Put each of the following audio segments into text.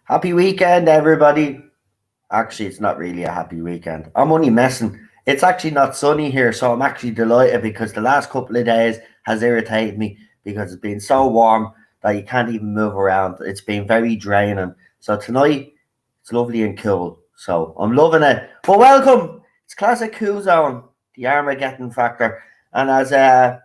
Happy weekend, everybody. Actually, it's not really a happy weekend. I'm only messing. It's actually not sunny here, so I'm actually delighted because the last couple of days has irritated me because it's been so warm that you can't even move around. It's been very draining. So tonight, it's lovely and cool. So I'm loving it. But welcome. It's ClassicWhoZone, the Armageddon Factor. And as a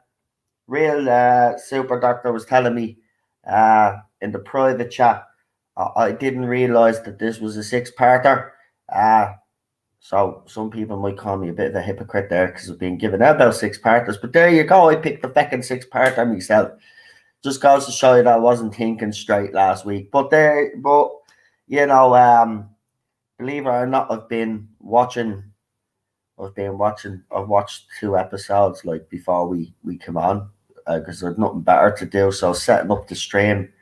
real super doctor was telling me in the private chat, I didn't realize that this was a six-parter. So some people might call me a bit of a hypocrite there because I've been giving out about six-parters. But there you go. I picked the fucking six-parter myself. Just goes to show you that I wasn't thinking straight last week. But you know, believe it or not, I've watched 2 episodes like before we come on because there's nothing better to do. So setting up the stream,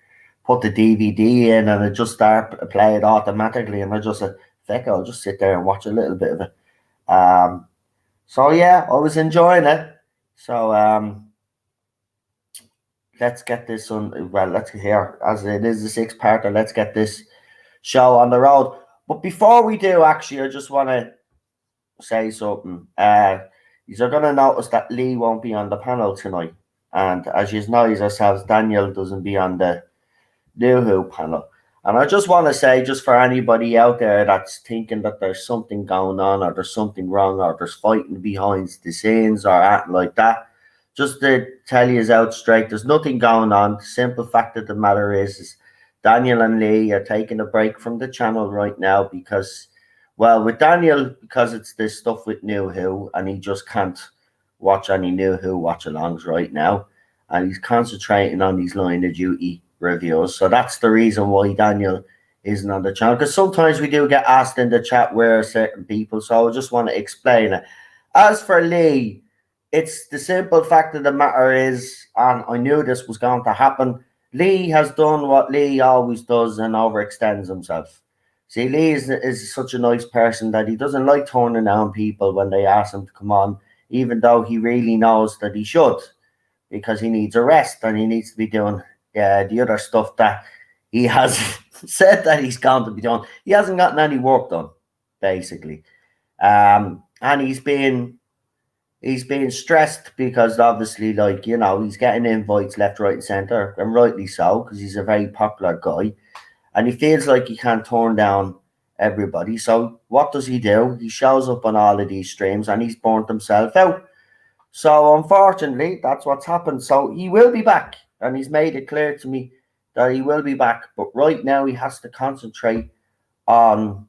put the DVD in, and it just start play it automatically, and I just said, "Feck, I'll just sit there and watch a little bit of it." So yeah, I was enjoying it. So let's get this on. Well, let's hear as it is the 6-parter. Let's get this show on the road. But before we do, actually, I just want to say something. You're going to notice that Lee won't be on the panel tonight, and as you know yourselves, Daniel doesn't be on the New Who panel. And I just want to say, just for anybody out there that's thinking that there's something going on or there's something wrong or there's fighting behind the scenes or acting like that, just to tell you out straight, there's nothing going on. The simple fact of the matter is Daniel and Lee are taking a break from the channel right now because, well, with Daniel, because it's this stuff with New Who and he just can't watch any New Who watch-alongs right now. And he's concentrating on his line of duty reviews. So that's the reason why Daniel isn't on the channel. Because sometimes we do get asked in the chat where certain people. So I just want to explain it. As for Lee, it's the simple fact of the matter is, and I knew this was going to happen, Lee has done what Lee always does and overextends himself. See, Lee is such a nice person that he doesn't like turning down people when they ask him to come on, even though he really knows that he should, because he needs a rest and he needs to be doing the other stuff that he has said that he's going to be doing. He hasn't gotten any work done, basically. And he's been stressed because obviously, like, you know, he's getting invites left, right, and centre, and rightly so, because he's a very popular guy. And he feels like he can't turn down everybody. So what does he do? He shows up on all of these streams and he's burnt himself out. So unfortunately, that's what's happened. So he will be back. And he's made it clear to me that he will be back. But right now he has to concentrate on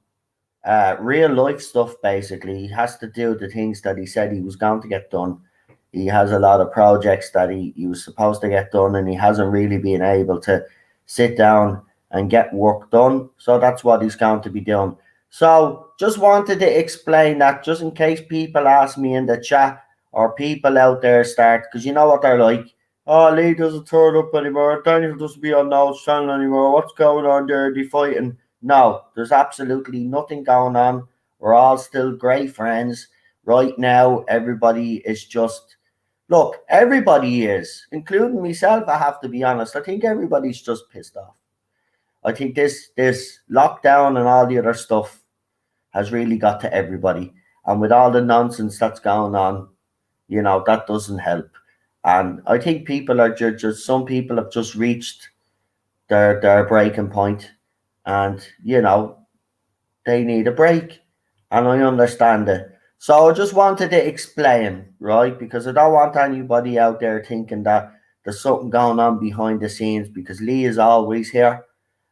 real life stuff, basically. He has to do the things that he said he was going to get done. He has a lot of projects that he was supposed to get done, and he hasn't really been able to sit down and get work done. So that's what he's going to be doing. So just wanted to explain that, just in case people ask me in the chat or people out there start, because you know what they're like. Oh, Lee doesn't turn up anymore. Daniel doesn't be on no channel anymore. What's going on there? They're fighting. No, there's absolutely nothing going on. We're all still great friends. Right now, everybody is just... Look, everybody is, including myself, I have to be honest. I think everybody's just pissed off. I think this lockdown and all the other stuff has really got to everybody. And with all the nonsense that's going on, you know, that doesn't help. And I think people are just some people have just reached their breaking point. And, you know, they need a break, and I understand it. So I just wanted to explain, right? Because I don't want anybody out there thinking that there's something going on behind the scenes. Because Lee is always here,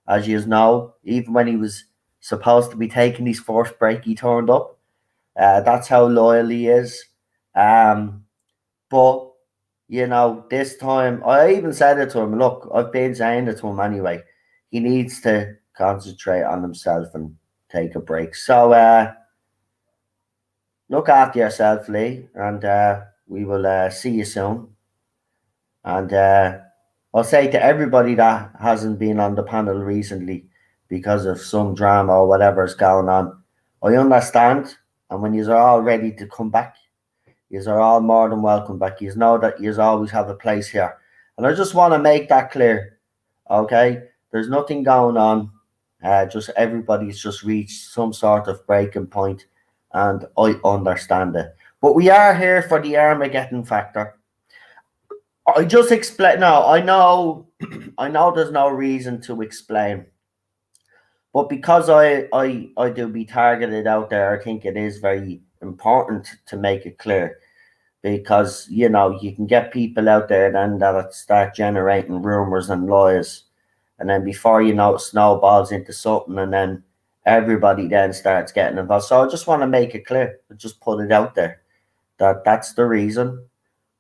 as you know. Even when he was supposed to be taking his first break, he turned up. That's how loyal he is. Um, but this time I even said it to him. Look, I've been saying it to him anyway. He needs to concentrate on himself and take a break. So look after yourself, Lee, and we will see you soon. And I'll say to everybody that hasn't been on the panel recently because of some drama or whatever's going on, I understand. And when you're all ready to come back, you are all more than welcome back. You know that you always have a place here. And I just want to make that clear, okay? There's nothing going on. Just everybody's just reached some sort of breaking point, and I understand it. But we are here for the Armageddon Factor. I just explain. No, I know, I know. There's no reason to explain, but because I do be targeted out there, I think it is very important to make it clear, because you can get people out there then that start generating rumors and lies, and then before you know it, snowballs into something, and then everybody then starts getting involved. So I just want to make it clear, just put it out there, that that's the reason,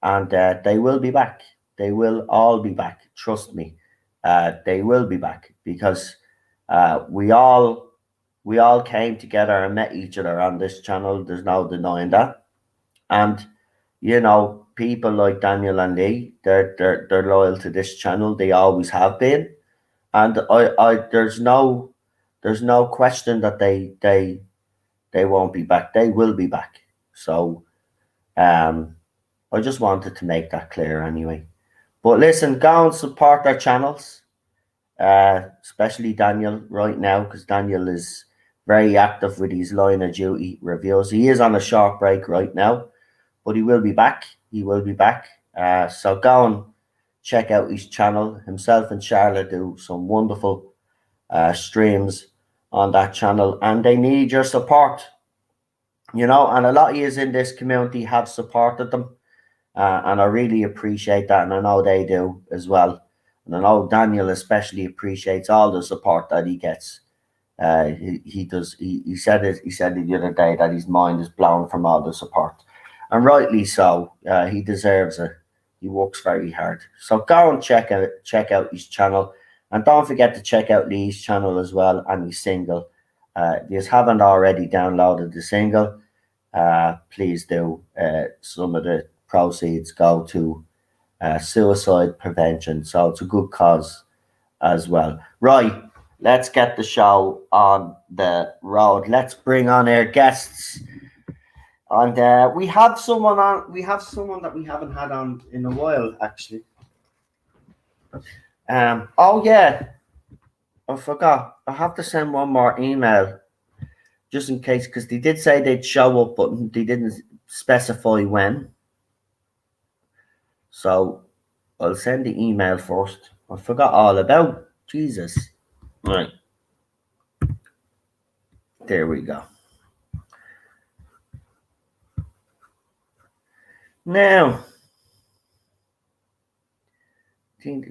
and they will be back. They will all be back. Trust me, they will be back, because we all came together and met each other on this channel. There's no denying that, and people like Daniel and Lee, they're loyal to this channel. They always have been, and I there's no question that they won't be back. They will be back. So I just wanted to make that clear anyway. But listen, go and support their channels, especially Daniel right now, because Daniel is very active with his Line of Duty reviews. He is on a short break right now, but he will be back. He will be back. So go and check out his channel. Himself and Charlotte do some wonderful streams on that channel, and they need your support. And a lot of you in this community have supported them, and I really appreciate that, and I know they do as well. And I know Daniel especially appreciates all the support that he gets. He does. He said it. He said it the other day that his mind is blown from all the support, and rightly so. He deserves it. He works very hard. So go and check out his channel, and don't forget to check out Lee's channel as well, and his single. If you haven't already downloaded the single, please do. Some of the proceeds go to suicide prevention, so it's a good cause as well. Right, let's get the show on the road. Let's bring on our guests. And we have someone on. We have someone that we haven't had on in a while, actually. Oh yeah, I forgot. I have to send one more email, just in case, because they did say they'd show up, but they didn't specify when. So I'll send the email first. I forgot all about Jesus. Right. There we go. Now,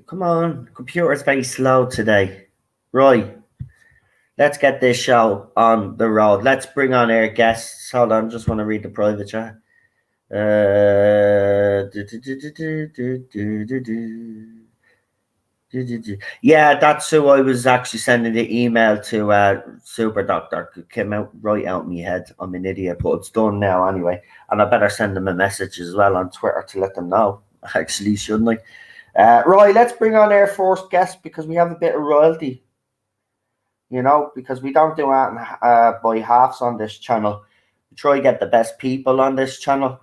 come on, computer's very slow today. Right, let's get this show on the road. Let's bring on our guests. Hold on, just want to read the private chat. Yeah, that's who I was actually sending the email to. Super Doctor. It came out right out of my head. I'm an idiot, but it's done now anyway. And I better send them a message as well on Twitter to let them know. Actually, shouldn't I? Right, let's bring on our first guest, because we have a bit of royalty. Because we don't do that by halves on this channel. We try to get the best people on this channel,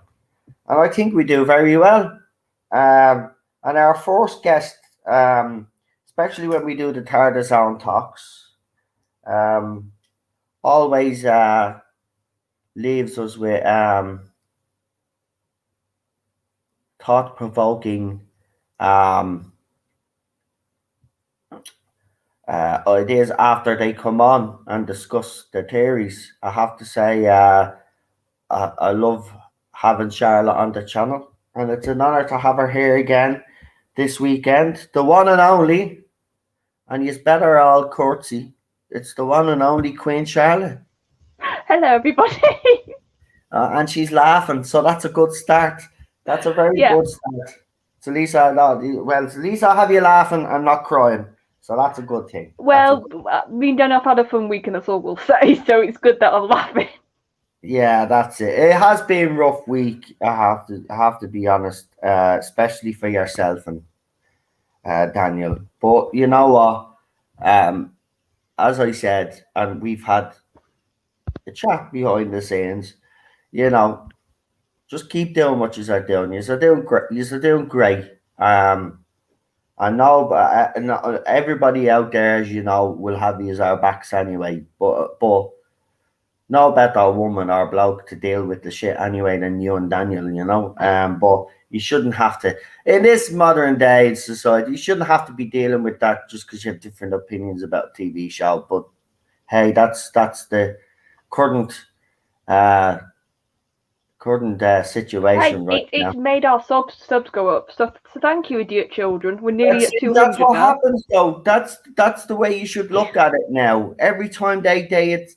and I think we do very well. And our first guest, especially when we do the Third Zone talks, always leaves us with thought-provoking ideas after they come on and discuss their theories. I have to say, I love having Charlotte on the channel, and it's an honor to have her here again this weekend. The one and only, and you better all curtsy. It's the one and only Queen Charlotte. Hello, everybody. And she's laughing, so that's a good start. That's a very Yeah. good start. So Lisa, well, at least I'll have you laughing and not crying. So that's a good thing. Well, me and Dan have had a fun week, and that's all we'll say. So it's good that I'm laughing. Yeah, that's it. It has been a rough week. I have to be honest, especially for yourself and Daniel. But you know what? As I said, and we've had a chat behind the scenes. You know, just keep doing what you're doing. You're doing great. You're doing great. I know, but everybody out there, as you know, will have you as our backs anyway. But no better woman or bloke to deal with the shit anyway than you and Daniel, you know. But you shouldn't have to in this modern day society. You shouldn't have to be dealing with that just because you have different opinions about a TV show. But hey, that's the current uh situation right now. It's made our subs go up. So thank you, idiot children. We're nearly at 200 That's what now. happens, though. That's the way you should look at it now. Every time they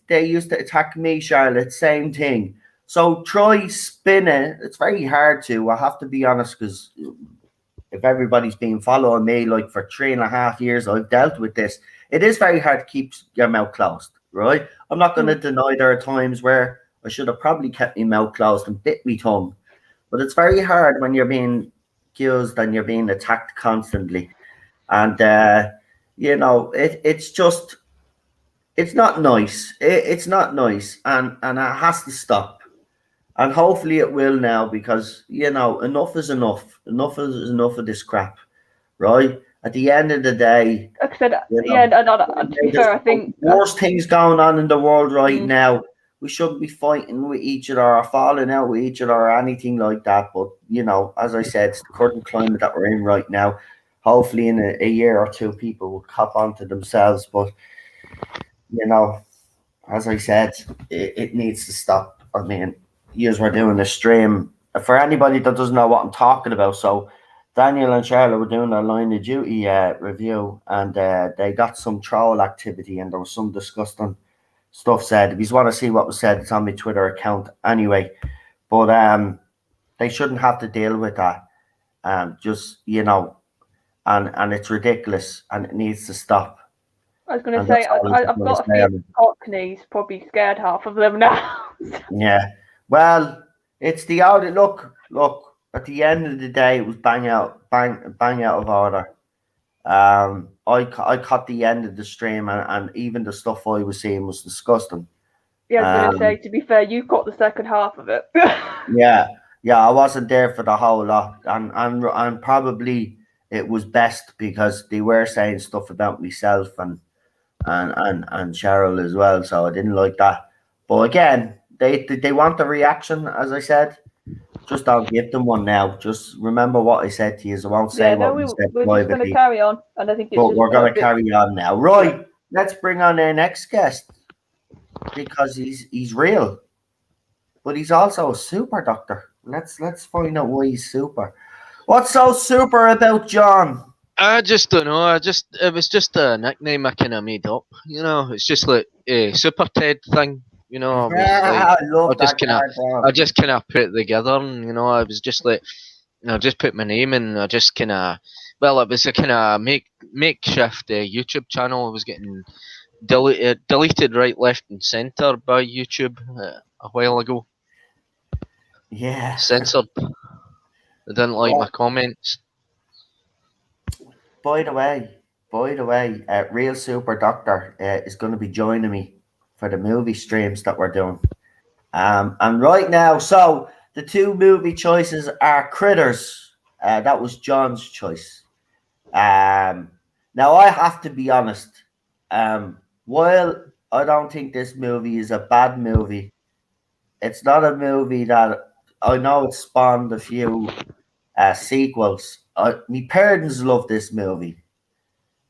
used to attack me, Charlotte, same thing. So try spin it. It's very hard to. I have to be honest, because if everybody's been following me like for 3.5 years, I've dealt with this. It is very hard to keep your mouth closed, right? I'm not going to deny there are times where I should have probably kept my mouth closed and bit my tongue, but it's very hard when you're being accused and you're being attacked constantly. And it's just it's not nice. It's not nice, and it has to stop. And hopefully it will now, because enough is enough. Enough is enough of this crap, right? At the end of the day, Like I said, yeah. To be fair, I think worst things going on in the world right now. We shouldn't be fighting with each other or falling out with each other or anything like that. But as I said, it's the current climate that we're in right now. Hopefully, in a year or two, people will cop onto themselves. But as I said, it needs to stop. I mean, years we're doing a stream. For anybody that doesn't know what I'm talking about, so Daniel and Charlotte were doing a Line of Duty review, and they got some troll activity, and there was some disgusting stuff said. If you want to see what was said, it's on my Twitter account anyway. But they shouldn't have to deal with that. And it's ridiculous, and it needs to stop. I was going to say, I've got a few Cockneys probably scared half of them now. Yeah. Well, it's the audit. Look. At the end of the day, it was bang out of order. I caught the end of the stream, and even the stuff I was seeing was disgusting. Yeah, I was going to say, to be fair, you caught the second half of it. Yeah, I wasn't there for the whole lot, and probably it was best because they were saying stuff about myself and Cheryl as well, so I didn't like that. But again, they want the reaction, as I said. Just don't give them one now. Just remember what I said to you. I won't say what we said we're just going to carry on, and I think we're going to carry on now. Right, let's bring on our next guest, because he's real, but he's also a super doctor. Let's find out why he's super. What's so super about John? I just don't know. It was just a nickname I kind of made up. It's just like a Super Ted thing. I love that. I just kind of put it together, and I was just like, I just put my name in. I just kind of, well, it was a kind of makeshift YouTube channel. I was getting deleted right, left, and centre by YouTube a while ago. Yeah, censored. They didn't like my comments. By the way, Real Super Doctor is going to be joining me for the movie streams that we're doing. And right now, so the two movie choices are Critters. That was John's choice. Now I have to be honest. While I don't think this movie is a bad movie, it's not a movie that I know it spawned a few sequels. My parents love this movie,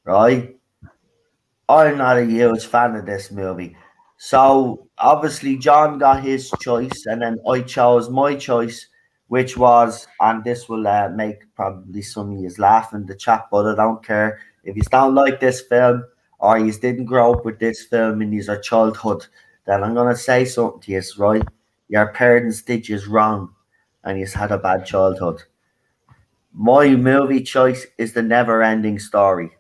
right? I'm not a huge fan of this movie. So obviously John got his choice, and then I chose my choice, which was, and this will make probably some of you laugh in the chat, but I don't care if you don't like this film or you didn't grow up with this film in your childhood. Then I'm gonna say something to you, right? Your parents did you wrong, and you had a bad childhood. My movie choice is The Never Ending Story.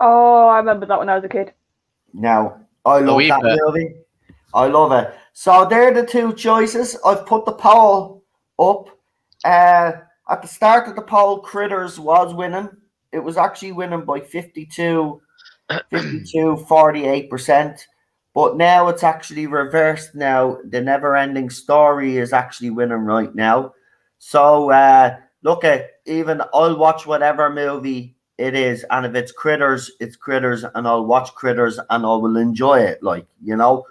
Oh, I remember that when I was a kid. Now, I love wee that bit. movie. I love it. So they're the two choices. I've put the poll up. At the start of the poll, Critters was winning. It was actually winning by 48%. But now it's actually reversed now. The Never Ending Story is actually winning right now. So look at, even I'll watch whatever movie it is, and if it's Critters, it's Critters, and I'll watch Critters and I will enjoy it, like, you know.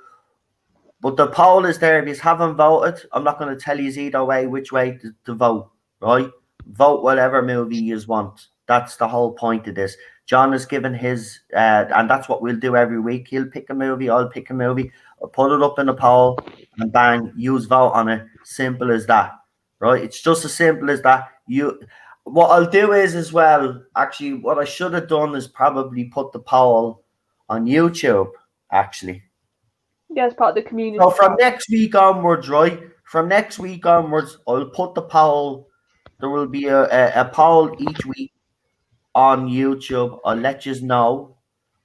But the poll is there. If you haven't voted, I'm not going to tell you either way which way to vote, right? Vote whatever movie you want. That's the whole point of this. John has given his, and that's what we'll do every week. He'll pick a movie, I'll pick a movie, I'll put it up in a poll, and bang, use vote on it. Simple as that, right? It's just as simple as that. What I'll do is, as well, actually, what I should have done is probably put the poll on YouTube, actually. Yeah, as part of the community. So from next week onwards, right? From next week onwards, I'll put the poll. There will be a poll each week on YouTube. I'll let you know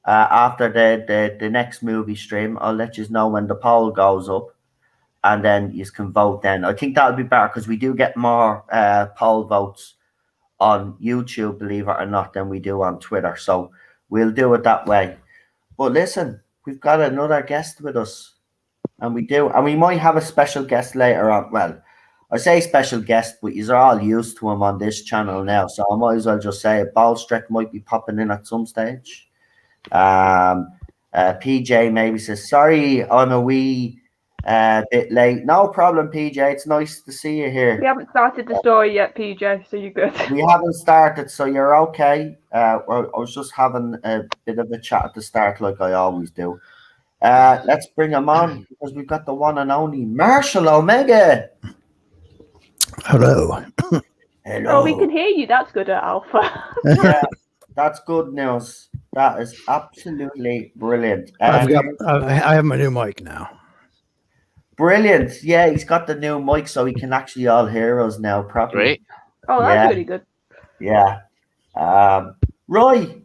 after the next movie stream. I'll let you know when the poll goes up, and then you can vote then. I think that would be better because we do get more poll votes on YouTube, believe it or not, than we do on Twitter. So we'll do it that way. But listen, we've got another guest with us. And we do. And we might have a special guest later on. Well, I say special guest, but you're all used to him on this channel now. So I might as well just say Ballstreck might be popping in at some stage. PJ maybe says, sorry, I'm a wee bit late. No problem, PJ. It's nice to see you here. We haven't started the story yet, PJ, so you're good. We haven't started, so you're okay. I was just having a bit of a chat at the start like I always do. Let's bring him on because we've got the one and only Marshall Omega. Hello. Hello. Oh, we can hear you. That's good at Alpha. Yeah, that's good news. That is absolutely brilliant. I have my new mic now. Brilliant. Yeah, he's got the new mic so he can actually all hear us now properly. Great. Oh, that's really good. Yeah. Roy,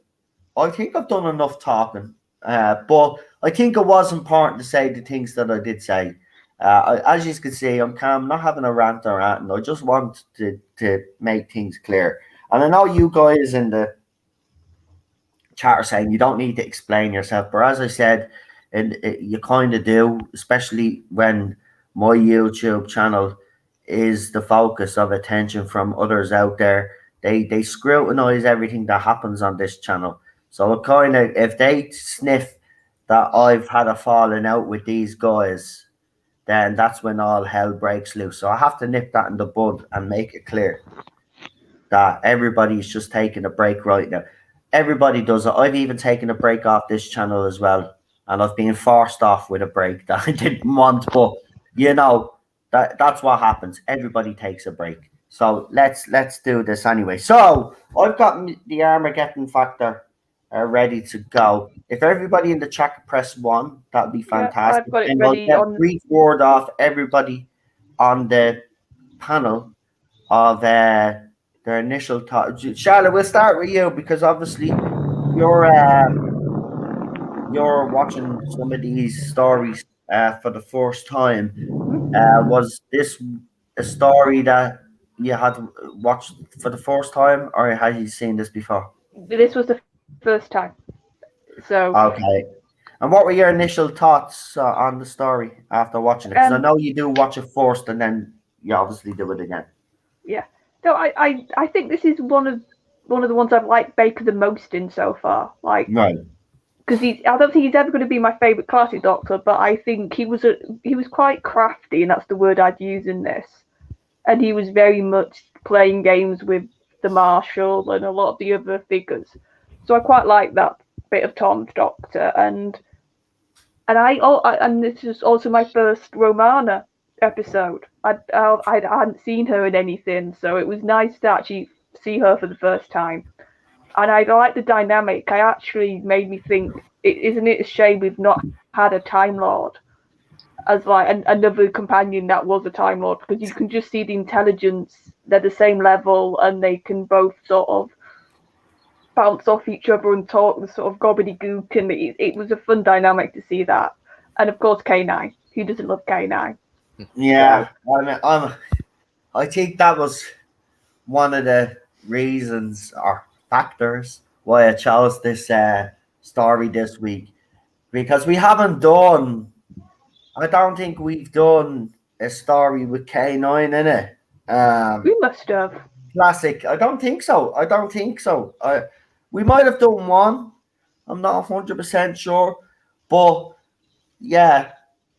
I think I've done enough talking. But I think it was important to say the things that I did say. As you can see, I'm calm, not having a rant or anything. I just want to make things clear. And I know you guys in the chat are saying you don't need to explain yourself, but as I said, you kind of do, especially when my YouTube channel is the focus of attention from others out there. They scrutinize everything that happens on this channel. So it kind of, if they sniff that I've had a falling out with these guys, then that's when all hell breaks loose. So I have to nip that in the bud and make it clear that everybody's just taking a break right now. Everybody does it. I've even taken a break off this channel as well. And I've been forced off with a break that I didn't want. But, you know, that's what happens. Everybody takes a break. So let's do this anyway. So I've got the Armageddon Factor ready to go. If everybody in the chat could press 1, that'd be fantastic. I've got it and ready. I'll get a brief word off everybody on the panel of their initial thoughts. Charlotte, we'll start with you because obviously you're watching some of these stories for the first time. Was this a story that you had watched for the first time, or had you seen this before? This was the first time. So okay. And what were your initial thoughts on the story after watching it? Because I know you do watch it first, and then you obviously do it again. Yeah. So I think this is one of the ones I've liked Baker the most in so far. Like, right. Because I don't think he's ever going to be my favourite classic Doctor, but I think he was quite crafty, and that's the word I'd use in this. And he was very much playing games with the Marshal and a lot of the other figures. So I quite like that bit of Tom's Doctor, and this is also my first Romana episode. I hadn't seen her in anything, so it was nice to actually see her for the first time. And I like the dynamic. I actually made me think, isn't it a shame we've not had a Time Lord as like another companion that was a Time Lord, because you can just see the intelligence. They're the same level, and they can both sort of bounce off each other and talk the sort of gobbledygook, and it was a fun dynamic to see that. And of course, K9. Who doesn't love K9? Yeah, I think that was one of the reasons or factors why I chose this story this week, because we haven't done. I don't think we've done a story with K9 in it. We must have. Classic. I don't think so. We might have done one. I'm not 100% sure, but yeah,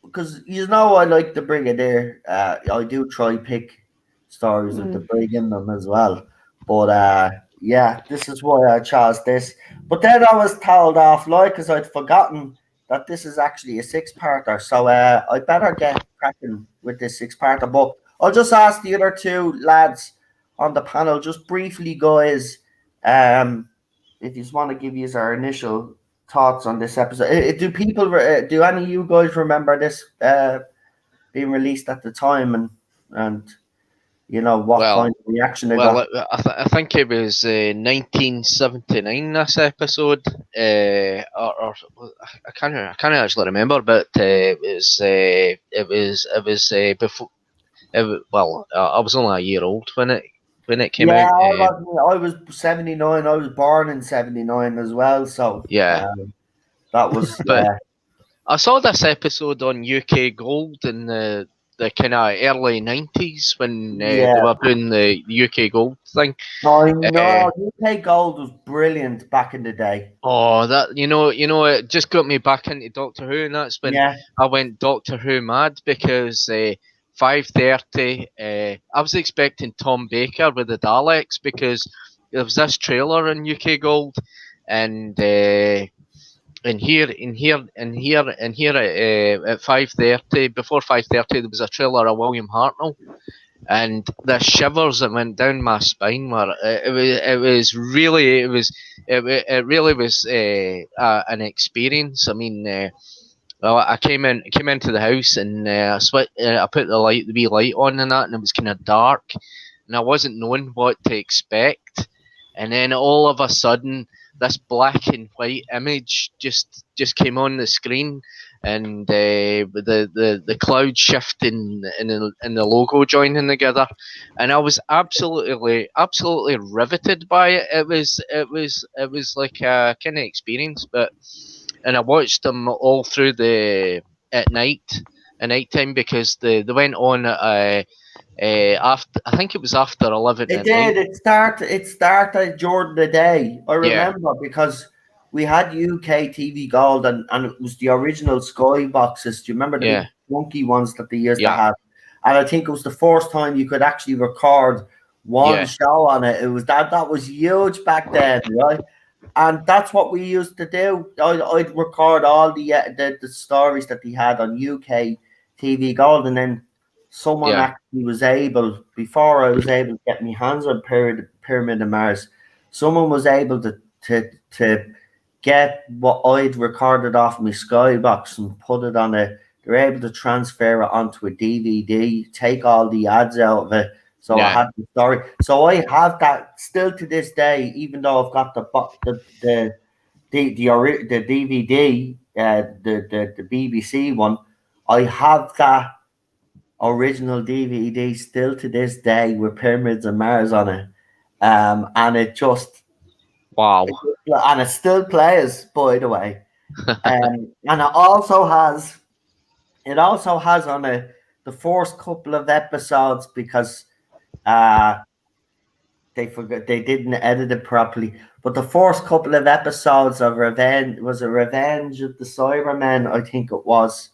because I like the Brigadier. I do try pick stories with the Brig in them as well. But yeah, this is why I chose this. But then I was told off, because I'd forgotten that this is actually a 6-parter. So I better get cracking with this 6-parter. But I'll just ask the other two lads on the panel, just briefly, guys, if you just want to give us our initial thoughts on this episode. Do any of you guys remember this being released at the time, and what kind of reaction they got? I think it was 1979. This episode, or I can't actually remember, but it was before. I was only a year old when it came out. I was 79. I was born in 79 as well. So yeah, that was. But I saw this episode on UK Gold in the kind of early 90s when they were doing the UK Gold thing. I know UK Gold was brilliant back in the day. Oh, that it just got me back into Doctor Who, and that's when I went Doctor Who mad, because 5:30. I was expecting Tom Baker with the Daleks, because there was this trailer in UK Gold, and here at 5:30. Before 5:30, there was a trailer of William Hartnell, and the shivers that went down my spine were. It really was an experience. I mean. Well, I came into the house, and I put the wee light on and that, and it was kind of dark, and I wasn't knowing what to expect, and then all of a sudden this black and white image just came on the screen, and the cloud shifting and the logo joining together, and I was absolutely riveted by it. It was like a kind of experience, and I watched them all through at nighttime, because they went on after, I think it was after 11. It did. It started during the day. I remember because we had UK TV Gold, and it was the original Sky boxes. Do you remember the big funky ones that they used to have? And I think it was the first time you could actually record one show on it. It was that was huge back then, right? And that's what we used to do. I'd record all the stories that they had on UK TV Gold, and then someone actually was able, before I was able to get my hands on Pyramid of Mars, someone was able to get what I'd recorded off my Skybox and put it on they were able to transfer it onto a DVD, take all the ads out of it. So I had the story. So I have that still to this day, even though I've got the DVD, the BBC one. I have that original DVD still to this day with Pyramids of Mars on it, and it just and it still plays, by the way, and it also has on it the first couple of episodes, because they didn't edit it properly, but the first couple of episodes of Revenge of the Cybermen, I think it was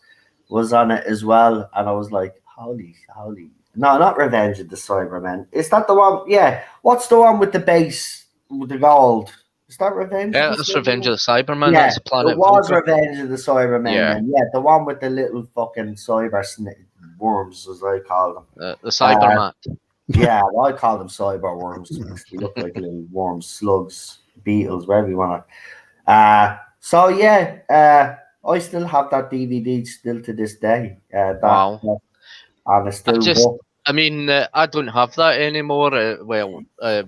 on it as well, and I was like, holy, no, not Revenge of the Cybermen. Is that the one? Yeah, what's the one with the base with the gold? Is that Revenge? Yeah, of the that's Revenge of the Cybermen. Yeah, That's a Planet it was Vulture. Revenge of the Cybermen. Yeah. Then. Yeah, the one with the little fucking cyber worms, as I call them. The Cyberman. Yeah, well, I call them cyber worms. They look like little worms, slugs, beetles, whatever you want to. So yeah, I still have that DVD still to this day. Wow. And it's still I mean, I don't have that anymore. It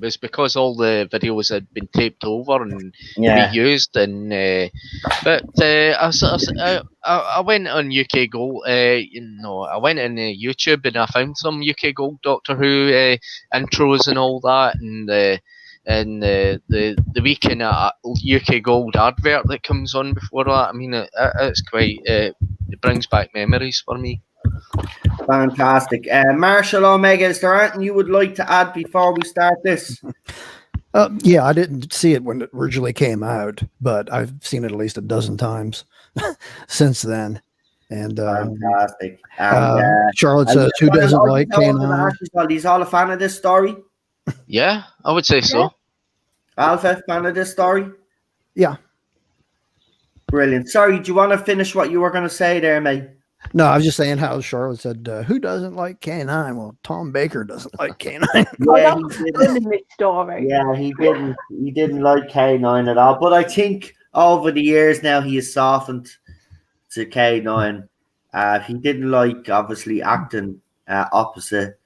was because all the videos had been taped over and reused, and I went on UK Gold. I went on YouTube and I found some UK Gold Doctor Who intros and all that, and the wee kind of UK Gold advert that comes on before that. I mean, it's quite. It brings back memories for me. Fantastic. Marshall Omega, is there anything you would like to add before we start this? Yeah, I didn't see it when it originally came out, but I've seen it at least a dozen times since then. And fantastic. Charlotte says, "Who doesn't like K9?" He's all a fan of this story. Yeah, I would say so. Alpha, fan of this story. Yeah. Brilliant. Sorry, do you want to finish what you were going to say there, mate? No, I was just saying how Charlotte said, "Who doesn't like K9?" Well, Tom Baker doesn't like K9. Yeah, he didn't in this story. Yeah, he didn't. He didn't like K9 at all. But I think over the years now he has softened to K9. He didn't like obviously acting opposite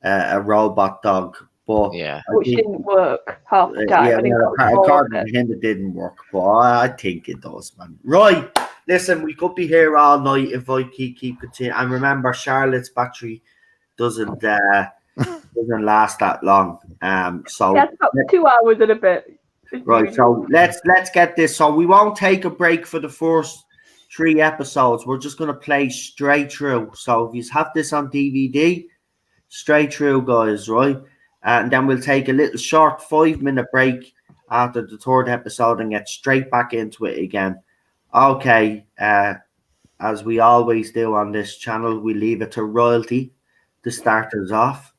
a robot dog, but which didn't work half the time. According to him, it didn't work, but I think it does, man. Right. Listen, we could be here all night if I keep continuing. And remember, Charlotte's battery doesn't last that long. So that's about 2 hours and a bit. Right. So let's get this. So we won't take a break for the first 3 episodes. We're just going to play straight through. So if you have this on DVD, straight through, guys. Right, and then we'll take a little short 5-minute break after the 3rd episode and get straight back into it again. Okay, as we always do on this channel, we leave it to royalty to start us off.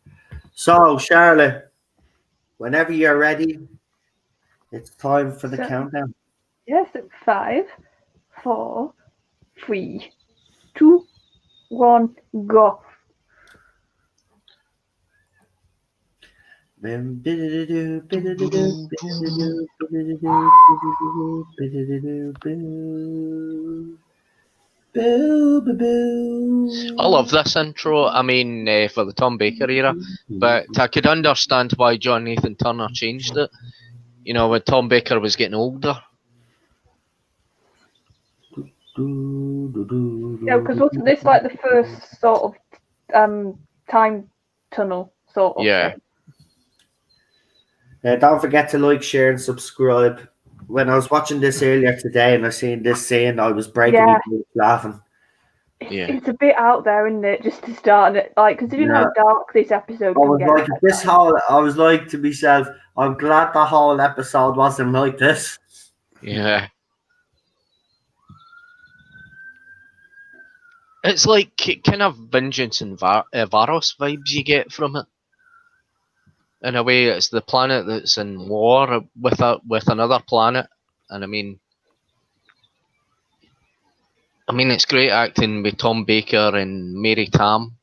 So, Charlotte, whenever you're ready, it's time for the countdown. Yes, 5, 4, 3, 2, 1, go. All I love this intro. I mean, for the Tom Baker era, but I could understand why John Nathan Turner changed it. You know, when Tom Baker was getting older. Yeah, because wasn't this like the first sort of time tunnel sort of thing? Don't forget to like, share, and subscribe. When I was watching this earlier today and I seen this scene, I was breaking my face laughing. It's a bit out there, isn't it? Just to start it, like considering how dark this episode. I was like to myself, I'm glad the whole episode wasn't like this. Yeah. It's like kind of Vengeance and Varos vibes you get from it. In a way, it's the planet that's in war with another planet, and I mean, it's great acting with Tom Baker and Mary Tam.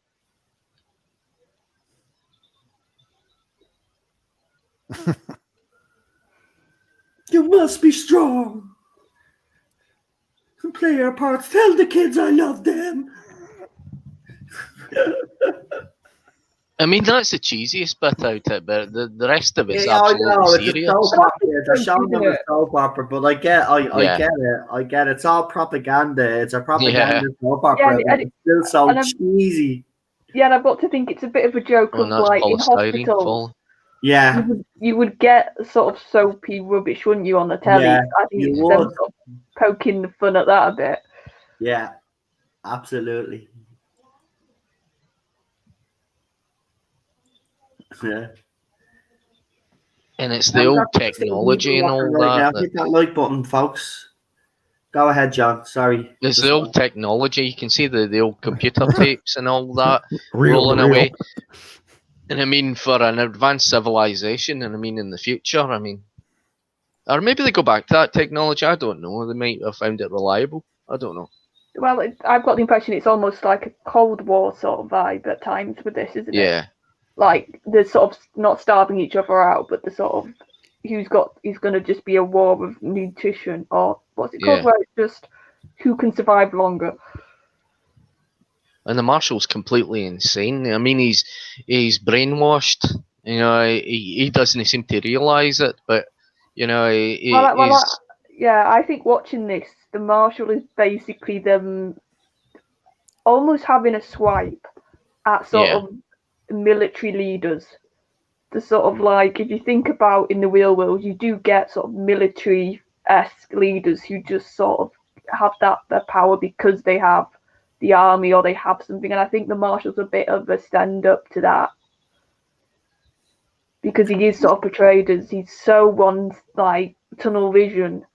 You must be strong. Play your parts. Tell the kids I love them. I mean, that's the cheesiest bit out of it, but the rest of it's absolutely serious. It's a soap opera. They're showing them a soap opera, but I get it. I get it. It's all propaganda. It's a propaganda soap opera. But it's still so cheesy. Yeah, and I've got to think it's a bit of a joke of like in hospital. Yeah. You would get sort of soapy rubbish, wouldn't you, on the telly? Yeah, I think it's them sort of poking the fun at that a bit. Yeah, absolutely. Yeah. And it's the old technology and all that. Hit that like button, folks. Go ahead, John. Sorry. There's the old technology. You can see the old computer tapes and all that rolling away. And I mean, for an advanced civilization, and I mean in the future, I mean, Or maybe they go back to that technology. I don't know. They might have found it reliable. I don't know. Well, I've got the impression it's almost like a Cold War sort of vibe at times with this, isn't it? Yeah. Like they're sort of not starving each other out, but the sort of who's going to just be a war of nutrition, or what's it called? Yeah. Where it's just who can survive longer. And the Marshal's completely insane. I mean, he's brainwashed. You know, he doesn't seem to realise it, but you know, I think watching this, the Marshal is basically them almost having a swipe at sort of military leaders. The sort of like, if you think about in the real world, you do get sort of military-esque leaders who just sort of have their power because they have the army or they have something. And I think the Marshal's a bit of a stand-up to that. Because he is sort of portrayed as he's so like tunnel vision.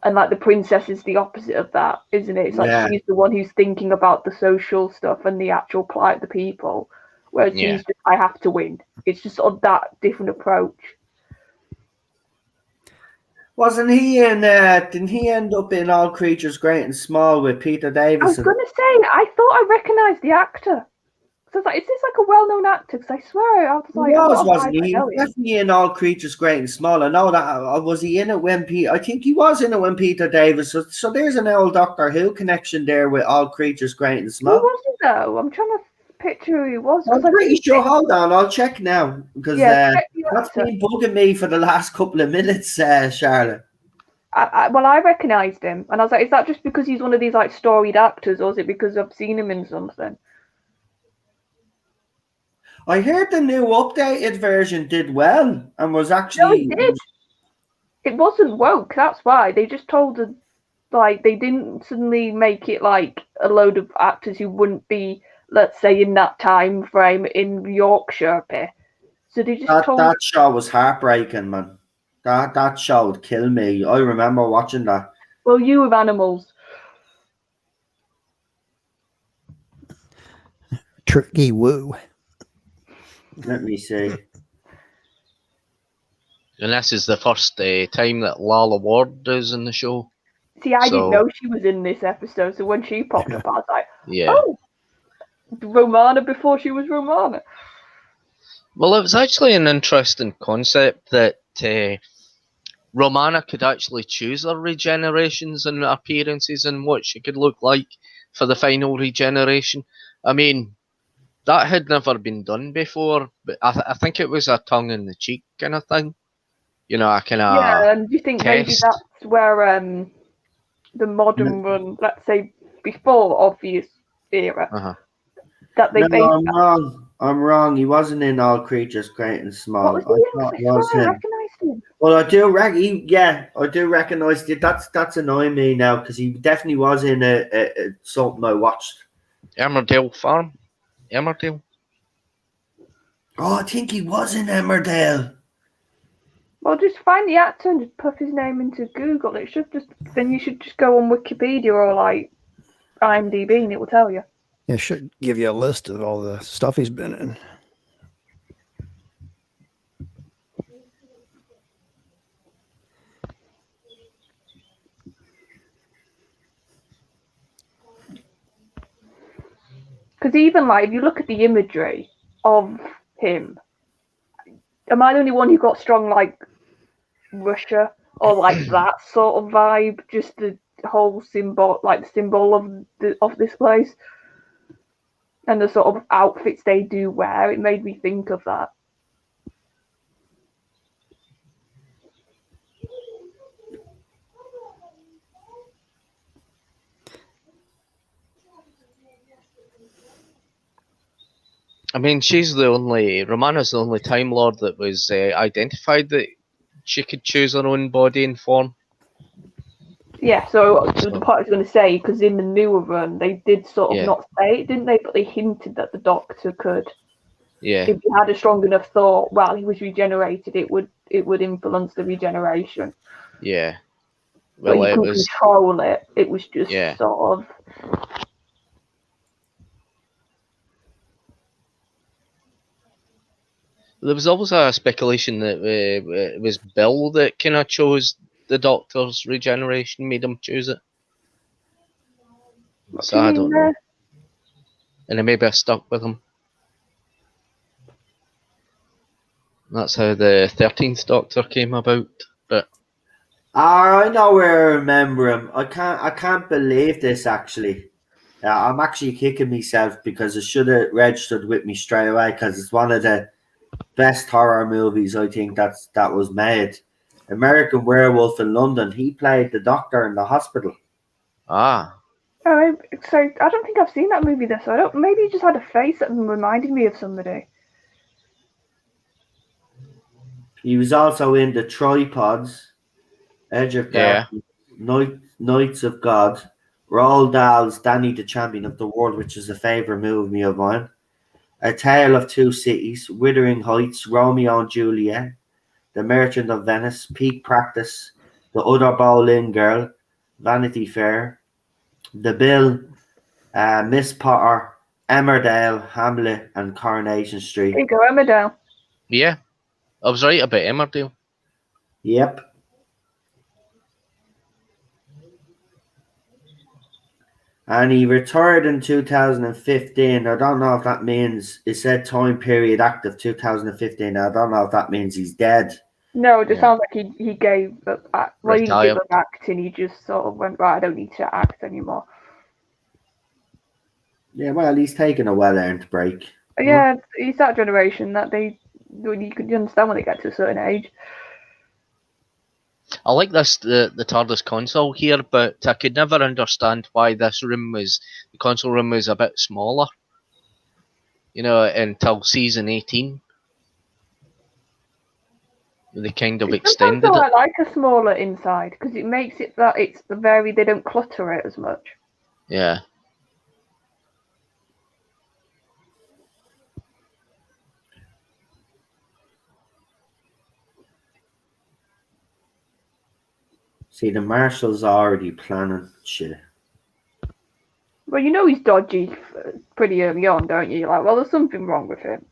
And like the princess is the opposite of that, isn't it? It's like she's the one who's thinking about the social stuff and the actual plight of the people. Whereas he's just, I have to win. It's just sort of that different approach. Wasn't he in, didn't he end up in All Creatures Great and Small with Peter Davison? I was going to say, I thought I recognised the actor. So I was like, is this like a well-known actor? Because I swear, I was like, wasn't he? He was definitely in All Creatures Great and Small. I know that. Was he in it when I think he was in it when Peter Davison. So there's an old Doctor Who connection there with All Creatures Great and Small. Who was he though? I'm trying to picture who he was. I'm pretty sure. Hold on, I'll check now because that's been bugging me for the last couple of minutes, Charlotte. I recognised him, and I was like, is that just because he's one of these like storied actors, or is it because I've seen him in something? I heard the new updated version did well and was actually. No, it did. It wasn't woke. That's why they just told us, like, they didn't suddenly make it like a load of actors who wouldn't be, let's say, in that time frame in Yorkshire. So they just told. That show was heartbreaking, man. That show would kill me. I remember watching that. Well, you with animals. Tricky woo. Let me see. And this is the first time that Lala Ward is in the show. See, I didn't know she was in this episode, so when she popped up, I was like, oh, Romana before she was Romana. Well, it was actually an interesting concept that Romana could actually choose her regenerations and appearances and what she could look like for the final regeneration. I mean, that had never been done before, but I think it was a tongue in the cheek kind of thing. You know, I kind of and do you think maybe that's where the modern one, let's say before Obvious era, that they I'm wrong. He wasn't in All Creatures Great and Small. What was he? I recognized him. Well, I do recognize it. That's annoying me now because he definitely was in a something I watched. Emmerdale Farm. Emmerdale. Oh, I think he was in Emmerdale. Well, just find the actor and just put his name into Google. It should then you should just go on Wikipedia or like IMDb and it will tell you. It should give you a list of all the stuff he's been in. Because even like if you look at the imagery of him, am I the only one who got strong like Russia or like that sort of vibe? Just the whole symbol, like the symbol of this place, and the sort of outfits they do wear. It made me think of that. I mean, Romana's the only Time Lord that was identified that she could choose her own body and form. Yeah, so the part I was going to say, because in the newer run, they did sort of not say it, didn't they? But they hinted that the Doctor could, if he had a strong enough thought while he was regenerated, it would influence the regeneration. Yeah. Well, but you couldn't control it. It was just sort of. There was always a speculation that it was Bill that kind of chose the Doctor's regeneration, made him choose it. What So do you I mean don't know. there? And then maybe I stuck with him. That's how the 13th Doctor came about. But I know where I remember him. I can't believe this actually. I'm actually kicking myself because I should have registered with me straight away because it's one of the best horror movies I think that was made. American Werewolf in London. He played the doctor in the hospital. ah, Oh, so I don't think I've seen that movie then. So I don't. Maybe he just had a face that reminded me of somebody. He was also in the Tripods, Edge of yeah. Darkness, Knights of God, Roald Dahl's Danny the Champion of the World, which is a favourite movie of mine. A Tale of Two Cities, Wuthering Heights, Romeo and Juliet, The Merchant of Venice, Peak Practice, The Other Boleyn Girl, Vanity Fair, The Bill, Miss Potter, Emmerdale, Hamlet, and Coronation There Street. you go, Emmerdale. Yeah. I was right about Emmerdale. Yep. And he retired in 2015. I don't know if that means it said time period active 2015. I don't know if that means he's dead. No, it just Yeah. sounds like he gave up. Well, he didn't give Retired. up acting. He just sort of went, right, I don't need to act anymore. Yeah, well, he's taken a well-earned break. Yeah, he's that generation that you can understand when they get to a certain age. I like this the TARDIS console here, but I could never understand why the console room was a bit smaller. Until season 18. They kind of extended Sometimes it. I like a smaller inside because it makes it that they don't clutter it as much. Yeah. See, the Marshals are already planning shit. Well, you know he's dodgy pretty early on, don't you? You're like, well, there's something wrong with him.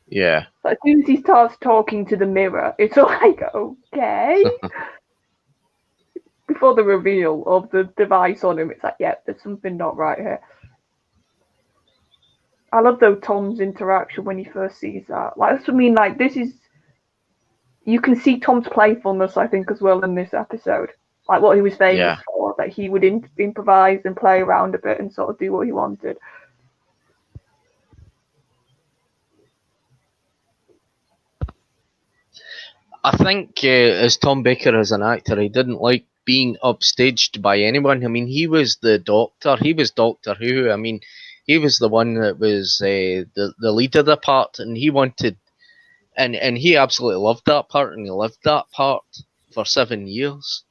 Yeah. But as soon as he starts talking to the mirror, it's like, okay. Before the reveal of the device on him, it's like, yeah, there's something not right here. I love though Tom's interaction when he first sees that. Like, that's what I mean. Like, this is, you can see Tom's playfulness, I think, as well in this episode. Like what he was famous for, that he would improvise and play around a bit and sort of do what he wanted. I think as Tom Baker as an actor, he didn't like being upstaged by anyone. I mean, he was the Doctor. He was Doctor Who. I mean, he was the one that was the lead of the part, and he wanted, and he absolutely loved that part, and he lived that part for 7 years.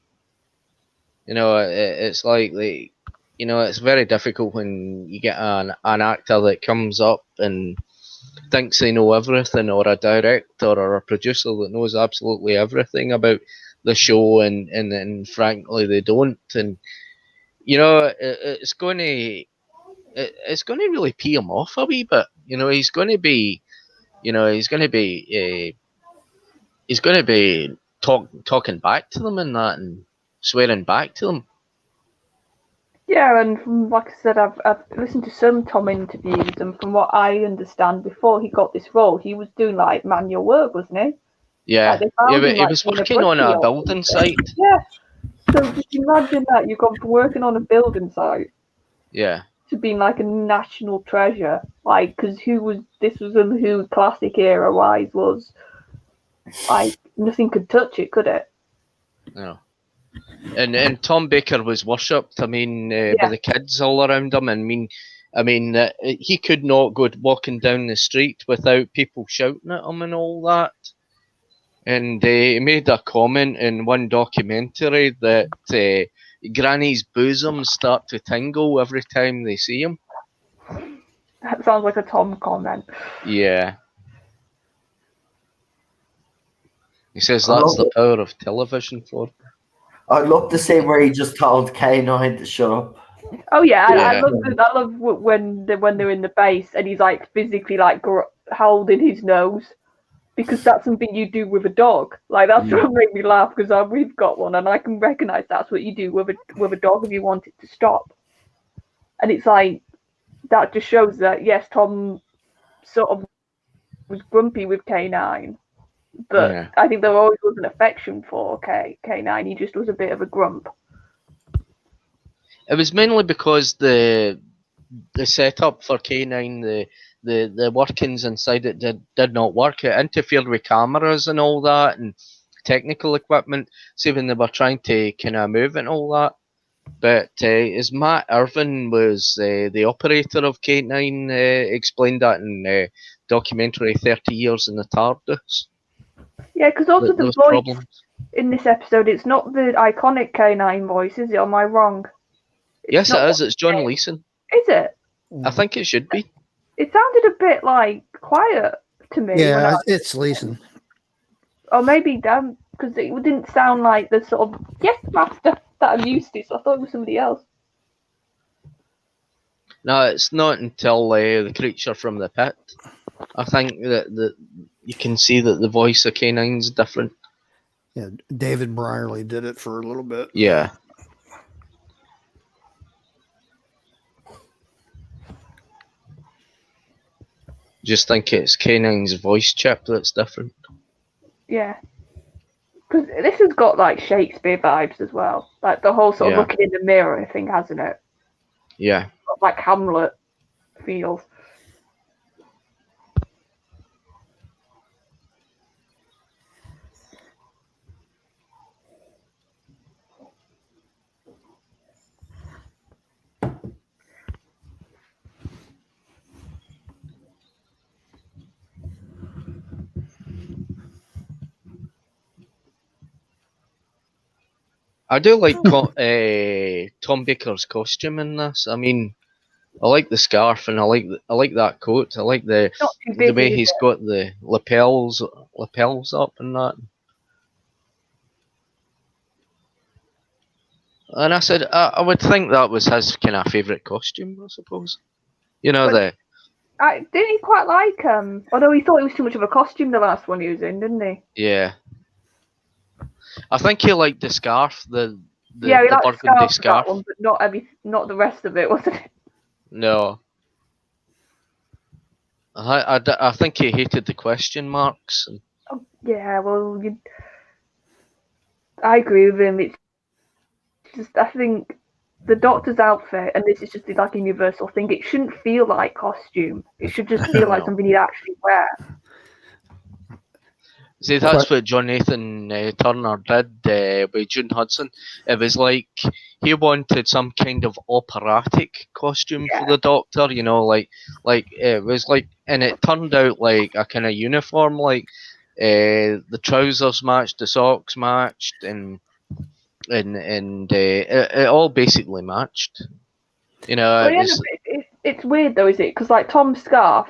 It's like it's very difficult when you get an actor that comes up and thinks they know everything, or a director or a producer that knows absolutely everything about the show, and frankly they don't, and it's going to really pee him off a wee bit. He's going to be talking back to them and that, and swearing back to them. Yeah, and from, like I said, I've listened to some Tom interviews, and from what I understand, before he got this role, he was doing like manual work, wasn't he? Yeah, like, he was working on a building site. Yeah, so just imagine that you've gone from working on a building site, to being like a national treasure, like because this was in the Who classic era wise was like nothing could touch it, could it? No. And Tom Baker was worshipped. I mean, by the kids all around him. I mean, he could not go walking down the street without people shouting at him and all that. And he made a comment in one documentary that Granny's bosoms start to tingle every time they see him. That sounds like a Tom comment. Yeah. He says that's the power of television for. I'd love to see where he just told K9 to shut up. Oh yeah, I love when they're in the base and he's like physically like holding his nose because that's something you do with a dog. Like, that's what made me laugh, because we've got one, and I can recognise that's what you do with a dog if you want it to stop. And it's like, that just shows that, yes, Tom sort of was grumpy with K9, but I think there always was an affection for K9. He just was a bit of a grump. It was mainly because the setup for K9, the workings inside it did not work. It interfered with cameras and all that, and technical equipment. See, when they were trying to kind of move and all that. But as Matt Irvin was the operator of K9, explained that in documentary 30 Years in the TARDIS. Yeah, because also the voice in this episode, it's not the iconic K9 voice, is it? Am I wrong? Yes, it is. It's John Leeson. Is it? I think it should be. It sounded a bit like quiet to me. Yeah, it's Leeson. Or maybe because it didn't sound like the sort of yes, master that I'm used to. So I thought it was somebody else. No, it's not until the creature from the pit. I think that you can see that the voice of K9 is different. Yeah, David Brierley did it for a little bit. Yeah. Just think it's K9's voice chip that's different. Yeah. Because this has got like Shakespeare vibes as well. Like the whole sort of looking in the mirror thing, hasn't it? Yeah. Like Hamlet feels. I do like Tom Baker's costume in this. I mean, I like the scarf and I like that coat. I like the way he's got the lapels up and that. And I said I would think that was his kind of favourite costume, I suppose. You know, didn't he quite like although he thought it was too much of a costume the last one he was in, didn't he? Yeah. I think he liked the scarf, the burgundy scarf. That one, but not the rest of it, wasn't it? No. I think he hated the question marks. Oh, yeah, well, I agree with him. It's just, I think the Doctor's outfit, and this is just like a universal thing, it shouldn't feel like costume. It should just feel like something you'd actually wear. See, that's what John Nathan Turner did with June Hudson. It was like he wanted some kind of operatic costume for the Doctor, you know, like it was like, and it turned out like a kind of uniform, like the trousers matched, the socks matched, and it all basically matched. You know, it's weird though, is it? Because like Tom's scarf,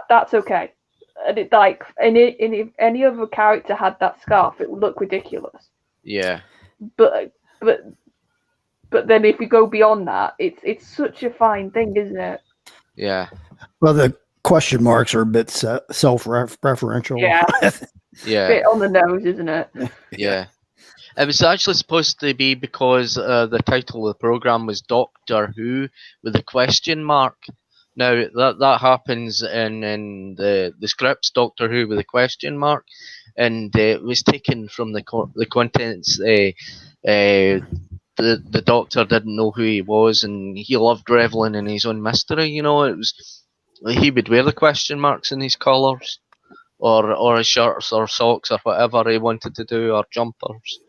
that's okay. And it like if any other character had that scarf, it would look ridiculous. Yeah. But then if we go beyond that, it's such a fine thing, isn't it? Yeah. Well, the question marks are a bit self-referential. Yeah. Yeah. Bit on the nose, isn't it? Yeah. It was actually supposed to be because the title of the program was Doctor Who with a question mark. Now that happens in the scripts, Doctor Who with a question mark, and it was taken from the contents. The Doctor didn't know who he was, and he loved reveling in his own mystery. You know, it was he would wear the question marks in his collars, or his shirts or socks or whatever he wanted to do, or jumpers.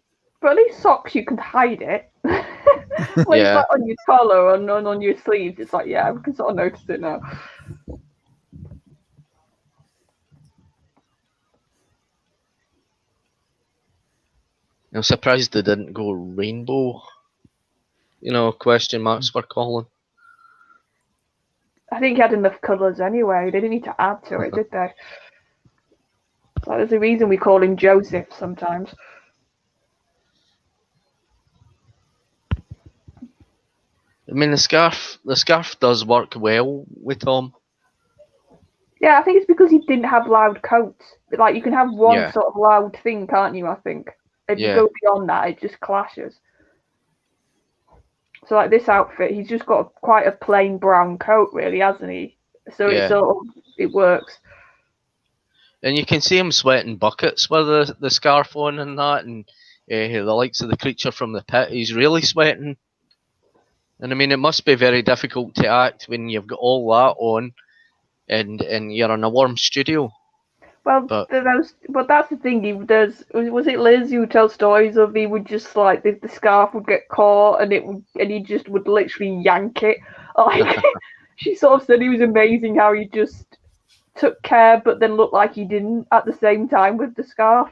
But at least socks you can hide it. When it's like on your collar and on your sleeves, it's like, yeah, we can sort of notice it now. I'm surprised they didn't go rainbow. You know, question marks for Colin. I think he had enough colours anyway. They didn't need to add to it, did they? Like, there's a reason we call him Joseph sometimes. I mean, the scarf does work well with Tom. Yeah, I think it's because he didn't have loud coats. Like, you can have one Yeah. sort of loud thing, can't you, I think? If you Yeah. go beyond that, it just clashes. So, like, this outfit, he's just got quite a plain brown coat, really, hasn't he? So Yeah. it works. And you can see him sweating buckets with the scarf on and that, and the likes of the creature from the pit, he's really sweating. And I mean, it must be very difficult to act when you've got all that on, and you're in a warm studio. Well, But that's the thing. He does. Was it Liz who tells stories of he would just like the scarf would get caught and he just would literally yank it. Like she sort of said, he was amazing how he just took care, but then looked like he didn't at the same time with the scarf.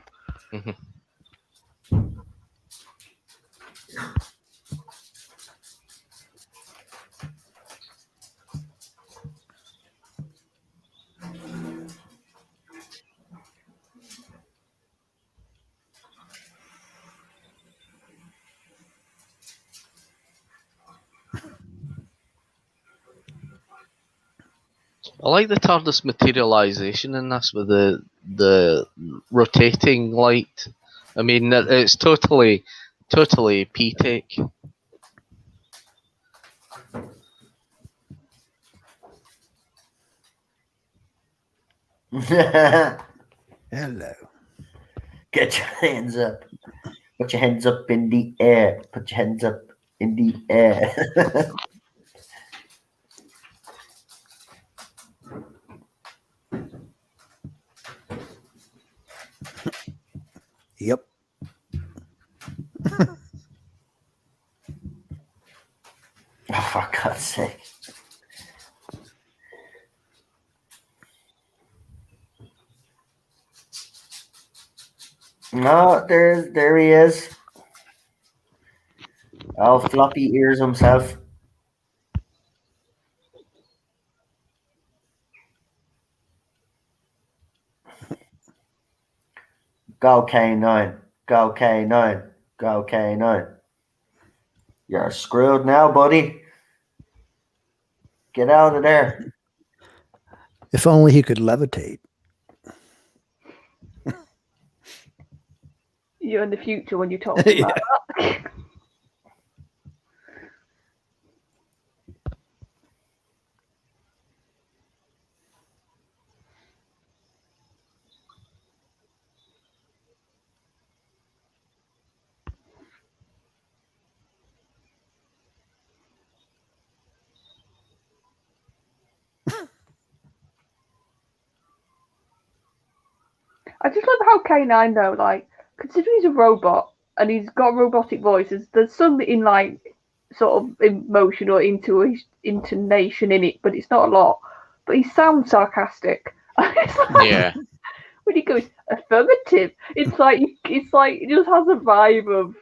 I like the TARDIS materialization in this with the rotating light. I mean, it's totally P-Tech. Hello. Get your hands up. Put your hands up in the air. Put your hands up in the air. Yep. Oh, for God's sake. No, there he is. Oh, floppy ears himself. Go K9. Go K9. Go K9. You're screwed now, buddy. Get out of there. If only he could levitate. You're in the future when you talk about that. I just love how K9 though, like, considering he's a robot and he's got robotic voices, there's some in like sort of emotion or intonation in it, but it's not a lot. But he sounds sarcastic. It's like, Yeah. when he goes affirmative, it's like it just has a vibe of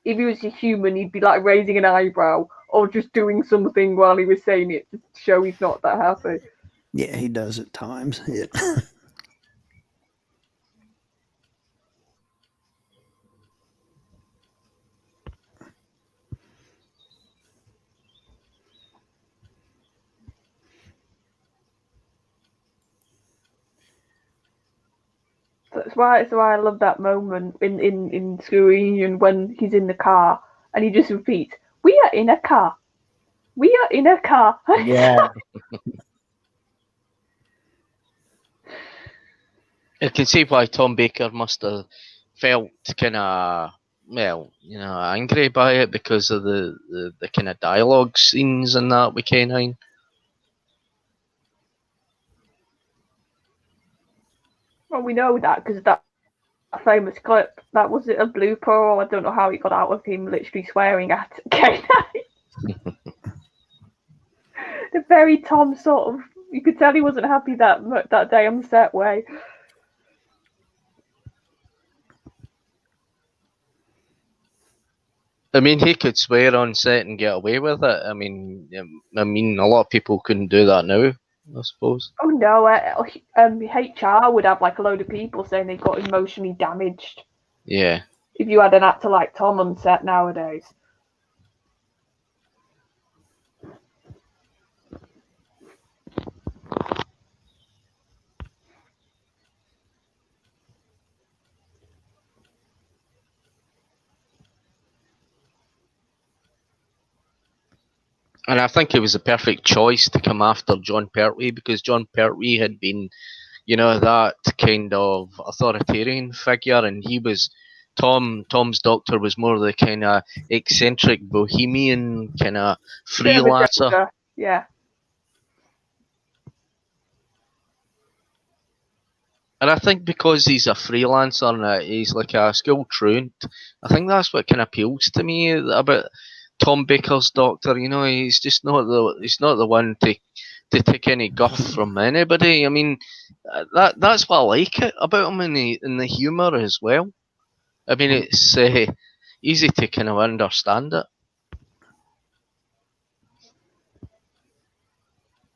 if he was a human, he'd be like raising an eyebrow or just doing something while he was saying it to show he's not that happy. Yeah, he does at times. Yeah. That's why I love that moment in School Reunion when he's in the car and he just repeats, "We are in a car. We are in a car." Yeah. I can see why Tom Baker must have felt kind of, well, angry by it because of the kind of dialogue scenes and that with K9. Well, we know that because that famous clip, that was it a blooper or I don't know how it got out of him literally swearing at K9. The very Tom sort of, you could tell he wasn't happy that day on the set way. I mean, he could swear on set and get away with it. I mean, a lot of people couldn't do that now, I suppose. Oh no, HR would have like a load of people saying they got emotionally damaged. Yeah. If you had an actor like Tom on set nowadays. And I think it was the perfect choice to come after John Pertwee, because John Pertwee had been, that kind of authoritarian figure, and he was Tom's doctor was more the kind of eccentric bohemian kind of Bit of a freelancer. joker, yeah. And I think because he's a freelancer and he's like a school truant, I think that's what kind of appeals to me about Tom Baker's doctor. He's just not the one to take any guff from anybody. I mean, that's what I like about him, in the humour as well. I mean, it's easy to kind of understand it.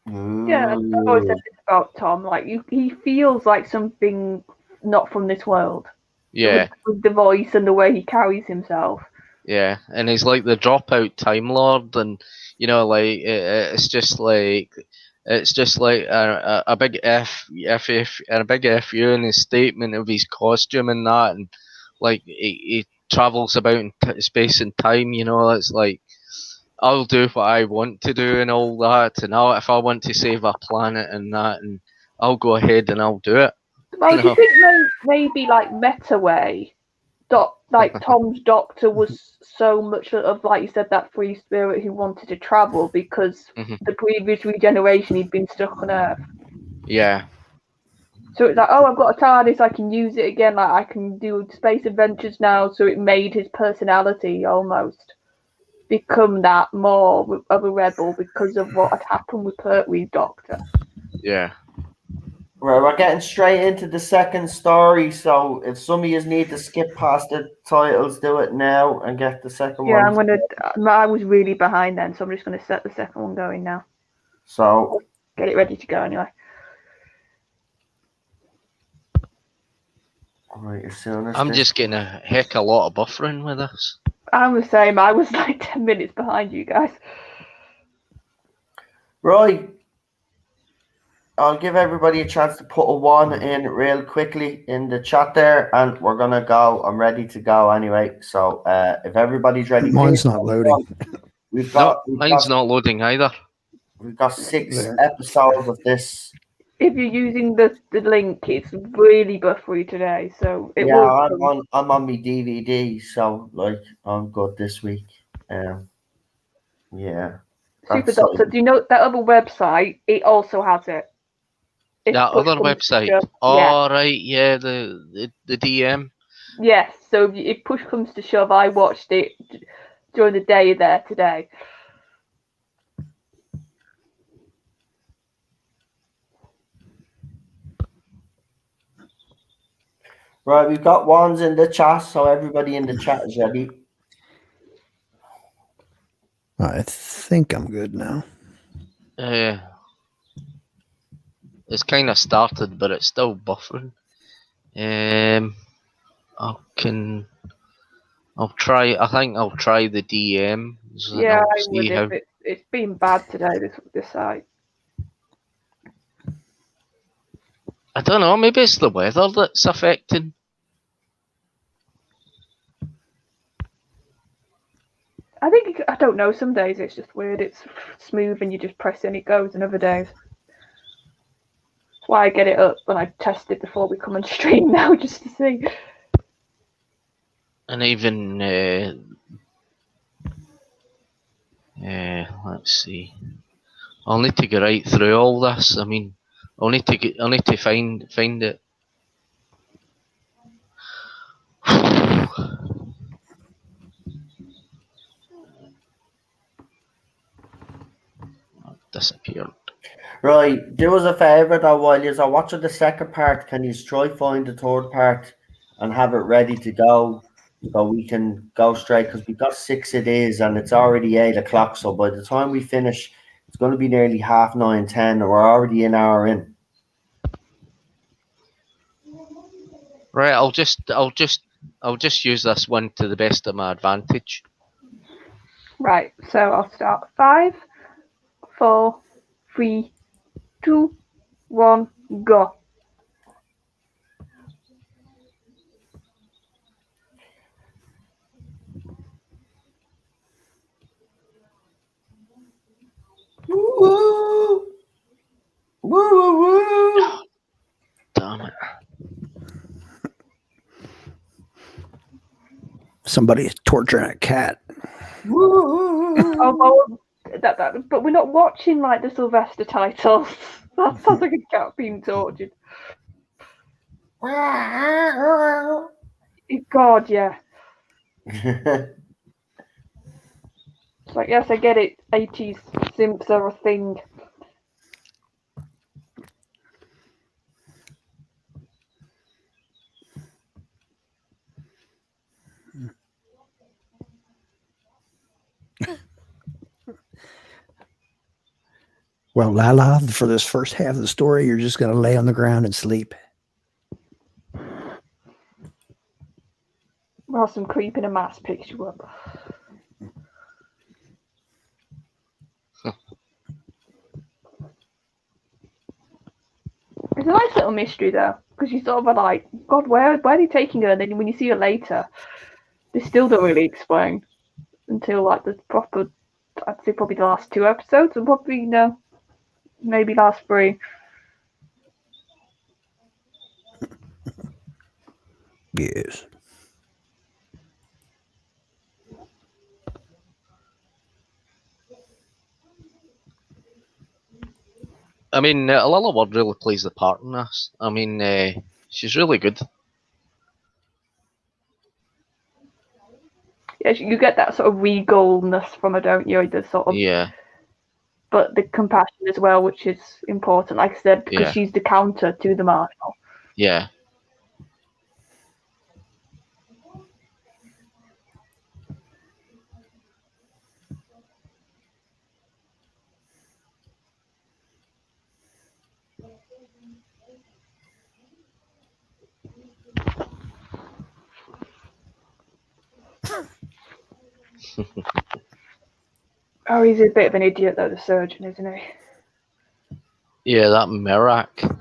Yeah, I've always said this about Tom. Like, he feels like something not from this world. Yeah. With the voice and the way he carries himself. Yeah, and he's like the dropout Time Lord, and it's just like a big F and a big FU in his statement of his costume and that, and like he travels about in space and time. It's like, I'll do what I want to do and all that, and if I want to save a planet and that, and I'll go ahead and I'll do it. Well, do you think maybe like meta way, like Tom's doctor was so much of, like you said, that free spirit who wanted to travel because the previous regeneration he'd been stuck on Earth. Yeah. So it's like, oh, I've got a TARDIS, I can use it again. Like, I can do space adventures now. So it made his personality almost become that more of a rebel because of what had happened with Pertwee's doctor. Yeah. Right, we're getting straight into the second story, so if some of you need to skip past the titles, do it now and get the second one. Yeah, I was really behind then, so I'm just gonna set the second one going now. So get it ready to go anyway. Right, as soon as I'm just getting a heck of a lot of buffering with this. I'm the same. I was like 10 minutes behind you guys. Right. I'll give everybody a chance to put a 1 in real quickly in the chat there, and we're gonna go. I'm ready to go anyway. So if everybody's ready, mine's not loading. Mine's not loading either. We've got 6 episodes of this. If you're using the link, it's really buffery today, so it will. I'm on my DVD, so like I'm good this week. Yeah. Super Doctor, do you know that other website? It also has it. That other website. Oh, right, yeah, the DM. Yes, so if push comes to shove, I watched it during the day there today. Right, we've got ones in the chat, so everybody in the chat is ready. I think I'm good now. It's kind of started, but it's still buffering. I'll try. I think I'll try the DM. Yeah, I would. It's been bad today. This site. I don't know. Maybe it's the weather that's affecting. I don't know. Some days it's just weird. It's smooth and you just press and it goes, and other days. That's why I get it up when I test it before we come on stream now, just to see. And even let's see. I'll need to go right through all this. I mean, I'll need to find it. Disappeared. Right, do us a favour though, while you're watching the second part, can you try find the third part and have it ready to go so we can go straight, because we've got 6 it is and it's already 8 o'clock, so by the time we finish it's going to be nearly 9:30, 10, and we're already an hour in. Right, I'll just use this one to the best of my advantage. Right, so I'll start 5, 4, 3, 2, 1, go. Somebody's torturing a cat. Oh, but we're not watching like the Sylvester titles. That sounds like a cat being tortured. God, yeah. It's like, yes, I get it. 80s simps are a thing. Well, Lala, for this first half of the story, you're just going to lay on the ground and sleep. While some creep in a mask picks you up. It's a nice little mystery though, because you sort of are like, God, where are they taking her? And then when you see her later, they still don't really explain until like the proper, I'd say probably the last 2 episodes, and probably maybe last 3. Yes. I mean, Lila Ward really plays the part in this. I mean, she's really good. Yeah, you get that sort of regalness from her, don't you? The sort of, Yeah. but the compassion as well, which is important, like I said, because she's the counter to the Marshal. Yeah. Oh, he's a bit of an idiot though, the surgeon, isn't he? Yeah, that Merak.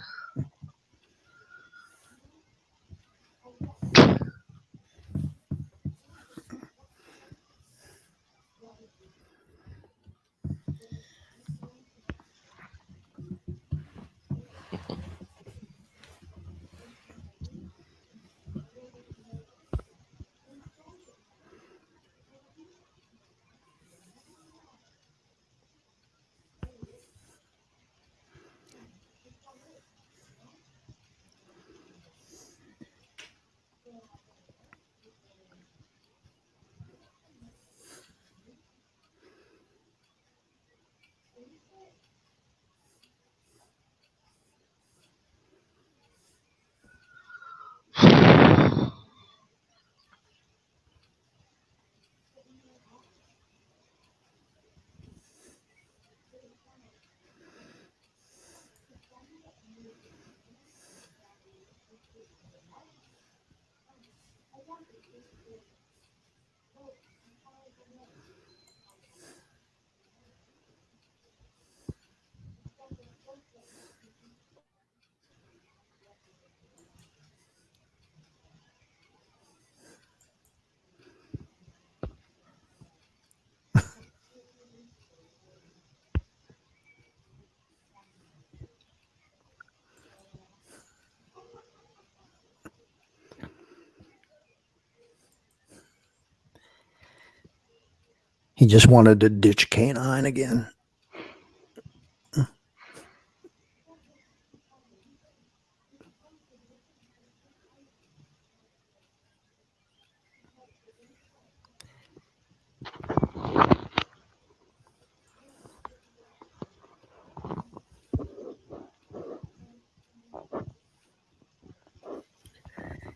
He just wanted to ditch Canine again.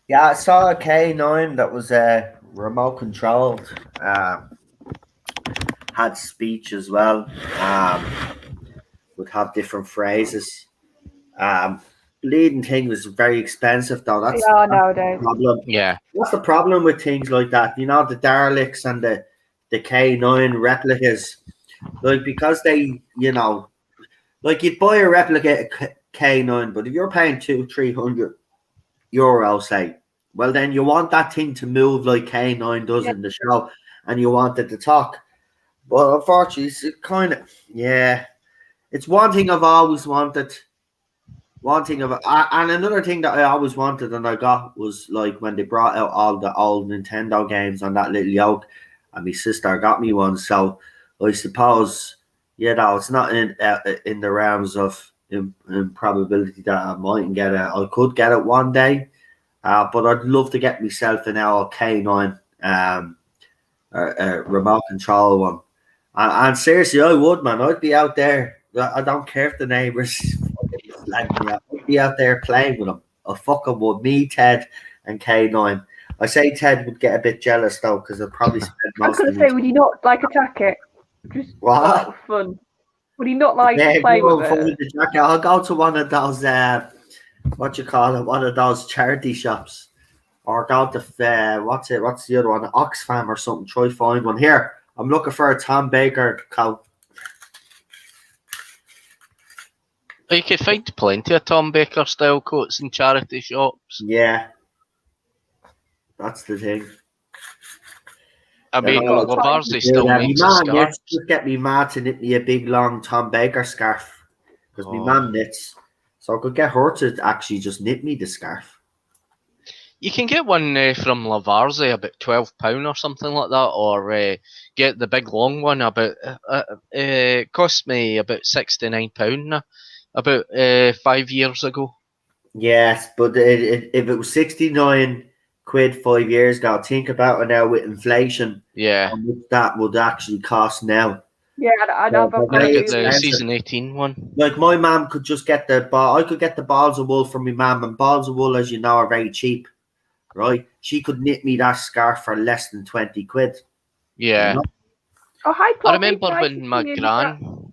Yeah, I saw a K9 that was remote controlled. Had speech as well. Would have different phrases. Leading thing was very expensive though. That's nowadays. the problem. Yeah. What's the problem with things like that? You know, the Daleks and the K9 replicas, like because they, like you'd buy a replica K9, but if you're paying €200-300, say, well then you want that thing to move like K9 does in the show, and you want it to talk. But unfortunately, it's kind of it's one thing I've always wanted One thing and another thing that I always wanted and I got was like when they brought out all the old Nintendo games on that little yoke, and my sister got me one. So I suppose, it's not in the realms of improbability that I mightn't get it. I could get it one day, but I'd love to get myself an old K9 remote control one. And seriously, I would, man. I'd be out there. I don't care if the neighbours slag me out. I'd be out there playing with them. I fucking would. Me, Ted, and K9. I say Ted would get a bit jealous though, because I'd probably spend I was most going of to say, would he not attack it? Just What? for fun. Would he not play go with and it? the jacket. I'll go to one of those one of those charity shops, or go to what's the other one, Oxfam or something. Try find one here. I'm looking for a Tom Baker coat. You could find plenty of Tom Baker style coats in charity shops. Yeah, that's the thing. I mean, got Lavarzi still makes a scarf. Just get me ma to knit me a big long Tom Baker scarf, because my mum knits, so I could get her to actually just knit me the scarf. You can get one from Lavarzi about £12 or something like that, or get the big long one about. It cost me about £69 now, about 5 years ago. Yes, but if it was 69 quid 5 years ago, think about it now with inflation. Yeah. How much that would actually cost now. Yeah, I'd have I get the expensive. season 18 one. Like my mum could just get I could get the balls of wool from my mum, and balls of wool, as you know, are very cheap, right? She could knit me that scarf for less than 20 quid. Yeah. You know? Oh, hi, Clobby. I remember Nice when to my see you. gran.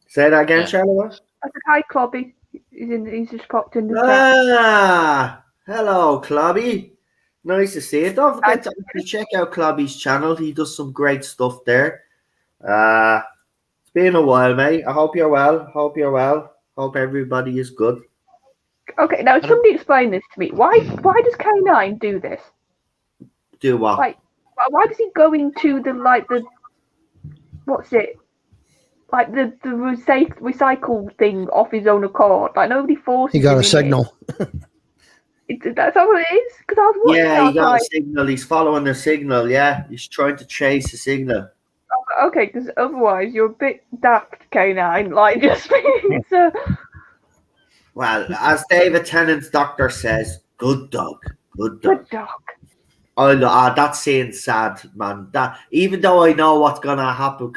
Say that again, Yeah. Charlotte. I said, hi, Clobby. He's just popped in the chat. Ah, hello, Clobby. Nice to see you. Don't forget to check out Clobby's channel. He does some great stuff there. It's been a while, mate. I hope you're well. Hope everybody is good. Okay, now somebody explain this to me. Why does K9 do this? Do what? Like, why does he go into the what's it? Like the recycle thing off his own accord. Like nobody forces him. He got a in signal. That's how it is. Because I was watching. Yeah, he got a signal. He's following the signal. Yeah, he's trying to chase the signal. Okay, because otherwise you're a bit daft, K9. Like just being so. Well, as David Tennant's doctor says, good dog, good dog. Good dog. Oh no, that scene's sad, man. That even though I know what's gonna happen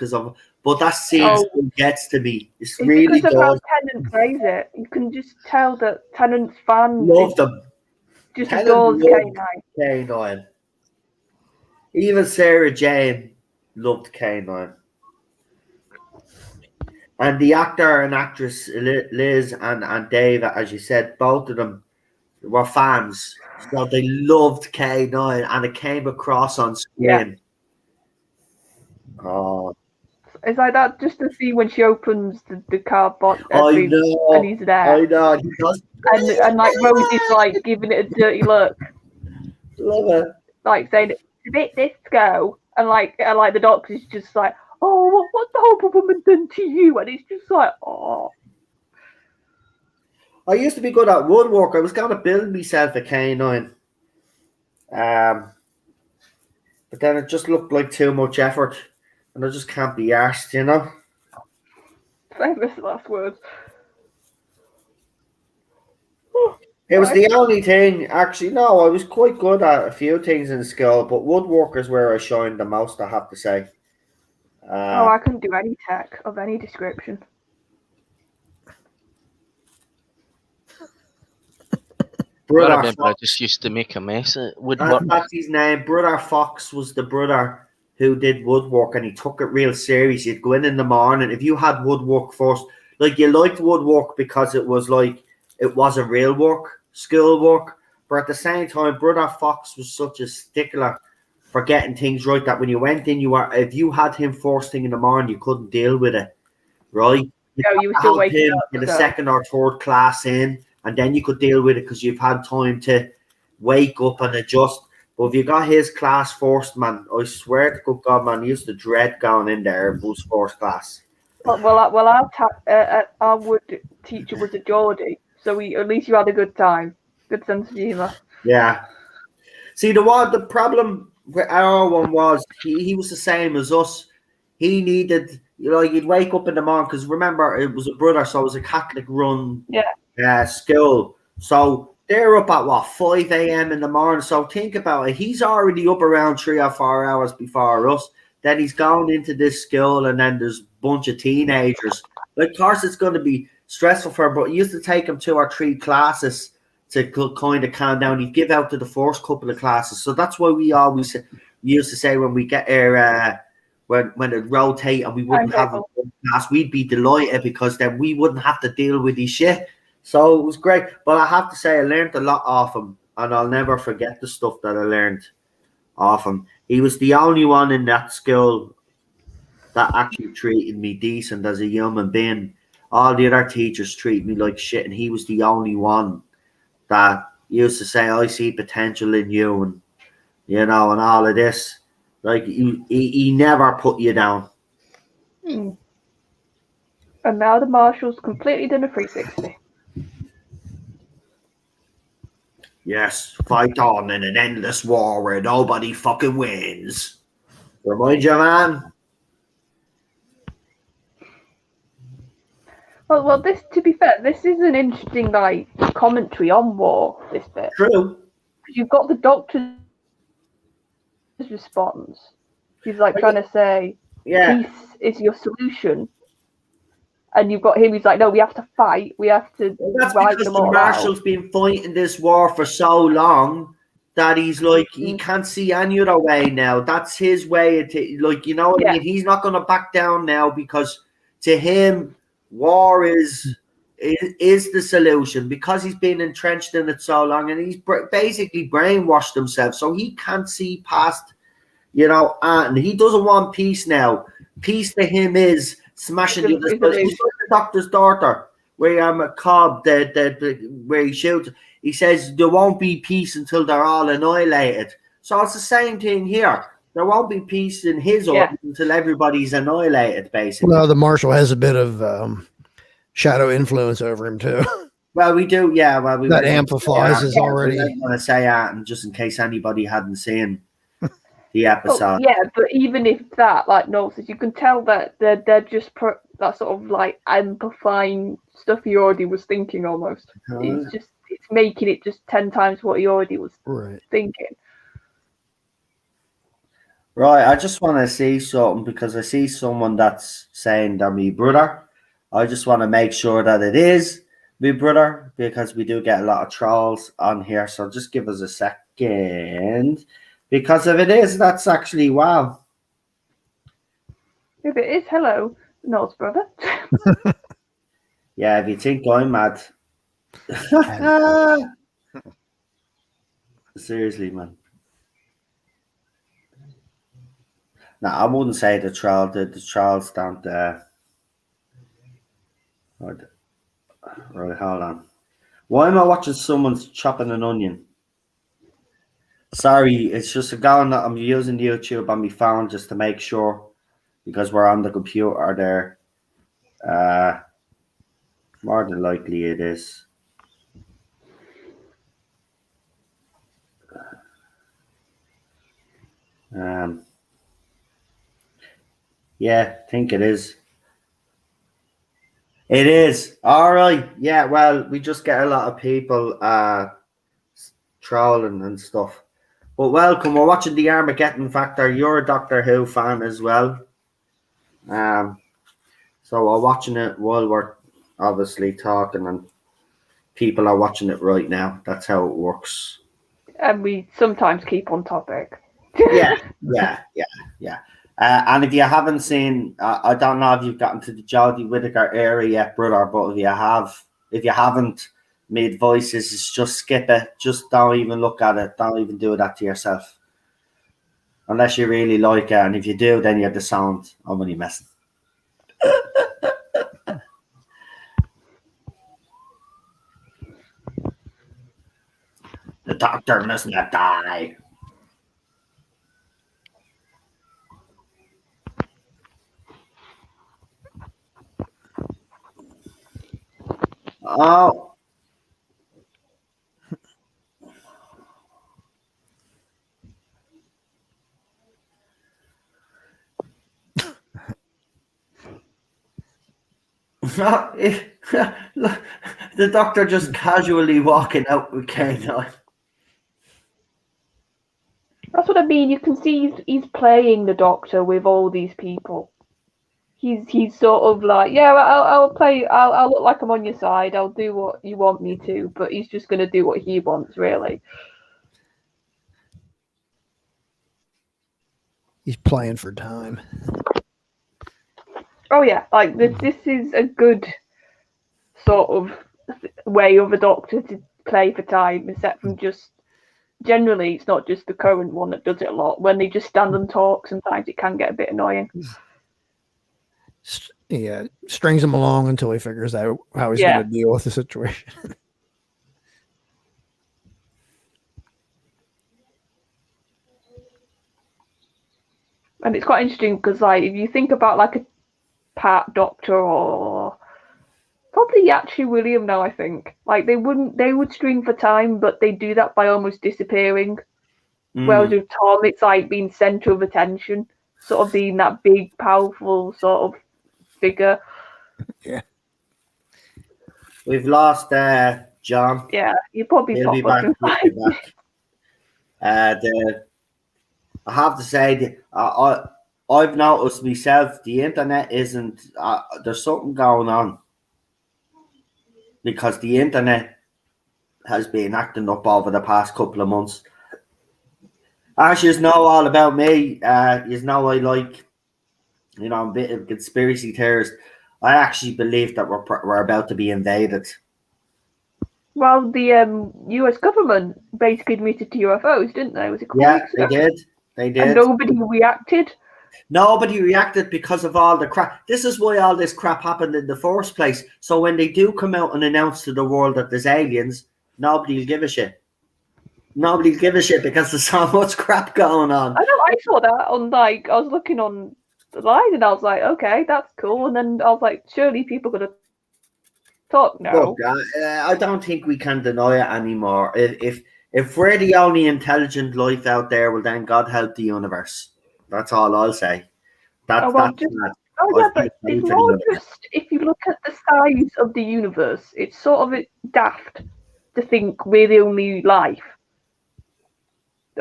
but that scene still gets to me. It's really because of how does. Tennant plays it. You can just tell that Tennant's fans Love them. just Tennant adores loved K9. K9. Even Sarah Jane loved K9. And the actor and actress Liz and Dave, as you said, both of them were fans. So they loved K9 and it came across on screen. Yeah. Oh, It's like that just to see when she opens the cardboard I know. and he's there. I know. He does. And like Rosie's like giving it a dirty look. Love it. Like saying it's a bit disco. And like the doctor's just like, oh, what's the horrible woman done to you? And it's just like, oh. I used to be good at woodwork. I was going to build myself a K9. But then it just looked like too much effort. And I just can't be arsed, you know? Famous last words. It was the only thing, actually, no, I was quite good at a few things in school, but woodwork is where I shined the most, I have to say. I couldn't do any tech of any description. I remember I just used to make a mess at woodwork. That's his name. Brother Fox was the brother who did woodwork, and he took it real serious. You'd go in the morning. If you had woodwork first, like you liked woodwork because it was like, it wasn't real work, skill work. But at the same time, Brother Fox was such a stickler for getting things right that when you went in, if you had him first thing in the morning, you couldn't deal with it, right? You were still waking up. In the second or third class in, and then you could deal with it because you've had time to wake up and adjust. But if you got his class first, man, I swear to good God, man, he used to dread going in there if it was first class. Well, our wood teacher was a Geordie, So at least you had a good time. Good sense of humour. Yeah. See, the problem with our one was he was the same as us. He needed, you'd wake up in the morning, because remember, it was a brother, so it was a Catholic run school. So they're up at 5 a.m. in the morning. So think about it. He's already up around 3 or 4 hours before us. Then he's going into this school, and then there's a bunch of teenagers. Of course, it's going to be stressful for him, but he used to take him 2 or 3 classes to kind of calm down. He'd give out to the first couple of classes. So that's why we used to say when we get here, when it rotate and we wouldn't have a class, we'd be delighted, because then we wouldn't have to deal with his shit. So it was great. But I have to say, I learned a lot off him, and I'll never forget the stuff that I learned off him. He was the only one in that school that actually treated me decent as a human being. All the other teachers treat me like shit, and he was the only one that used to say, I see potential in you, and and all of this. Like, he never put you down. And now the Marshals completely done a 360. Yes, fight on in an endless war where nobody fucking wins. Remind you, man. Well, this, to be fair, this is an interesting commentary on war. This bit. True. You've got the Doctor's response. He's trying to say, peace is your solution. And you've got him, he's like, no, we have to fight. We have to wipe them all out. The Marshal's been fighting this war for so long that he's like, he can't see any other way now. That's his way. I mean? He's not going to back down now, because to him, war is the solution, because he's been entrenched in it so long, and he's basically brainwashed himself. So he can't see past, and he doesn't want peace now. Peace to him is smashing the Doctor's daughter, where I'm a cob, where he shoots. He says there won't be peace until they're all annihilated. So it's the same thing here. There won't be peace in his order until everybody's annihilated, basically. Well, the Marshal has a bit of shadow influence over him too. Well, we do, yeah. Well, that amplifies his already. I want to say that, and just in case anybody hadn't seen the episode. But even if that, Noel says, you can tell that they're just that sort of amplifying stuff he already was thinking almost. It's making it just 10 times what he already was thinking. Right, I just want to see something, because I see someone that's saying they're my brother. I just want to make sure that it is my brother, because we do get a lot of trolls on here. So just give us a second. Because if it is, that's actually wow. If it is, hello, Noel's brother. Yeah, if you think I'm mad. Seriously, man. No, I wouldn't say the trolls don't. Right, hold on. Why am I watching someone's chopping an onion? Sorry, it's just I'm using YouTube on my phone just to make sure, because we're on the computer there. More than likely it is. Yeah, I think it is. It is. All right. Yeah, well, we just get a lot of people trolling and stuff. But welcome. We're watching the Armageddon Factor. You're a Doctor Who fan as well. So we're watching it while we're obviously talking, and people are watching it right now. That's how it works. And we sometimes keep on topic. Yeah. And if you haven't seen, I don't know if you've gotten to the Jodie Whittaker area yet, brother, but if you haven't, my advice is just skip it. Just don't even look at it. Don't even do that to yourself. Unless you really like it. And if you do, then you're the sound. I'm only messing. The Doctor must not die. Oh, The doctor just casually walking out with canine. That's what I mean. You can see he's playing the Doctor with all these people. He's sort of like, yeah, I'll play. I'll look like I'm on your side. I'll do what you want me to, but he's just gonna do what he wants, really. He's playing for time. Oh yeah, like this is a good sort of way of a Doctor to play for time, except from just. Generally, it's not just the current one that does it a lot. When they just stand and talk, sometimes it can get a bit annoying. Yeah, strings him along until he figures out how he's going to deal with the situation. And it's quite interesting because, like, if you think about like a Pat Doctor or probably actually William now, I think like they would string for time, but they do that by almost disappearing. Whereas with Tom, it's like being centre of attention, sort of being that big, powerful sort of figure. Yeah. We've lost John. Yeah, you probably He'll be back. I have to say, I've noticed myself, the internet isn't. There's something going on because the internet has been acting up over the past couple of months. As you know all about me, you know I like, I'm a bit of a conspiracy theorist. I actually believe that we're about to be invaded. Well, the US government basically admitted to UFOs, didn't they? Was it weeks ago? They did. And nobody reacted. Nobody reacted because of all the crap. This is why all this crap happened in the first place. So when they do come out and announce to the world that there's aliens, nobody will give a shit. Nobody will give a shit because there's so much crap going on. I know. I saw that on I was looking on the line and I was like, okay, that's cool. And then I was like, surely people are gonna talk now. Look, I don't think we can deny it anymore. If we're the only intelligent life out there, well then God help the universe. That's all I'll say. But it's more just if you look at the size of the universe, it's sort of daft to think we're the only life.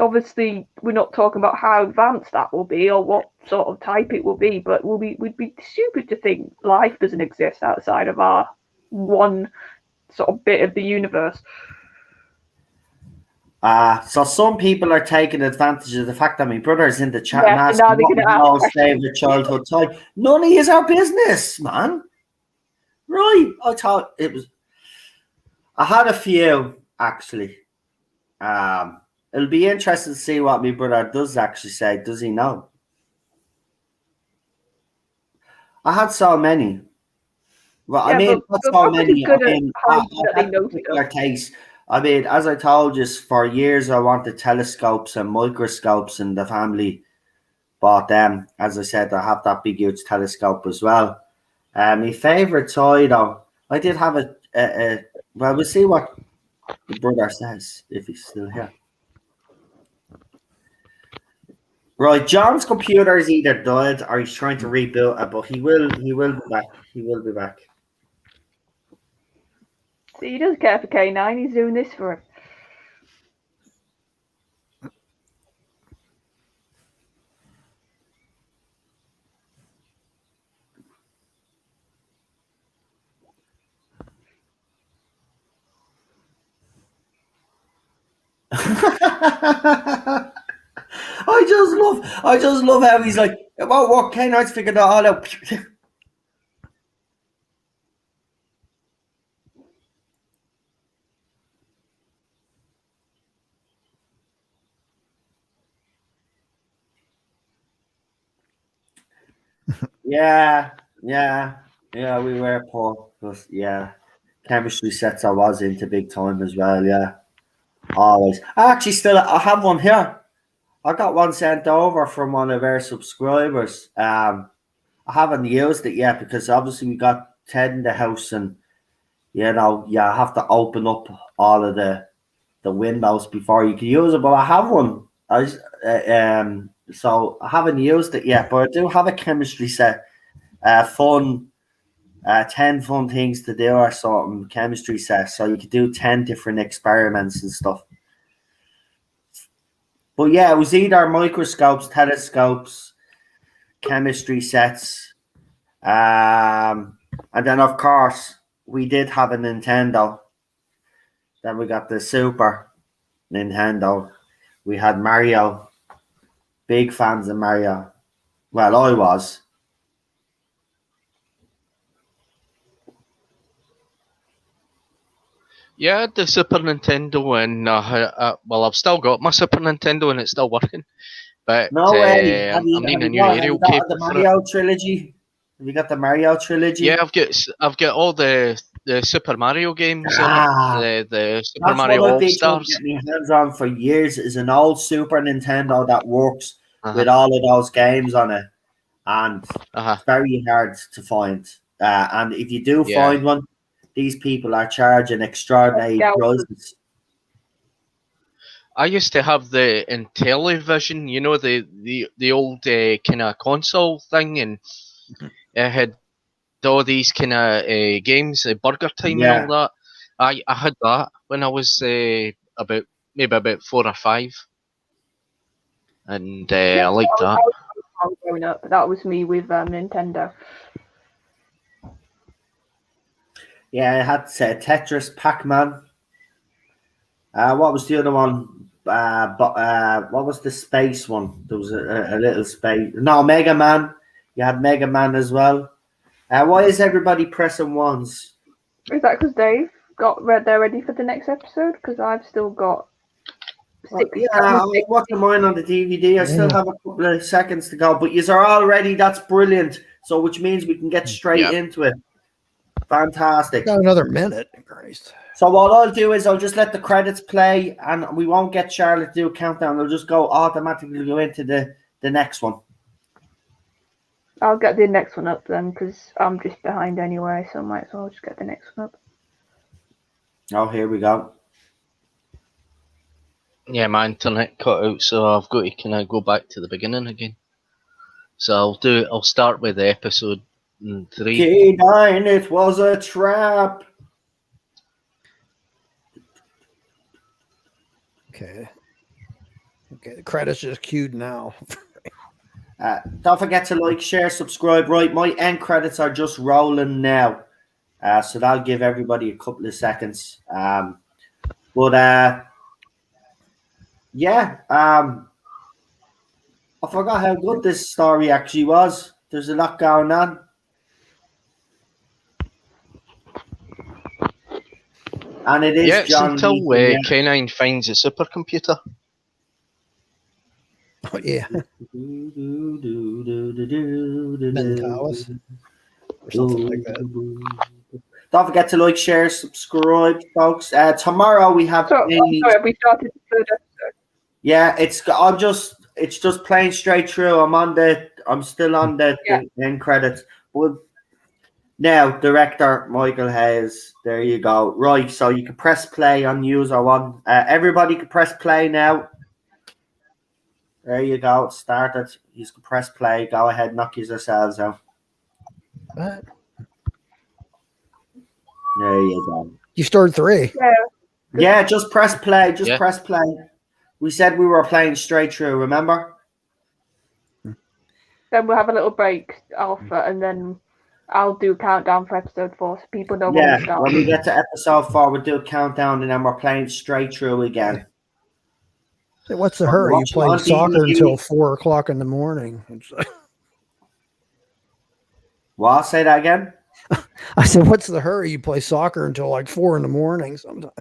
Obviously, we're not talking about how advanced that will be or what sort of type it will be, but we'd be stupid to think life doesn't exist outside of our one sort of bit of the universe. So some people are taking advantage of the fact that my brother's in the chat and asking what was favorite childhood toy. None of our business, man. Right? I thought it was. I had a few actually. It'll be interesting to see what my brother does actually say. Does he know? I had so many. Well, I mean, not so many. I mean, as I told you, for years I wanted telescopes and microscopes in the family. But as I said, I have that big, huge telescope as well. My favourite toy, though, I did have a well, we'll see what the brother says, if he's still here. Right, John's computer is either died or he's trying to rebuild it, but he will be back. He will be back. See, he does care for K9. He's doing this for him. I just love how he's like, well, what K9's figured that all out. Yeah, we were poor. But yeah, chemistry sets I was into big time as well, yeah. Always. I have one here. I got one sent over from one of our subscribers. I haven't used it yet because obviously we got Ted in the house and you have to open up all of the windows before you can use it. But I have one. So I haven't used it yet, but I do have a chemistry set. Fun 10 fun things to do or something, chemistry sets. So you could do 10 different experiments and stuff. But yeah, it was either microscopes, telescopes, chemistry sets. And then, of course, we did have a Nintendo. Then we got the Super Nintendo. We had Mario. Big fans of Mario. Well, I was. Yeah, the Super Nintendo, and well, I've still got my Super Nintendo and it's still working. But No way. I'm needing a new have aerial you got cable the for it. Mario trilogy? Have you got the Mario trilogy? Yeah, I've got all the Super Mario games on it. The Super That's Mario what I've All been trying to Stars. get my hands on for years. Is an old Super Nintendo that works Uh-huh. with all of those games on it, and Uh-huh. it's very hard to find. And if you do Yeah. find one, these people are charging extraordinary prices. I used to have the Intellivision, you know, the old kind of console thing, and it had all these kind of games, Burger Time and all that. I had that when I was about 4 or 5, and I liked that. I was growing up. That was me with Nintendo. Yeah, I had Tetris, Pac-Man. What was the other one? What was the space one? There was a little space. No, Mega Man. You had Mega Man as well. Why is everybody pressing ones? Is that because Dave got they're ready for the next episode? Because I've still got 6. I'm watching mine on the DVD. I still have a couple of seconds to go, but you are all ready. That's brilliant. So, which means we can get straight into it. Fantastic. Got another minute, Christ. So what I'll do is I'll just let the credits play, and we won't get Charlotte to do a countdown. They'll just automatically go into the next one. I'll get the next one up then, because I'm just behind anyway, so I might as well just get the next one up. Oh, here we go. Yeah, my internet cut out, so I've got to kind of go back to the beginning again. So I'll start with episode 3. K9, it was a trap. Okay, the credits just queued now. Don't forget to like, share, subscribe. Right, my end credits are just rolling now, so that'll give everybody a couple of seconds. Yeah, I forgot how good this story actually was. There's a lot going on. And it is it's until K9 finds a supercomputer. Oh, yeah. Mentalis or something like that. Don't forget to like, share, subscribe, folks. Tomorrow we have. Sorry, we started the third episode. Yeah, it's just playing straight through. I'm still on the end credits. But now, director Michael Hayes. There you go. Right, so you can press play on user 1. Everybody can press play now. There you go. It started. You can press play. Go ahead, knock yourselves out. What? There you go. You started 3. Yeah, just press play. Press play. We said we were playing straight through, remember? Then we'll have a little break, Alpha, and then I'll do a countdown for episode 4 so people know when we start. When we get to episode 4, we'll do a countdown and then we're playing straight through again. Hey, what's the hurry? You played soccer until 4 o'clock in the morning. What? Say that again? I said, what's the hurry? You play soccer until like 4 in the morning sometimes.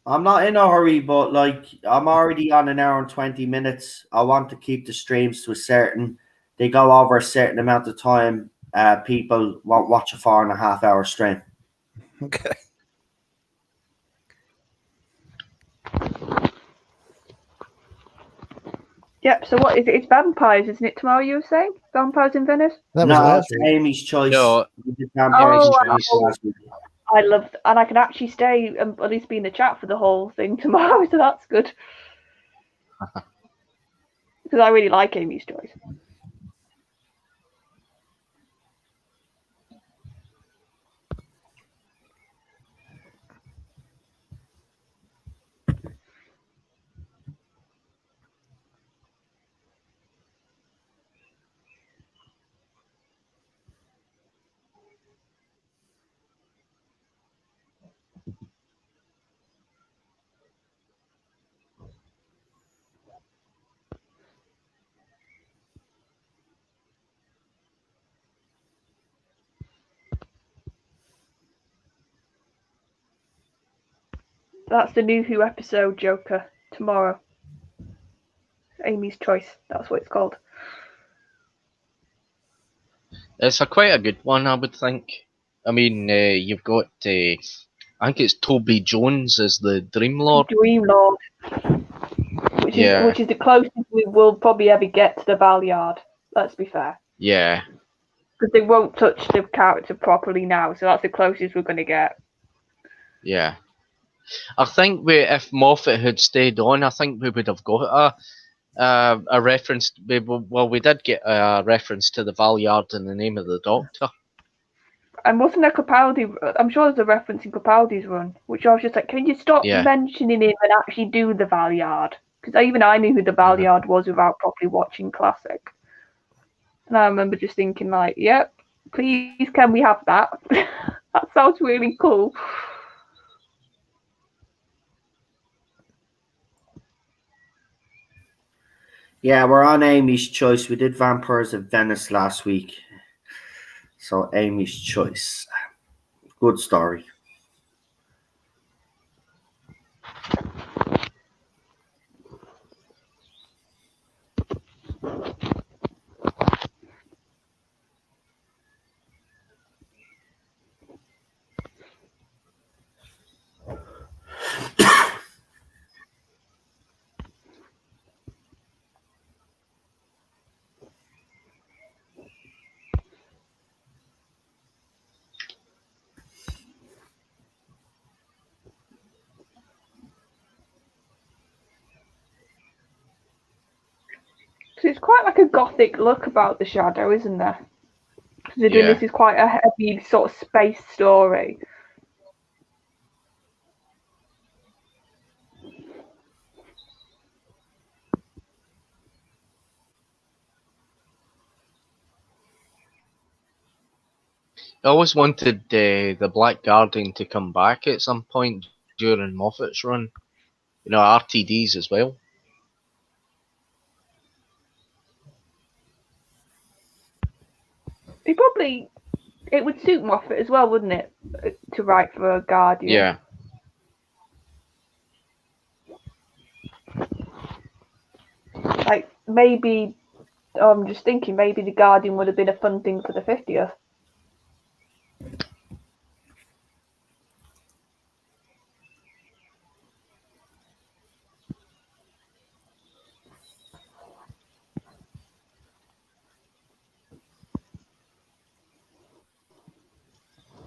I'm not in a hurry, but like I'm already on an hour and 20 minutes. I want to keep the streams to they go over a certain amount of time. People won't watch a 4.5 hour stream. Okay. Yep, so what is it? It's vampires, isn't it, tomorrow you were saying? Vampires in Venice? That was last it's week. Amy's choice. No. I loved, and I can actually stay and at least be in the chat for the whole thing tomorrow, so that's good. Because I really like Amy's choice. That's the new Who episode, Joker, tomorrow. Amy's Choice, that's what it's called. It's quite a good one, I would think. I mean, you've got, I think it's Toby Jones as the Dream Lord. Dream Lord. Which is the closest we will probably ever get to the Valeyard, let's be fair. Yeah. Because they won't touch the character properly now, so that's the closest we're going to get. Yeah. I think if Moffat had stayed on, I think we would have got a reference. Well, we did get a reference to the Valeyard in the name of the Doctor. And wasn't there Capaldi? I'm sure there's a reference in Capaldi's run, which I was just like, can you stop mentioning him and actually do the Valeyard? Because even I knew who the Valeyard was without properly watching Classic. And I remember just thinking, like, yep, please, can we have that? That sounds really cool. Yeah, we're on Amy's Choice. We did Vampires of Venice last week. So Amy's Choice. Good story. So it's quite like a gothic look about the Shadow, isn't there? Considering this is quite a heavy sort of space story. I always wanted the Black Guardian to come back at some point during Moffat's run. You know, RTDs as well. It would suit Moffat as well, wouldn't it? To write for a Guardian. Yeah. Like, maybe, I'm just thinking, maybe the Guardian would have been a fun thing for the 50th.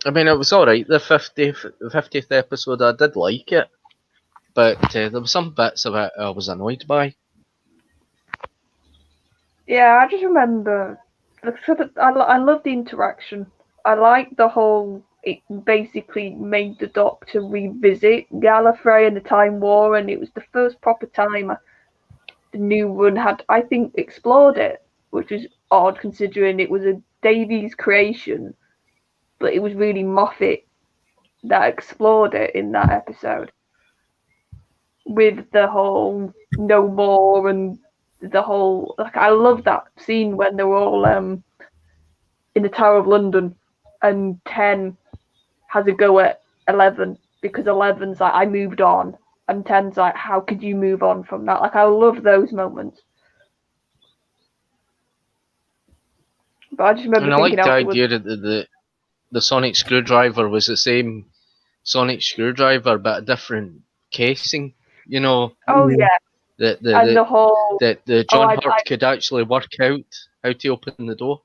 I mean, it was alright, the 50th episode, I did like it. But there were some bits of it I was annoyed by. Yeah, I just remember, I love the interaction. I like the whole, it basically made the Doctor revisit Gallifrey and the Time War, and it was the first proper time the new run had, I think, explored it, which was odd considering it was a Davies creation, but it was really Moffat that explored it in that episode. With the whole no more and the whole, like, I love that scene when they were all in the Tower of London and 10 has a go at 11 because 11's like, I moved on, and 10's like, how could you move on from that? Like, I love those moments. But I just remember thinking, I like the idea that the sonic screwdriver was the same sonic screwdriver but a different casing, you know. Oh yeah. That the John Hurt could actually work out how to open the door.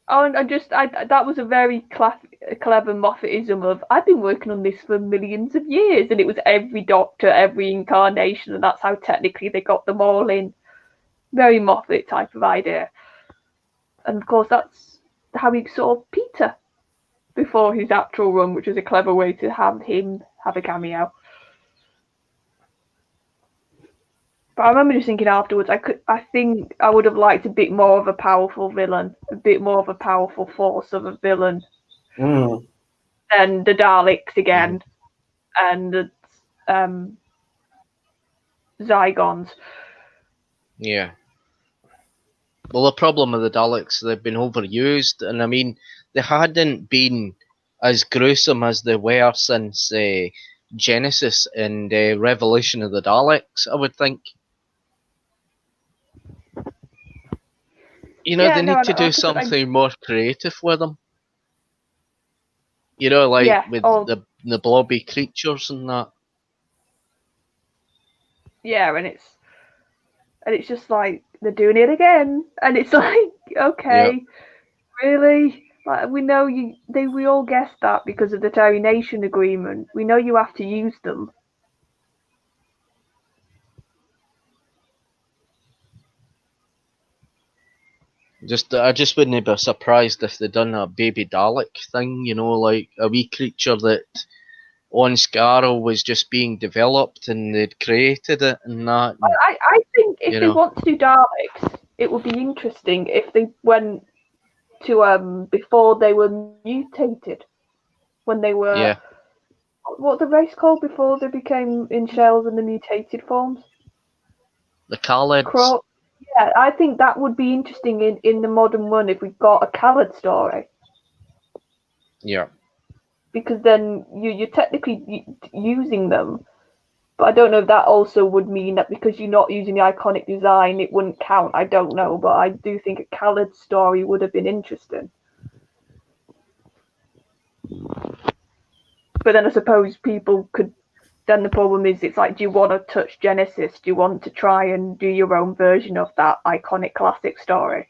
Oh, and that was a very clever Moffatism of, I've been working on this for millions of years, and it was every Doctor, every incarnation, and that's how technically they got them all in. Very Moffat type of idea. And of course, that's how he saw Peter before his actual run, which was a clever way to have him have a cameo. But I remember just thinking afterwards, I think I would have liked a bit more of a powerful villain, a bit more of a powerful force of a villain than the Daleks again and the Zygons. Yeah. Well, the problem with the Daleks, they've been overused, and I mean, they hadn't been as gruesome as they were since Genesis and Revelation of the Daleks, I would think. You know, Yeah, they no, need to I do think that something more creative with them. You know, like Yeah, with or- the blobby creatures and that. yeah, and it's just like they're doing it again, and it's like, okay, really? Like, we know we all guessed that because of the Terry Nation agreement. We know you have to use them. I just wouldn't be surprised if they done a baby Dalek thing, you know, like a wee creature that on Scarrow was just being developed and they'd created it and that. And, I think if you they know. want to do Daleks, it would be interesting if they went to before they were mutated, when they were Yeah. what the race called before they became in shells and the mutated forms. The Khalids. Crow. Yeah, I think that would be interesting in the modern run if we got a Khaled story. Yeah. Because then you're technically using them, but I don't know if that also would mean that because you're not using the iconic design, it wouldn't count. I don't know, but I do think a Khaled story would have been interesting. But then I suppose people could. Then the problem is, it's like, do you want to touch Genesis? Do you want to try and do your own version of that iconic classic story?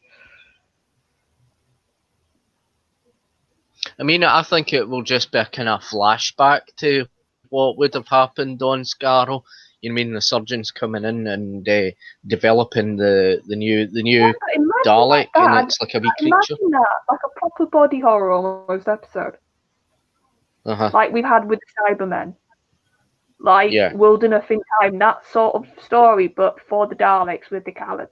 I mean, I think it will just be a kind of flashback to what would have happened on Scarrow. You mean the surgeons coming in and developing the new Dalek, like and that. it's like a wee creature. Imagine that, like a proper body horror almost episode, like we've had with the Cybermen, like Wilderness in Time, that sort of story, but for the Daleks with the Khalids.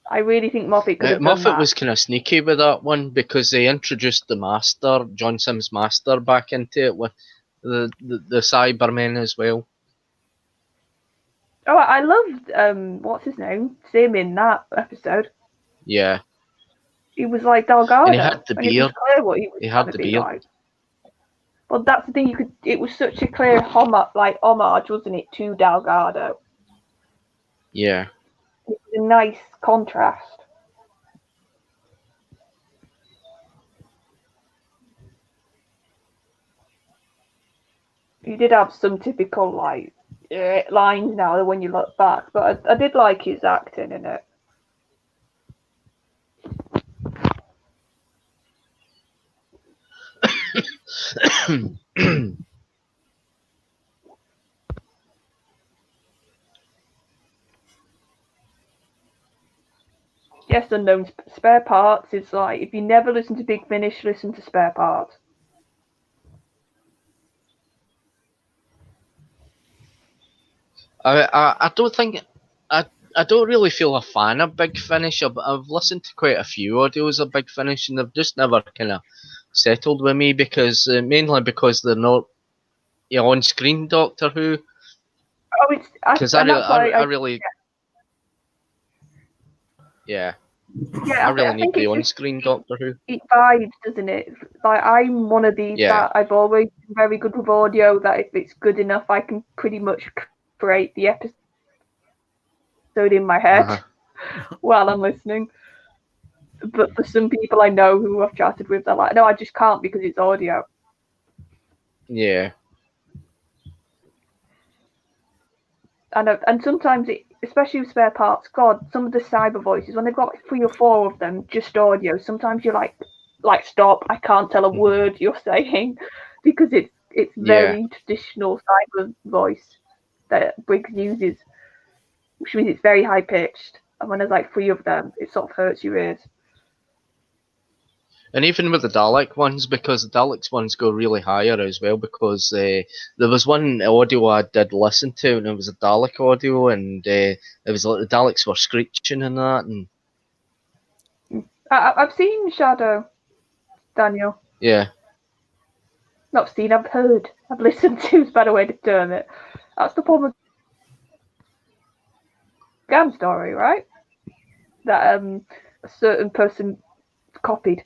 I really think Moffat could have done Moffat that. was kind of sneaky with that one because they introduced the Master, John Sims' Master, back into it with the Cybermen as well. Oh, I loved what's his name? Sim in that episode. Yeah. He was like Delgado, and he had the beard. It was clear what he was had the be beard. like. But that's the thing. It was such a clear homage, wasn't it, to Delgado? Yeah. It was a nice contrast. He did have some typical lines now when you look back, but I did like his acting in it. Yes, Unknown Spare Parts is like, if you never listen to Big Finish, listen to Spare Parts. I don't think I don't really feel a fan of Big Finish. I've listened to quite a few audios of Big Finish and they've just never kind of settled with me because mainly because they're not on screen Doctor Who. Oh, it's because I really I really need the on screen Doctor Who. It vibes, doesn't it? Like, I'm one of these that I've always been very good with audio, that if it's good enough I can pretty much create the episode in my head while I'm listening. But for some people I know who I've chatted with, they're like, no, I just can't because it's audio. Yeah. And sometimes, especially with Spare Parts, God, some of the cyber voices, when they've got 3 or 4 of them, just audio, sometimes you're like stop, I can't tell a word you're saying, because it's very traditional cyber voice that Briggs uses, which means it's very high pitched. And when there's 3 of them, it sort of hurts your ears. And even with the Dalek ones, because the Daleks ones go really higher as well, because there was one audio I did listen to, and it was a Dalek audio, and it was like the Daleks were screeching and that. And I've seen Shadow, Daniel. Yeah. Not seen, I've heard. I've listened to, is a better way to term it. That's the problem with Gam story, right? That a certain person copied.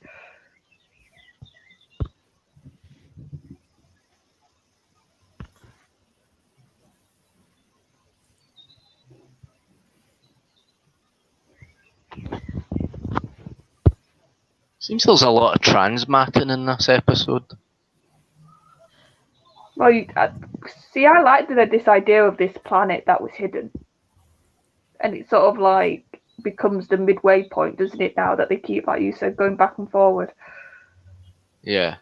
Seems there's a lot of trans matting in this episode. Well, see, I like this idea of this planet that was hidden, and it sort of like becomes the midway point, doesn't it? Now that they keep, like you said, going back and forward. Yeah.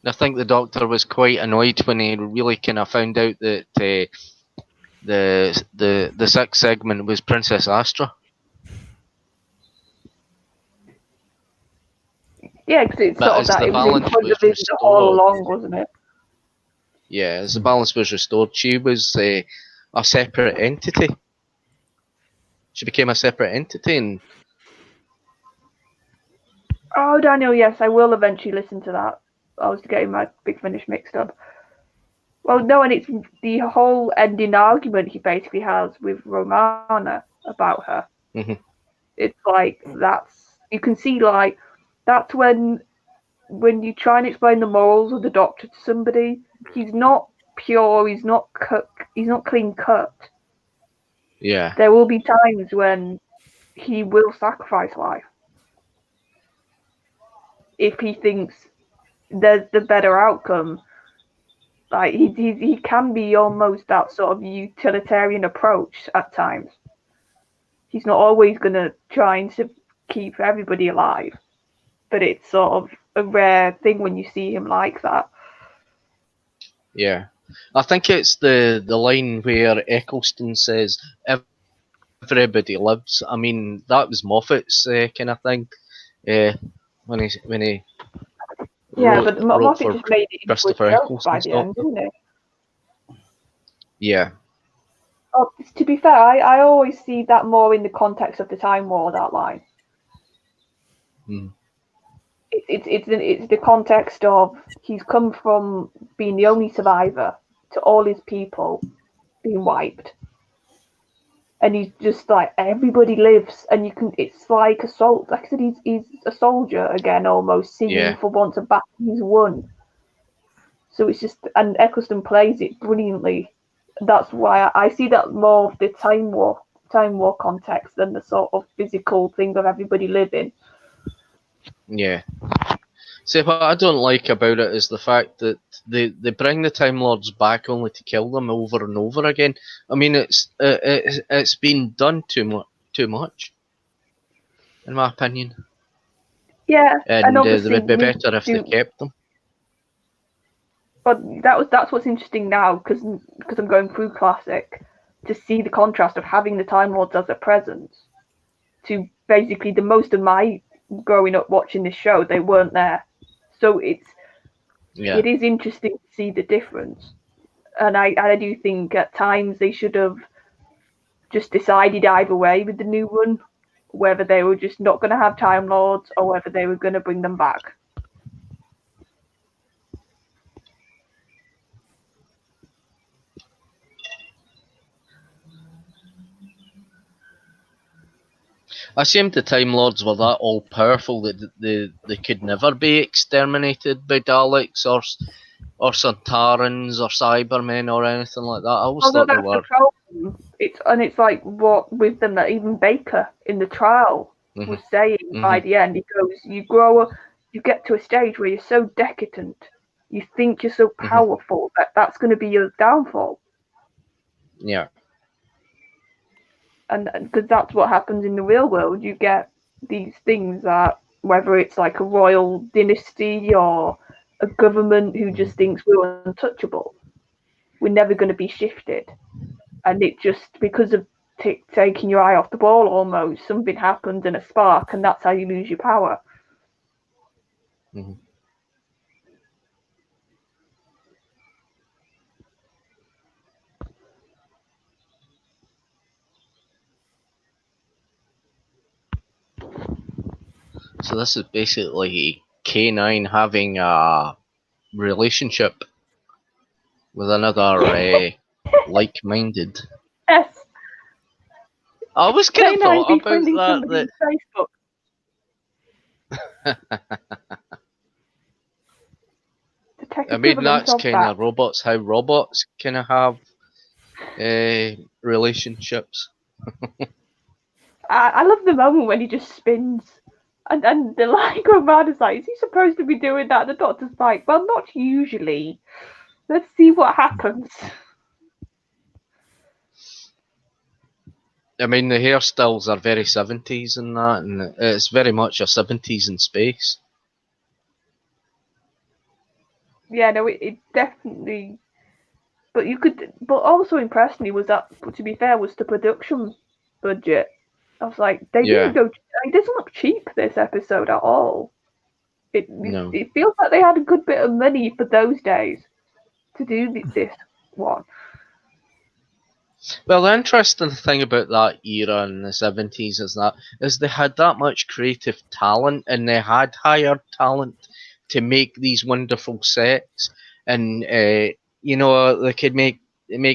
I think the Doctor was quite annoyed when he really kind of found out that the sixth segment was Princess Astra. Yeah, because it's But sort of as that the it was in balance front was of him all restored- along, wasn't it? Yeah, as the balance was restored, she was a separate entity. She became a separate entity, and Oh, Daniel, yes, I will eventually listen to that. I was getting my Big Finish mixed up. Well, no, and it's the whole ending argument he basically has with Romana about her. Mhm. It's like you can see like that's when you try and explain the morals of the Doctor to somebody, he's not pure, he's not clean cut. yeah, There will be times when he will sacrifice life if he thinks there's the better outcome. Like he can be almost that sort of utilitarian approach at times. He's not always gonna try to keep everybody alive, but it's sort of a rare thing when you see him like that. yeah. I think it's the line where Eccleston says everybody lives. I mean, that was Moffat's kind of thing. When he Yeah, wrote, but wrote Moffat for just made it into a Christopher joke Eccleston by the end, didn't he? Yeah, Oh, to be fair, I always see that more in the context of the Time War, that line. Hmm. It's the context of he's come from being the only survivor to all his people being wiped. And he's just like, everybody lives, and it's like like I said, he's a soldier again, almost singing Yeah. for once a battle he's won. So it's just, and Eccleston plays it brilliantly. That's why I see that more of the Time War context than the sort of physical thing of everybody living. yeah. See, what I don't like about it is the fact that they bring the Time Lords back only to kill them over and over again. I mean, it's been done too much, in my opinion. Yeah, And they obviously would be better if they kept them. But that's what's interesting now, because I'm going through Classic to see the contrast of having the Time Lords as a presence to basically the most of my growing up watching this show, they weren't there. So it is interesting to see the difference. And I do think at times they should have just decided either way with the new one, whether they were just not going to have Time Lords or whether they were going to bring them back. I assumed the Time Lords were that all powerful that they could never be exterminated by Daleks or Santarans or Cybermen or anything like that. I always thought they That's were. the problem. It's like what with them that even Baker in the trial was saying by the end. He goes, you grow up, you get to a stage where you're so decadent, you think you're so powerful that's going to be your downfall. Yeah. And because that's what happens in the real world, you get these things that whether it's like a royal dynasty or a government who just thinks we're untouchable, we're never going to be shifted. And it just, because of taking your eye off the ball almost, something happens in a spark, and that's how you lose your power. Mm-hmm. So this is basically K9 having a relationship with another like-minded. Yes. I always kind of thought about befriending that. somebody on Facebook. I mean, that's kind of robots. How robots kind of have relationships. I love the moment when he just spins. And the like Romana's like, is he supposed to be doing that? The doctor's like, well, not usually. Let's see what happens. I mean, the hairstyles are very 70s and that, and it's very much a 70s in space. Yeah, no, it definitely. But also impressed me was that, to be fair, was the production budget. I was like, they didn't go. It doesn't look cheap, this episode at all. No. It feels like they had a good bit of money for those days to do this one. Well, the interesting thing about that era in the 70s is they had that much creative talent, and they had hired talent to make these wonderful sets, and they could make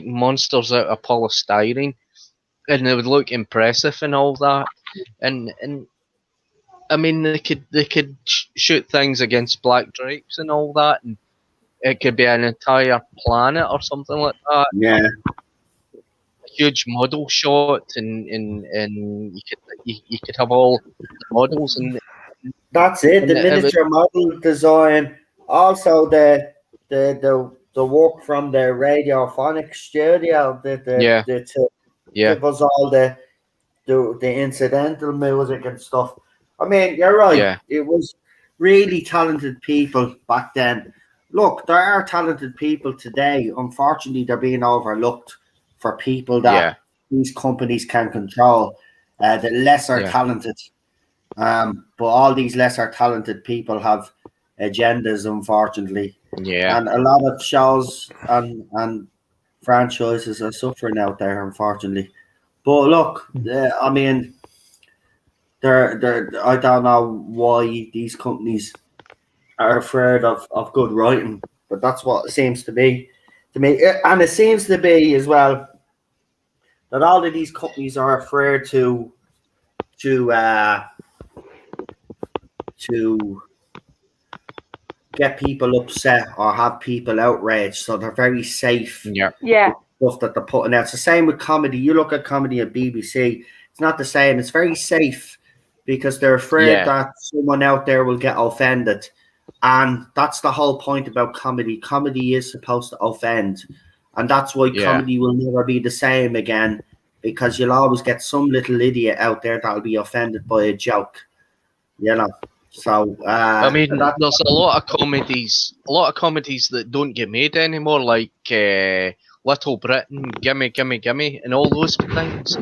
monsters out of polystyrene, and they would look impressive and all that, and I mean they could shoot things against black drapes and all that, and it could be an entire planet or something like that. Yeah. Huge model shot, and you could have all the models, and that's it. The miniature model design, also the work from the radiophonic studio, give us all the incidental music and stuff. I mean, you're right. Yeah. It was really talented people back then. Look, there are talented people today. Unfortunately, they're being overlooked for people that these companies can control, the lesser talented. But all these lesser talented people have agendas, unfortunately. Yeah. And a lot of shows and franchises are suffering out there, unfortunately. But look, I mean, I don't know why these companies are afraid of good writing, but that's what it seems to be to me. And it seems to be as well that all of these companies are afraid to get people upset or have people outraged, so they're very safe. Yeah. Stuff that they're putting out. It's the same with comedy. You look at comedy at BBC, it's not the same. It's very safe because they're afraid that someone out there will get offended. And that's the whole point about comedy. Comedy is supposed to offend. And that's why comedy will never be the same again, because you'll always get some little idiot out there that'll be offended by a joke. You know. So I mean, there's a lot of comedies that don't get made anymore, like Little Britain, Gimme, Gimme, Gimme, and all those things.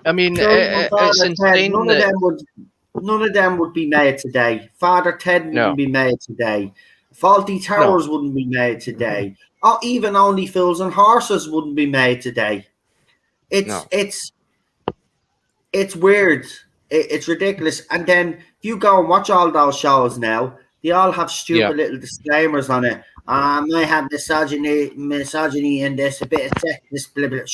I mean, it's insane. None of them would be made today. Father Ted wouldn't be made today. Faulty Towers wouldn't be made today. Or even Only Fools and Horses wouldn't be made today. It's weird. It's ridiculous. And then if you go and watch all those shows now, they all have stupid little disclaimers on it. I have misogyny and there's a bit of sexist, blah, blah.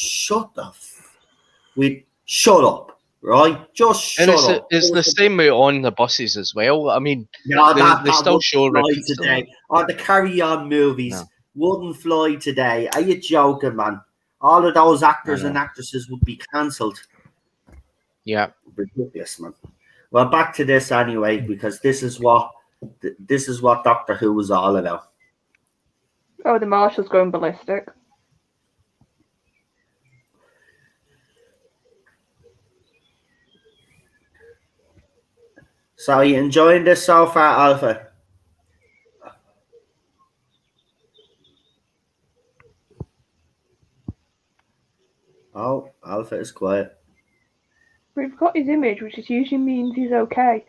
Shut up, right? Just shut up. It's the same way on the buses as well. I mean, they still show repeats today. Or the Carry On movies wouldn't fly today. Are you joking, man? All of those actors and actresses would be cancelled. Yeah. Ridiculous, man. Well, back to this anyway, because this is what Doctor Who was all about. Oh, the Marshal's going ballistic. So, are you enjoying this so far, Alpha? Oh, Alpha is quiet. We've got his image, which usually means he's okay.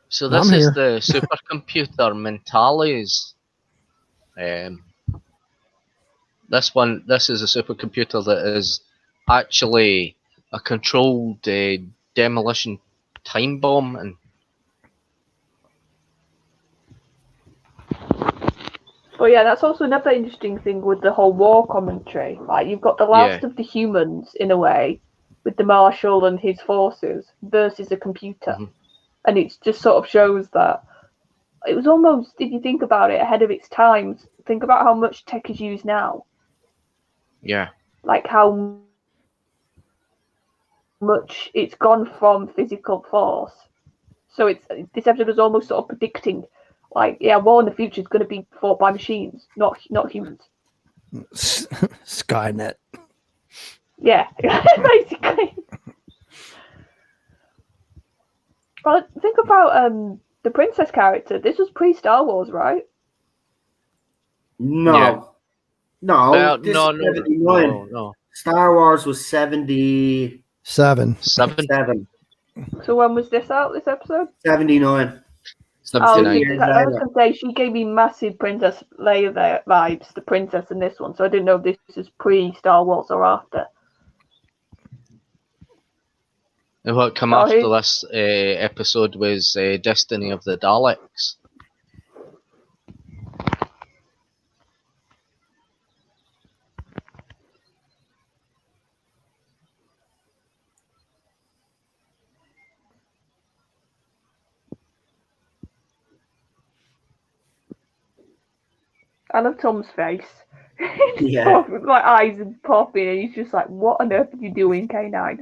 So this is the supercomputer Mentales. This is a supercomputer that is actually a controlled demolition time bomb, and But yeah, that's also another interesting thing with the whole war commentary. Like, you've got the last of the humans, in a way, with the Marshal and his forces versus a computer. Mm-hmm. And it just sort of shows that it was almost, if you think about it, ahead of its times. Think about how much tech is used now. Yeah. Like how much it's gone from physical force. So this episode was almost sort of predicting, like, yeah, war in the future is going to be fought by machines, not humans. Skynet. Yeah, basically. Well, think about the princess character. This was pre-Star Wars, right? No. Yeah. No, Well, this no, is 79. no. Star Wars was 77. 7. So when was this out, this episode? 79. I was 79. years going later. to say, she gave me massive Princess Leia vibes, the princess in this one. So I didn't know if this is pre-Star Wars or after. And what came Oh, after who- this episode was Destiny of the Daleks. I love Tom's face. Yeah. My eyes are popping, and he's just like, "What on earth are you doing, K9?"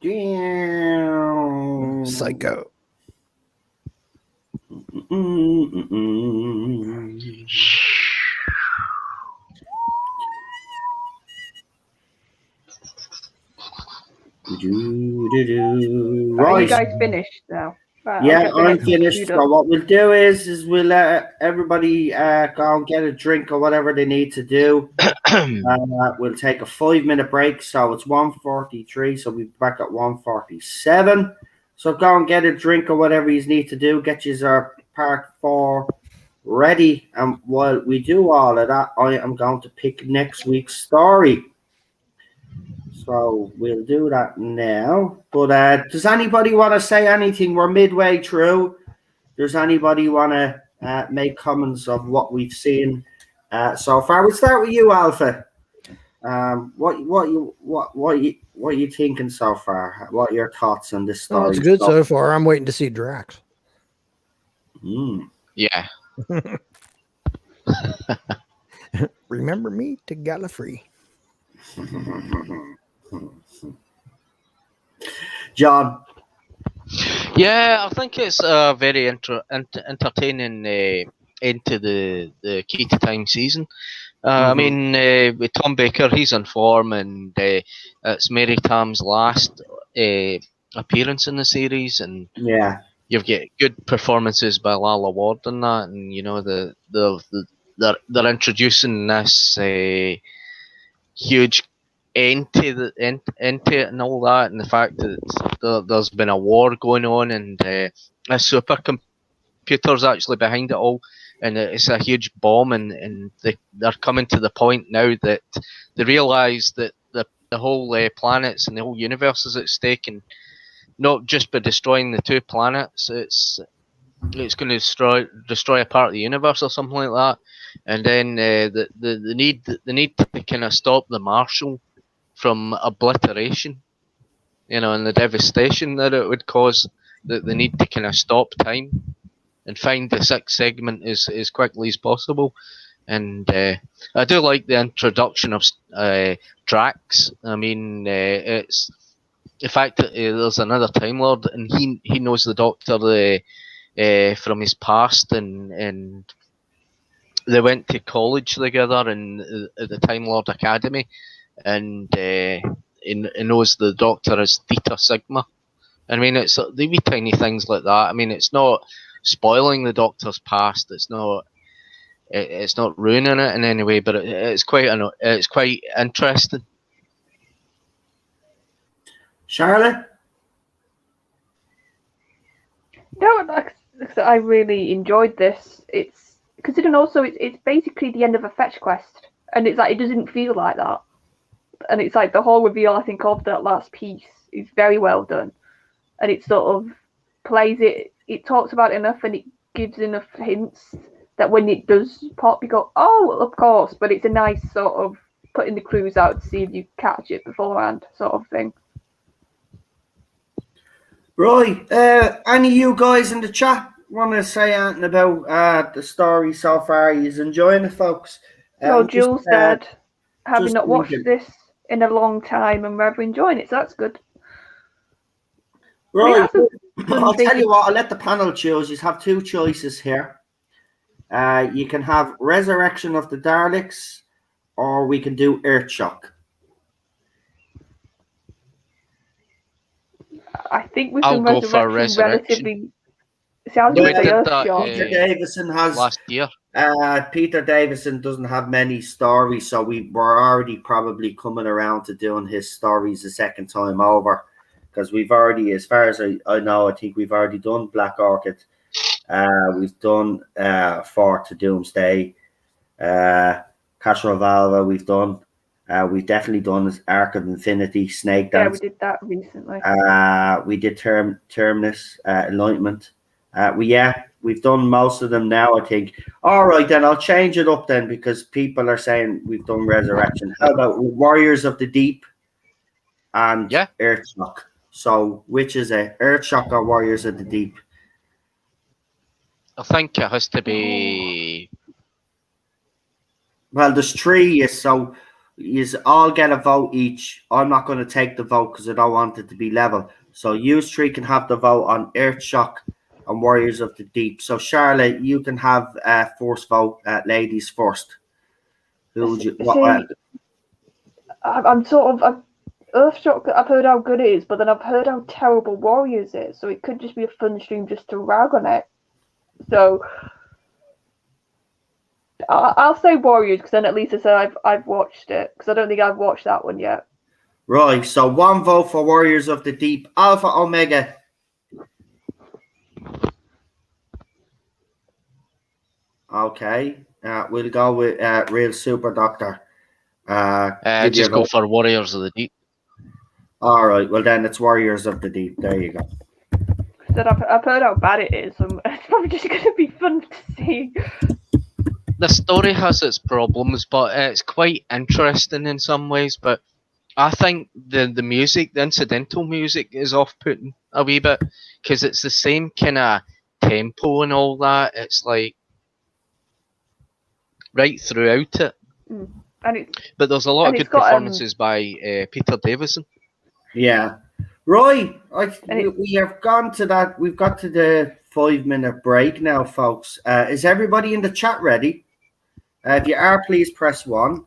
Damn. Psycho. Are Right. you guys finished now? Right, Yeah, I'll get the I'm next one finished. queued So up. what we'll do is we'll let everybody go and get a drink or whatever they need to do. We'll take a 5-minute break. So it's 1:43. So we'll be back at 1:47. So go and get a drink or whatever you need to do. Get your part 4 ready. And while we do all of that, I am going to pick next week's story. So we'll do that now. But does anybody want to say anything? We're midway through. Does anybody want to make comments of what we've seen so far? We'll start with you, Alpha. What you thinking so far? What are your thoughts on this story? Oh, it's good so far. I'm waiting to see Drax. Yeah. Remember me to Gallifrey. John. Yeah, I think it's a very entertaining into the Key to Time season. I mean, with Tom Baker, he's on form, and it's Mary Tam's last appearance in the series, and Yeah. you've got good performances by Lala Ward and that, and you know they're introducing this huge into it and all that, and the fact that there's been a war going on, and a supercomputer's actually behind it all, and it's a huge bomb, and they're coming to the point now that they realise that the whole planets and the whole universe is at stake, and not just by destroying the 2 planets, it's going to destroy a part of the universe or something like that, and then the need to kind of stop the Marshal from obliteration, you know, and the devastation that it would cause. That they need to kind of stop time and find the 6th segment as quickly as possible. And I do like the introduction of Drax. I mean, it's the fact that there's another Time Lord, and he knows the Doctor from his past, and they went to college together at the Time Lord Academy, and he knows the Doctor as Theta Sigma. I mean, it's the wee tiny things like that. I mean, it's not spoiling the Doctor's past. It's not ruining it in any way, but it's quite interesting. Charlotte? No, I really enjoyed this. It's considering also it's basically the end of a fetch quest, and it's like it doesn't feel like that. And it's like the whole reveal, I think, of that last piece is very well done, and it sort of plays it. It talks about it enough, and it gives enough hints that when it does pop, you go, oh, well, of course. But it's a nice sort of putting the clues out to see if you catch it beforehand, sort of thing. Right. Any of you guys in the chat want to say anything about the story so far? You're enjoying it, folks? Well, Jules said, having just not watched thinking. this in a long time and we're enjoying it, so that's good. Right. I mean, that's I'll tell you what, I'll let the panel choose. You have two choices here. You can have Resurrection of the Daleks, or we can do Earthshock. I think we've I'll done go for Resurrection Resurrection. relatively. See, I was going to say did that, Earthshock. Peter Davison has last year. Peter Davison doesn't have many stories, so we were already probably coming around to doing his stories a second time over, because we've already, as far as I know, I think we've already done Black Orchid. We've done Fort to Doomsday, Castle Valva. We've done. We've definitely done Arc of Infinity, Snake Dance. Yeah, we did that recently. We did Terminus, Enlightenment. We've done most of them now, I think. All right, then I'll change it up then, because people are saying we've done Resurrection. How about Warriors of the Deep and Earthshock? So which is it, Earthshock or Warriors of the Deep? I think it has to be. Well, there's three, so you all get a vote each. I'm not going to take the vote because I don't want it to be level. So you three can have the vote on Earthshock and Warriors of the Deep. So Charlotte, you can have first vote, ladies first. Who would you? I'm sort of Earthshock. I've heard how good it is, but then I've heard how terrible Warriors is. So it could just be a fun stream just to rag on it. So I'll say Warriors, because then at least I said I've watched it, because I don't think I've watched that one yet. Right, so one vote for Warriors of the Deep. Alpha Omega. Okay, we'll go with Real Super Doctor. Just go for Warriors of the Deep. All right, well then it's Warriors of the Deep. There you go. Said I've heard how bad it is. So it's probably just going to be fun to see. The story has its problems, but it's quite interesting in some ways. But I think the music, the incidental music, is off-putting a wee bit, because it's the same kind of tempo and all that. It's like right throughout it. But there's a lot of good performances by Peter Davison. Yeah. Right. We have gone to that. We've got to the 5-minute break now, folks. Is everybody in the chat ready? If you are, please press 1.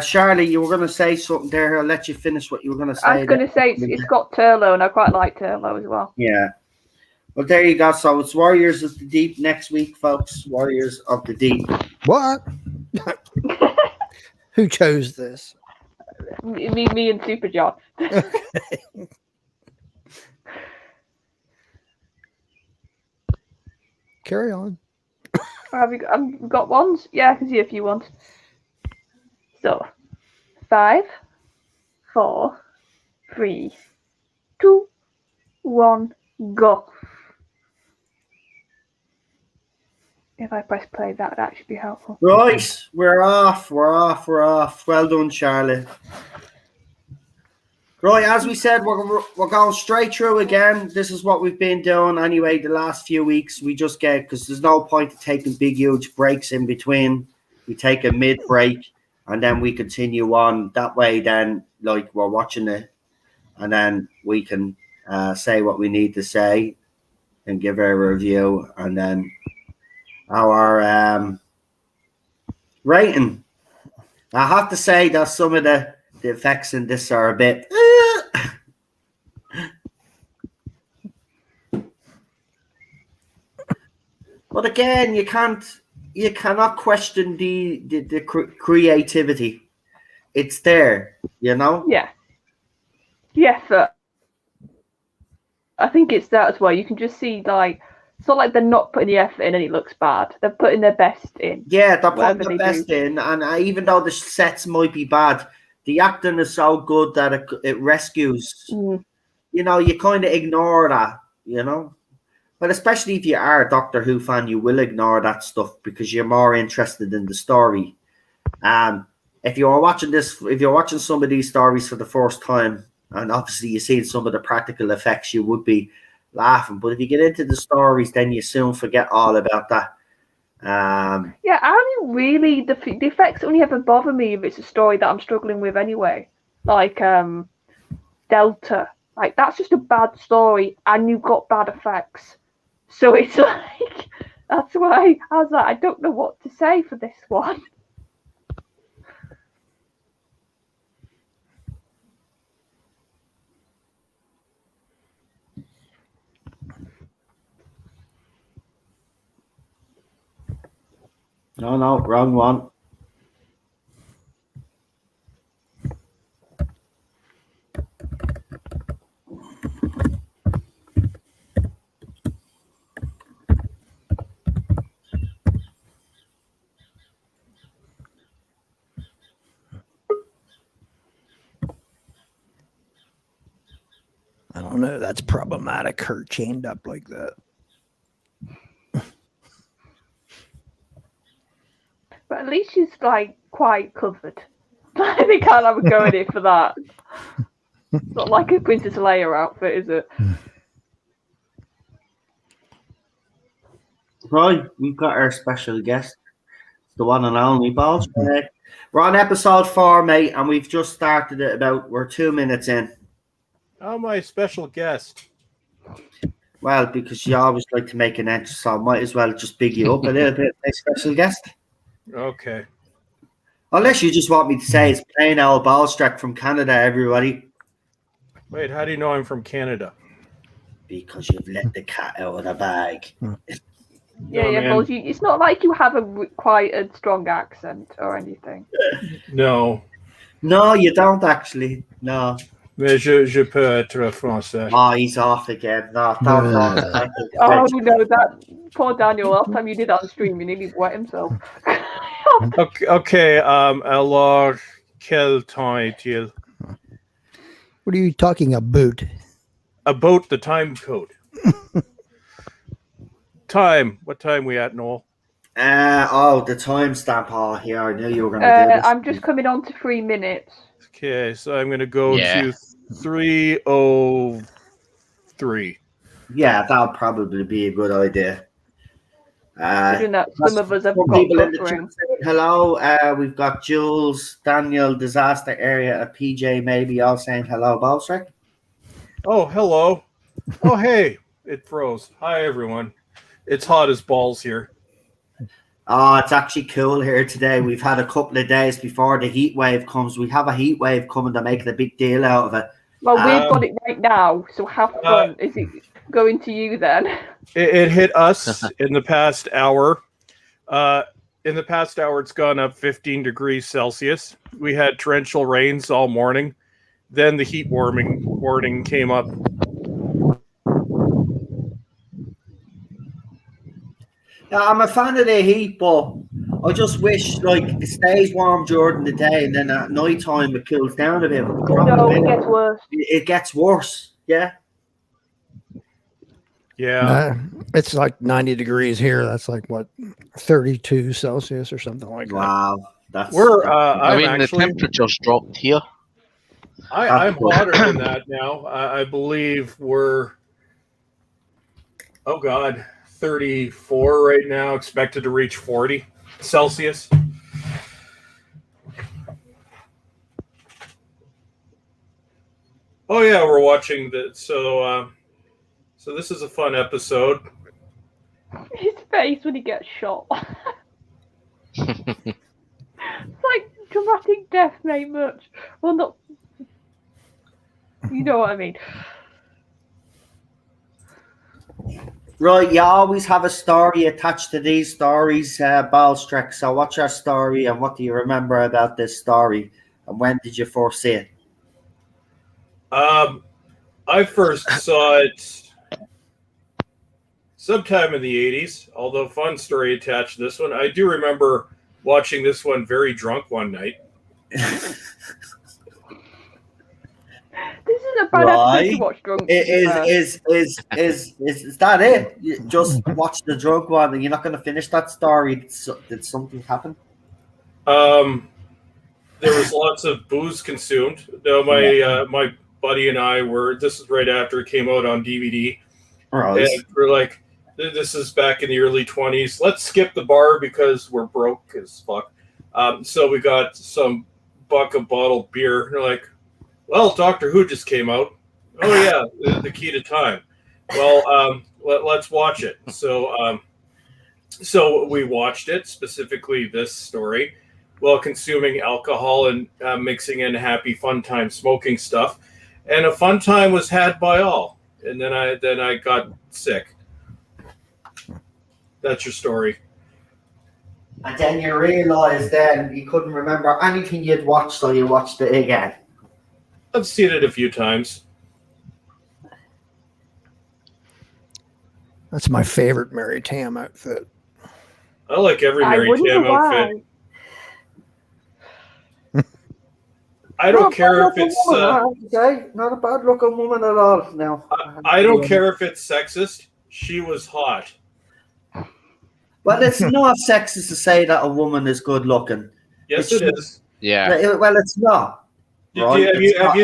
Charlie, you were going to say something there. I'll let you finish what you were going to say. I was going to say it's got Turlo, and I quite like Turlo as well. Yeah. Well, there you go. So it's Warriors of the Deep next week, folks. Warriors of the Deep. What? Who chose this? Me and Super John. Carry on. Have you got ones? Yeah, I can see a few ones. So, 5, 4, 3, 2, 1, go. If I press play, that would actually be helpful. Right, we're off. Well done, Charlotte. Right, as we said, we're going straight through again. This is what we've been doing anyway the last few weeks. We just get, because there's no point in taking big, huge breaks in between. We take a mid-break, and then we continue on. That way, then, like, we're watching it, and then we can say what we need to say and give our review, and then our rating. I have to say that some of the effects in this are a bit but again, you cannot question the creativity. It's there, you know. Yeah, so I think it's that as well. You can just see, like, it's not like they're not putting the effort in and it looks bad. They're putting their best in. Yeah, they're putting their best in, and even though the sets might be bad, the acting is so good that it rescues. You know, you kind of ignore that, you know. But especially if you are a Doctor Who fan, you will ignore that stuff because you're more interested in the story. If you're watching some of these stories for the first time, and obviously you've seen some of the practical effects, you would be laughing. But if you get into the stories, then you soon forget all about that. Yeah, I mean, really, the effects only ever bother me if it's a story that I'm struggling with anyway. Like Delta, like that's just a bad story, and you've got bad effects. So it's like that's why I was like, I don't know what to say for this one. No, wrong one. I don't know. That's problematic. Her chained up like that. But at least she's like quite covered. They can't have a go at it for that. It's not like a Princess Leia outfit, is it? Right, we've got our special guest, the one and only Balls. We're on episode 4, mate, and we've just started it we're 2 minutes in. Oh, my special guest. Well, because you always like to make an entrance, so I might as well just big you up a little bit, my special guest. Okay. Unless you just want me to say it's plain old Ballstreck from Canada, everybody. Wait, how do you know I'm from Canada? Because you've let the cat out of the bag. Yeah, Balls, it's not like you have quite a strong accent or anything. No. No, you don't actually. No. Mais je peux être français. Oh, he's off again. No, don't. Oh no, that poor Daniel. Last time you did that on stream, he nearly wet himself. Okay, alors, quel temps est-il? What are you talking about? About the time code. Time. What time we at, Noel? The timestamp. Oh, here, I knew you were going to do this. I'm just coming on to 3 minutes. Okay, so I'm going to go to 3:03. Yeah, that'll probably be a good idea. Considering that some of us have got people in the chat buffering. saying hello. We've got Jules, Daniel, Disaster Area, a PJ, maybe all saying hello, Balsrick. Oh, hello. Oh, hey. It froze. Hi, everyone. It's hot as balls here. Oh, it's actually cool here today. We've had a couple of days before the heat wave comes. We have a heat wave coming to make a big deal out of it. Well, we've got it right now, so have fun. Is it going to you then? It hit us in the past hour. In the past hour, it's gone up 15 degrees Celsius. We had torrential rains all morning. Then the heat warning came up. Yeah, I'm a fan of the heat, but I just wish it stays warm during the day and then at night time it cools down a bit. No, it gets worse. It gets worse, yeah. Yeah. It's like 90 degrees here. That's like what, 32 Celsius or something like that. Wow, that's. The temperature's dropped here. I'm hotter than that now. I believe we're 34 right now, expected to reach 40 Celsius. Oh yeah, we're watching so this is a fun episode. His face when he gets shot. It's like dramatic death, mate, much. Well, not. You know what I mean. Right, you always have a story attached to these stories, Balstreck. So what's your story and what do you remember about this story? And when did you first see it? I first saw it sometime in the 80s, although fun story attached to this one. I do remember watching this one very drunk one night. This is wasn't a bad episode to watch drunk. Is that it? You just watch the drunk one, and you're not going to finish that story. Did something happen? There was lots of booze consumed. No, my buddy and I were. This is right after it came out on DVD, Right. and we're like, "This is back in the early 20s. Let's skip the bar because we're broke as fuck." So we got some buck of bottled beer. And they're like, "Well, Doctor Who just came out. Oh yeah, the Key to Time. Well, let's watch it." So we watched it, specifically this story, while consuming alcohol and mixing in happy fun time smoking stuff, and a fun time was had by all. And then I got sick. That's your story. And then you realise then you couldn't remember anything you'd watched, so you watched it again. I've seen it a few times. That's my favorite Mary Tam outfit. I like every Mary Tam outfit. I don't care if it's not a bad looking woman at all. No, I don't care if it's sexist. She was hot. Well, it's not sexist to say that a woman is good looking. Yes, it is. Yeah. Well, it's not. Right? Have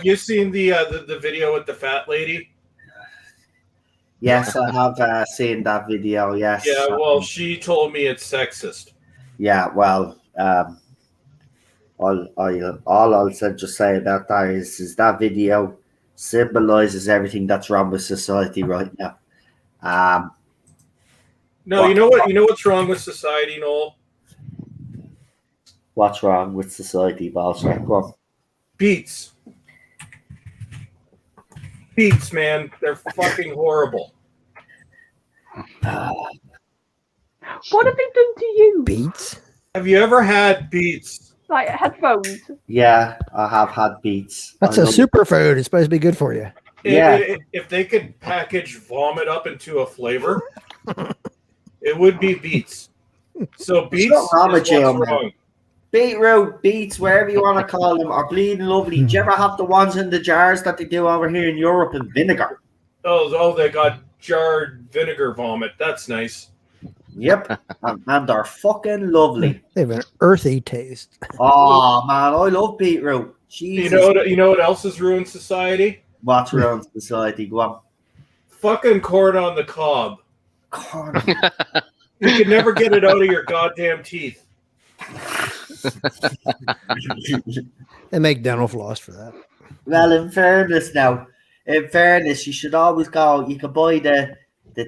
you seen the video with the fat lady? Yes, I have seen that video. Yes. Yeah. Well, she told me it's sexist. Yeah. Well, all I'll just say about that is that video symbolizes everything that's wrong with society right now. No, you know what? You know what's wrong with society, Noel? What's wrong with society, Balshak? Go on. Beats, man, they're fucking horrible. What have they done to you? Beats? Have you ever had Beats? Like headphones? Yeah, I have had Beats. That's a superfood. It's supposed to be good for you. Yeah. If they could package vomit up into a flavor, it would be Beats. So Beats is what's wrong. Beetroot, beets, wherever you want to call them, are bleeding lovely. Do you ever have the ones in the jars that they do over here in Europe in vinegar? Oh, they got jarred vinegar vomit. That's nice. Yep, and they're fucking lovely. They have an earthy taste. Oh man, I love beetroot. Jesus. You know what else has ruined society? What's ruined society? Go on. Fucking corn on the cob. Corn. You can never get it out of your goddamn teeth. They make dental floss for that. Well, in fairness, you should always go. You can buy the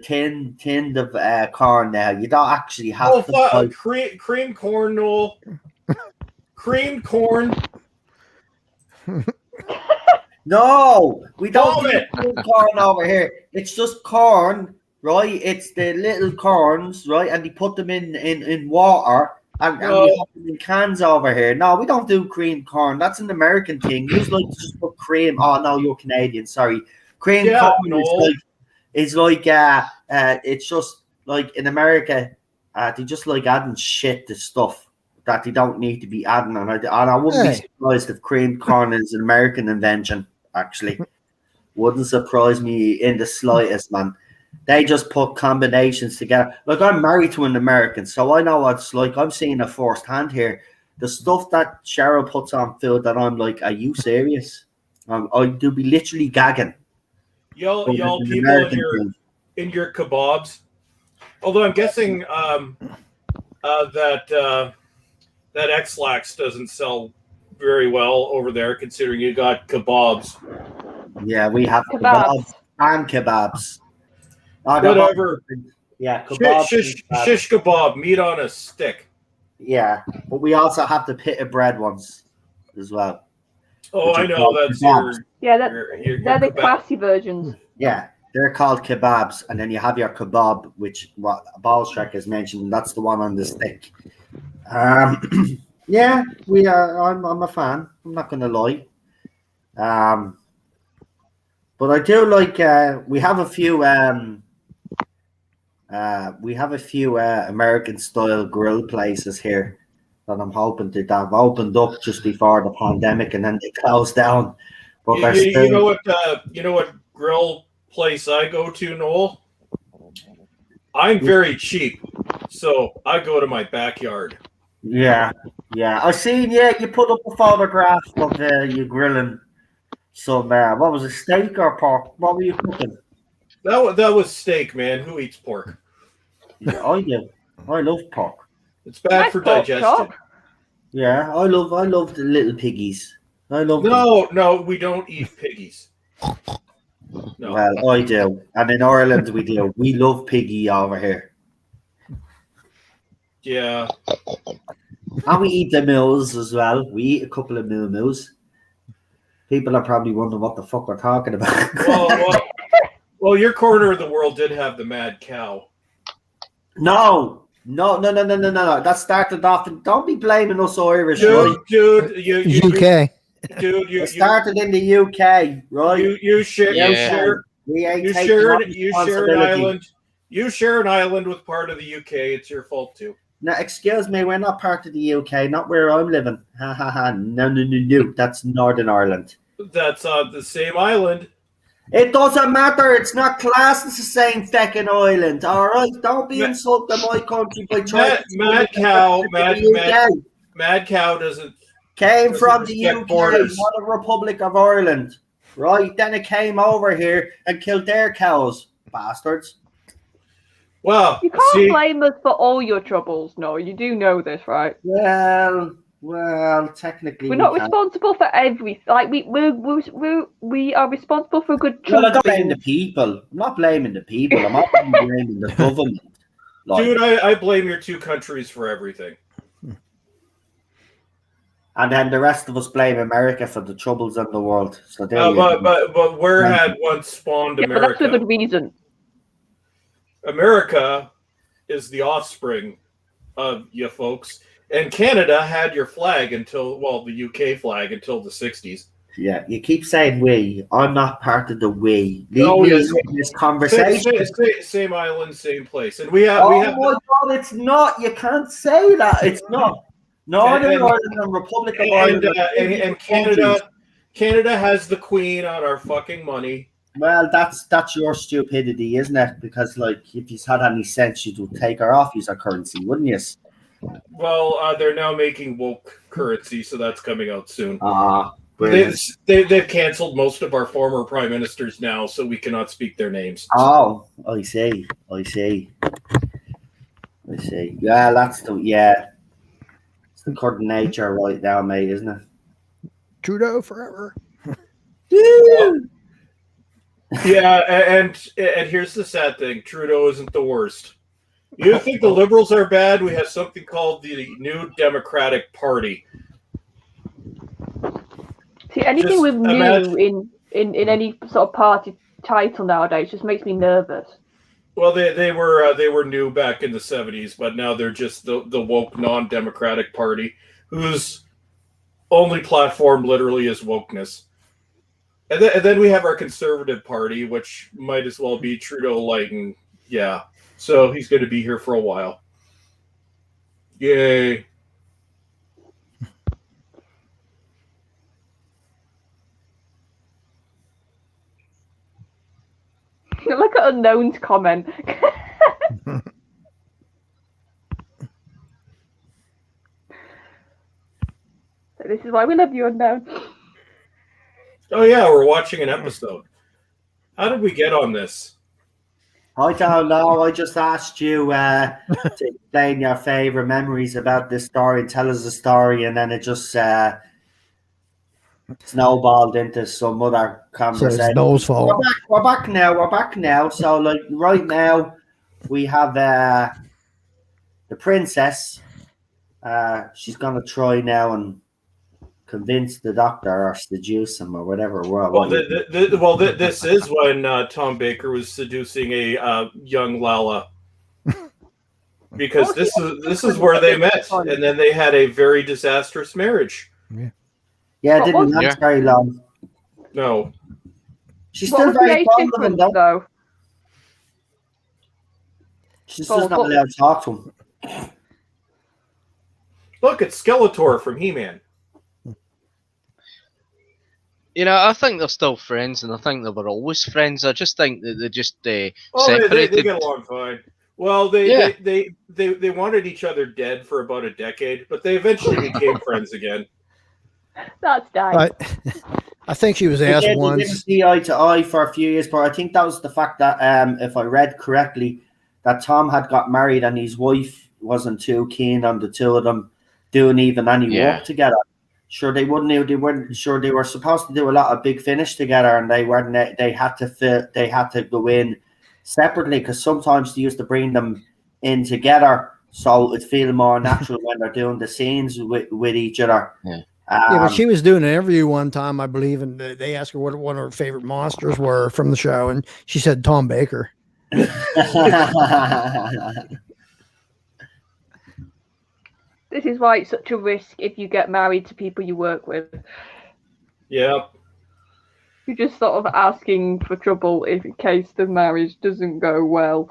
tin of corn now. You don't actually have to buy cream corn, Noel. Cream corn. No, we don't do cream corn over here. It's just corn, right? It's the little corns, right? And they put them in water. And we have them in cans over here. No, we don't do cream corn. That's an American thing. You like to just put cream. Oh no, you're Canadian. Sorry, cream corn is like it's just like in America. They just like adding shit to stuff that they don't need to be adding. And I wouldn't be surprised if cream corn is an American invention. Actually, wouldn't surprise me in the slightest, man. They just put combinations together. Like, I'm married to an American, so I know what it's like. I'm seeing it firsthand here. The stuff that Cheryl puts on food that I'm like, are you serious? I do be literally gagging. Y'all people in your kebabs. Although I'm guessing that X-Lax doesn't sell very well over there, considering you got kebabs. Yeah, we have kebabs and kebabs. Whatever. Yeah, kebab. Shish kebab, meat on a stick. Yeah, but we also have the pita bread ones as well. Oh, I know. That's they're the classy versions. Yeah, they're called kebabs, and then you have your kebab, which what Balshak has mentioned. That's the one on the stick. Yeah, we are. I'm a fan. I'm not gonna lie. But I do like. We have a few. We have a few American style grill places here that I'm hoping to have opened up just before the pandemic, and then they closed down. But they're You still, know what grill place I go to, Noel? I'm very cheap, so I go to my backyard. yeah. I seen, you put up a photograph of you grilling some, what was it, steak or pork? What were you cooking? That was steak, man. Who eats pork? Yeah, I do. I love pork. It's bad Nice for pork digestion. chop. Yeah, I love the little piggies. I love them. No, we don't eat piggies. No. Well, I do. And in Ireland, we do. We love piggy over here. Yeah. And we eat the mills as well. We eat a couple of mills. People are probably wondering what the fuck we're talking about. Well, your corner of the world did have the mad cow. No. That started off. Don't be blaming us Irish, right? Dude, you UK. Dude, It started in the UK, right? you share We ain't you taking share no an responsibility. island. You share an island with part of the UK. It's your fault too. Now, excuse me, we're not part of the UK, not where I'm living. Ha ha ha. No. That's Northern Ireland. That's the same island. It doesn't matter. It's not classed as the same fucking island. All right, don't be insulting my country by trying. Mad Cow doesn't came from the respect UK, borders. not the Republic of Ireland. Right? Then it came over here and killed their cows, bastards. Well, You can't blame us for all your troubles. No, you do know this, right? Well, technically, We're not responsible for everything. Like we are responsible for a good chunk. Well, I don't blame the people. I'm not blaming the people. I'm not blaming the government. Like, dude, I blame your two countries for everything. and then the rest of us blame America for the troubles in the world. So there but where had once spawned Yeah, but that's for America? good reason. America is the offspring of you folks. And Canada had your flag until, the UK flag until the 60s. Yeah, you keep saying we. I'm not part of the we. Leave Oh, me yes. in this conversation. Same island, same place. And we have my God, it's not. You can't say that. It's not. Northern Ireland and Republic of Ireland. And Canada has the Queen on our fucking money. Well, that's your stupidity, isn't it? Because, like, if you had any sense, you would take her off as a currency, wouldn't you? Well, they're now making woke currency, so that's coming out soon. They've canceled most of our former prime ministers now, so we cannot speak their names. Oh, I see. Yeah, it's the current nature right now, mate, isn't it? Trudeau forever. Yeah, and here's the sad thing: Trudeau isn't the worst. You think the Liberals are bad? We have something called the New Democratic Party. See, anything with new in any sort of party title nowadays just makes me nervous. Well, they were new back in the 70s, but now they're just the woke non-democratic party, whose only platform literally is wokeness. And then we have our Conservative Party, which might as well be Trudeau light, and yeah. So he's going to be here for a while. Yay. Look at Unknown's comment. This is why we love you, Unknown. Oh, yeah, we're watching an episode. How did we get on this? I don't know. I just asked you to explain your favorite memories about this story, tell us a story, and then it just snowballed into some other conversation. So it's Noel's fault. We're back now. So, like, right now, we have the princess. She's going to try now and convince the doctor or seduce him or whatever. This is when Tom Baker was seducing a young Lala, because this is where they met, and then they had a very disastrous marriage. Yeah, it didn't last very long. No, she's still very fond of him, though. She's just not allowed to talk to him. Look, it's Skeletor from He-Man. I think they're still friends, and I think they were always friends. I just think that they just Oh, they separated. get along fine. Well, Yeah. they wanted each other dead for about a decade, but they eventually became friends again. That's nice. I think she was They asked didn't once. see eye to eye for a few years, but I think that was the fact that, if I read correctly, that Tom had got married and his wife wasn't too keen on the two of them doing even any Yeah. work together. Sure, they weren't sure they were supposed to do a lot of big finish together, and they weren't. They had to go in separately because sometimes they used to bring them in together, so it feel more natural when they're doing the scenes with each other. Yeah. Yeah, but she was doing an interview one time, I believe, and they asked her what one of her favorite monsters were from the show, and she said Tom Baker. This is why it's such a risk if you get married to people you work with. Yeah. You're just sort of asking for trouble if in case the marriage doesn't go well.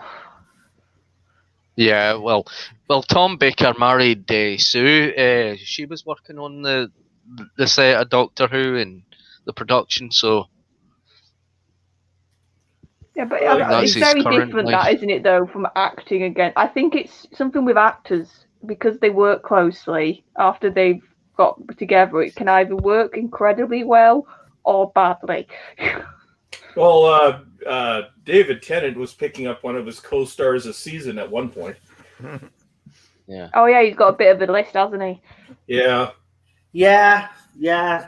Yeah, well, Tom Baker married Sue. She was working on the set of Doctor Who and the production, so Yeah, but That's it's his very current different, life. that, isn't it, though, from acting again? I think it's something with actors, because they work closely after they've got together. It can either work incredibly well or badly. Well, David Tennant was picking up one of his co-stars a season at one point. yeah. Oh, yeah, he's got a bit of a list, hasn't he? Yeah. yeah,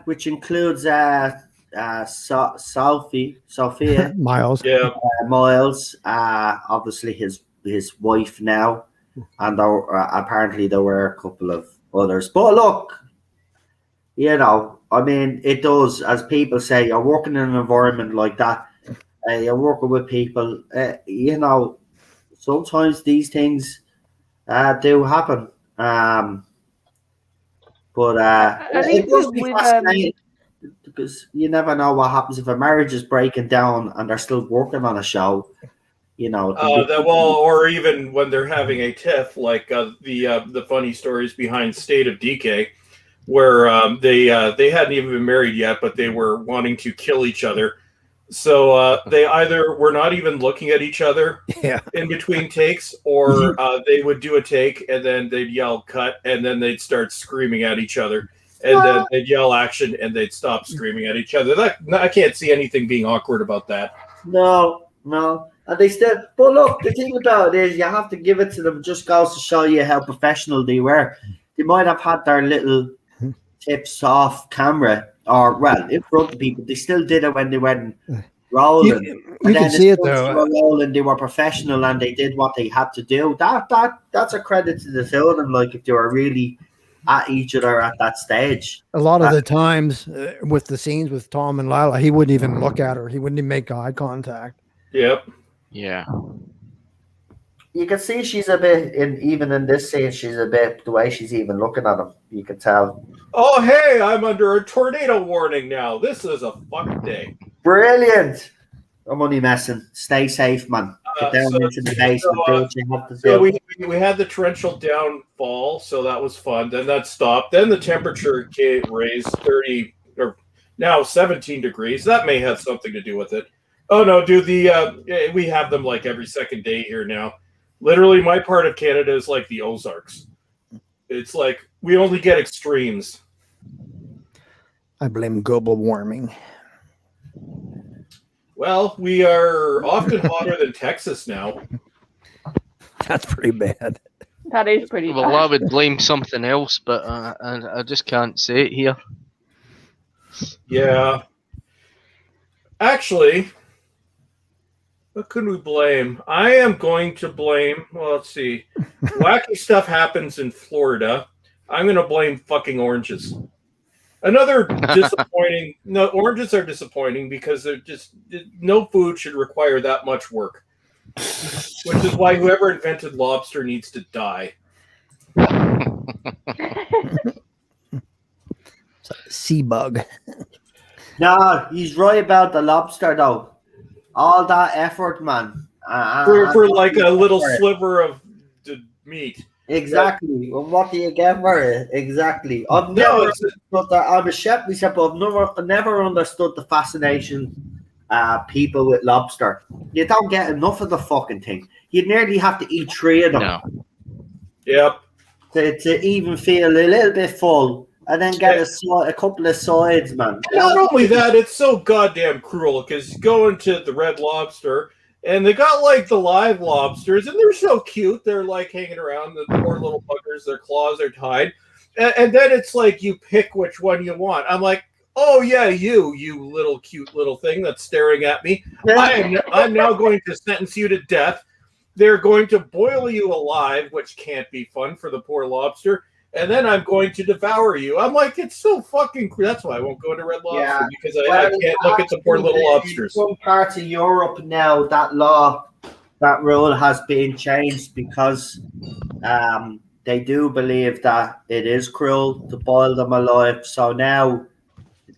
which includes Sophia Miles. Yeah. Miles, obviously his wife now, and apparently there were a couple of others. But look, I mean, it does, as people say, you're working in an environment like that, you're working with people, sometimes these things do happen. But I think it must be with fascinating because you never know what happens if a marriage is breaking down and they're still working on a show. Or even when they're having a tiff, like the funny stories behind State of Decay, where they hadn't even been married yet, but they were wanting to kill each other. So they either were not even looking at each other in between takes, or they would do a take and then they'd yell cut, and then they'd start screaming at each other, and then they'd yell action, and they'd stop screaming at each other. I can't see anything being awkward about that. No. And they still, but look, the thing about it is you have to give it to them. Just goes to show you how professional they were. They might have had their little tips off camera, or in front of people. They still did it when they went rolling. You can see it though. They were rolling, they were professional, and they did what they had to do. That's a credit to the two of them. Like, if they were really at each other at that stage. A lot of the times with the scenes with Tom and Lila, he wouldn't even look at her. He wouldn't even make eye contact. Yep. Yeah. You can see she's a bit, even in this scene, she's a bit, the way she's even looking at him, you can tell. Oh, hey, I'm under a tornado warning now. This is a fuck day. Brilliant. I'm only messing. Stay safe, man. Get down into the basement. Do what you have to do. So we had the torrential downfall, so that was fun. Then that stopped. Then the temperature raised 30 or now 17 degrees. That may have something to do with it. Oh no, dude, we have them like every second day here now. Literally, my part of Canada is like the Ozarks. It's like we only get extremes. I blame global warming. Well, we are often hotter than Texas now. That's pretty bad. That is pretty bad. Well, I would blame something else, but I just can't say it here. Yeah. Actually, what could we blame? I am going to blame, well, let's see. Wacky stuff happens in Florida. I'm going to blame fucking oranges. Another disappointing. No, oranges are disappointing because they're just, no food should require that much work. Which is why whoever invented lobster needs to die. Sea bug. No, he's right about the lobster, though. All that effort, man. For like a little sliver of meat. Exactly. Well, what do you get for it? Exactly. I've No, never it's- understood that. I'm a chef myself, but I've never understood the fascination people with lobster. You don't get enough of the fucking thing. You'd nearly have to eat 3 of them No. Yep. to even feel a little bit full, and then get a couple of sides, man. Not only that, it's so goddamn cruel because you go into the Red Lobster and they got like the live lobsters and they're so cute. They're like hanging around, the poor little buggers, their claws are tied. And then it's like you pick which one you want. I'm like, oh yeah, you little cute little thing that's staring at me. I'm now going to sentence you to death. They're going to boil you alive, which can't be fun for the poor lobster. And then I'm going to devour you. I'm like, it's so fucking. That's why I won't go into Red Lobster because I can't look at the poor little lobsters. In some parts of Europe now, that rule has been changed because they do believe that it is cruel to boil them alive. So now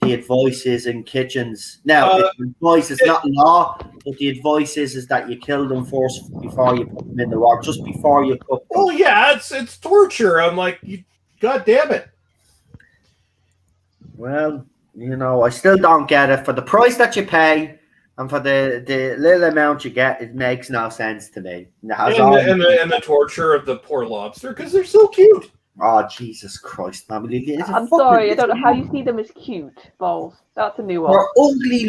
the advice is in kitchens. Now, the advice is not law, but the advice is that you kill them first before you put them in the water, just before you cook them. Oh yeah, it's torture. I'm like, God damn it. Well, I still don't get it. For the price that you pay and for the little amount you get, it makes no sense to me. And the torture of the poor lobster because they're so cute. Oh, Jesus Christ, man. I'm sorry, I don't know how you see them as cute, Balls. That's a new one. They're ugly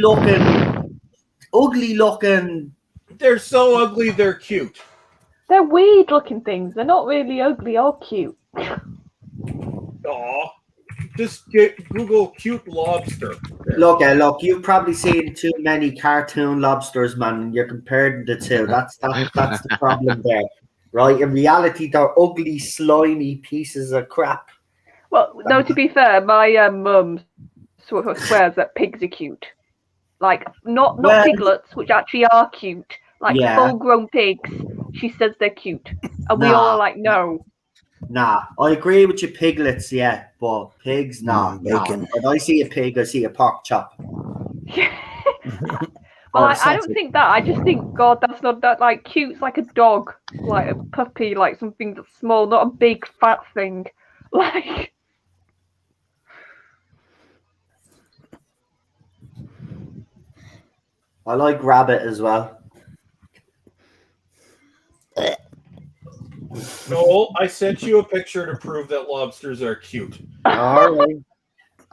looking. They're so ugly, they're cute. They're weird looking things. They're not really ugly or cute. Aw. Just Google cute lobster. Look, you've probably seen too many cartoon lobsters, man. You're comparing the two. That's the problem there. Right? In reality, they're ugly, slimy pieces of crap. Well, no, to be fair, my mum swears that pigs are cute. Like, not piglets, which actually are cute. Like, full-grown pigs, she says they're cute. And we all are like, no. Nah, I agree with you, piglets, yeah, but pigs, nah. Bacon. When I see a pig, I see a pork chop. Well, I don't think that. I just think, God, that's not that, like, cute's like a dog, like a puppy, like something that's small, not a big fat thing. Like. I like rabbit as well. No, I sent you a picture to prove that lobsters are cute. All right.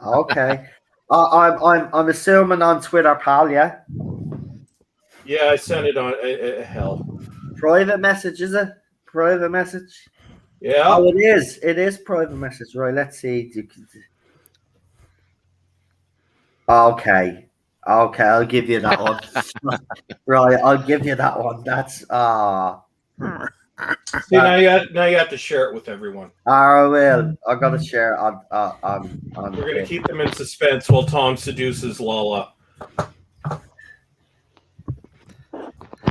Okay. I'm assuming on Twitter, pal, yeah? Yeah, I sent it on hell. Private message, is it? Private message? Yeah. Oh, it is. It is private message. Right, let's see. Okay, I'll give you that one. Right, I'll give you that one. That's See, now you have to share it with everyone. I will. I gotta share it on We're gonna keep them in suspense while Tom seduces Lala.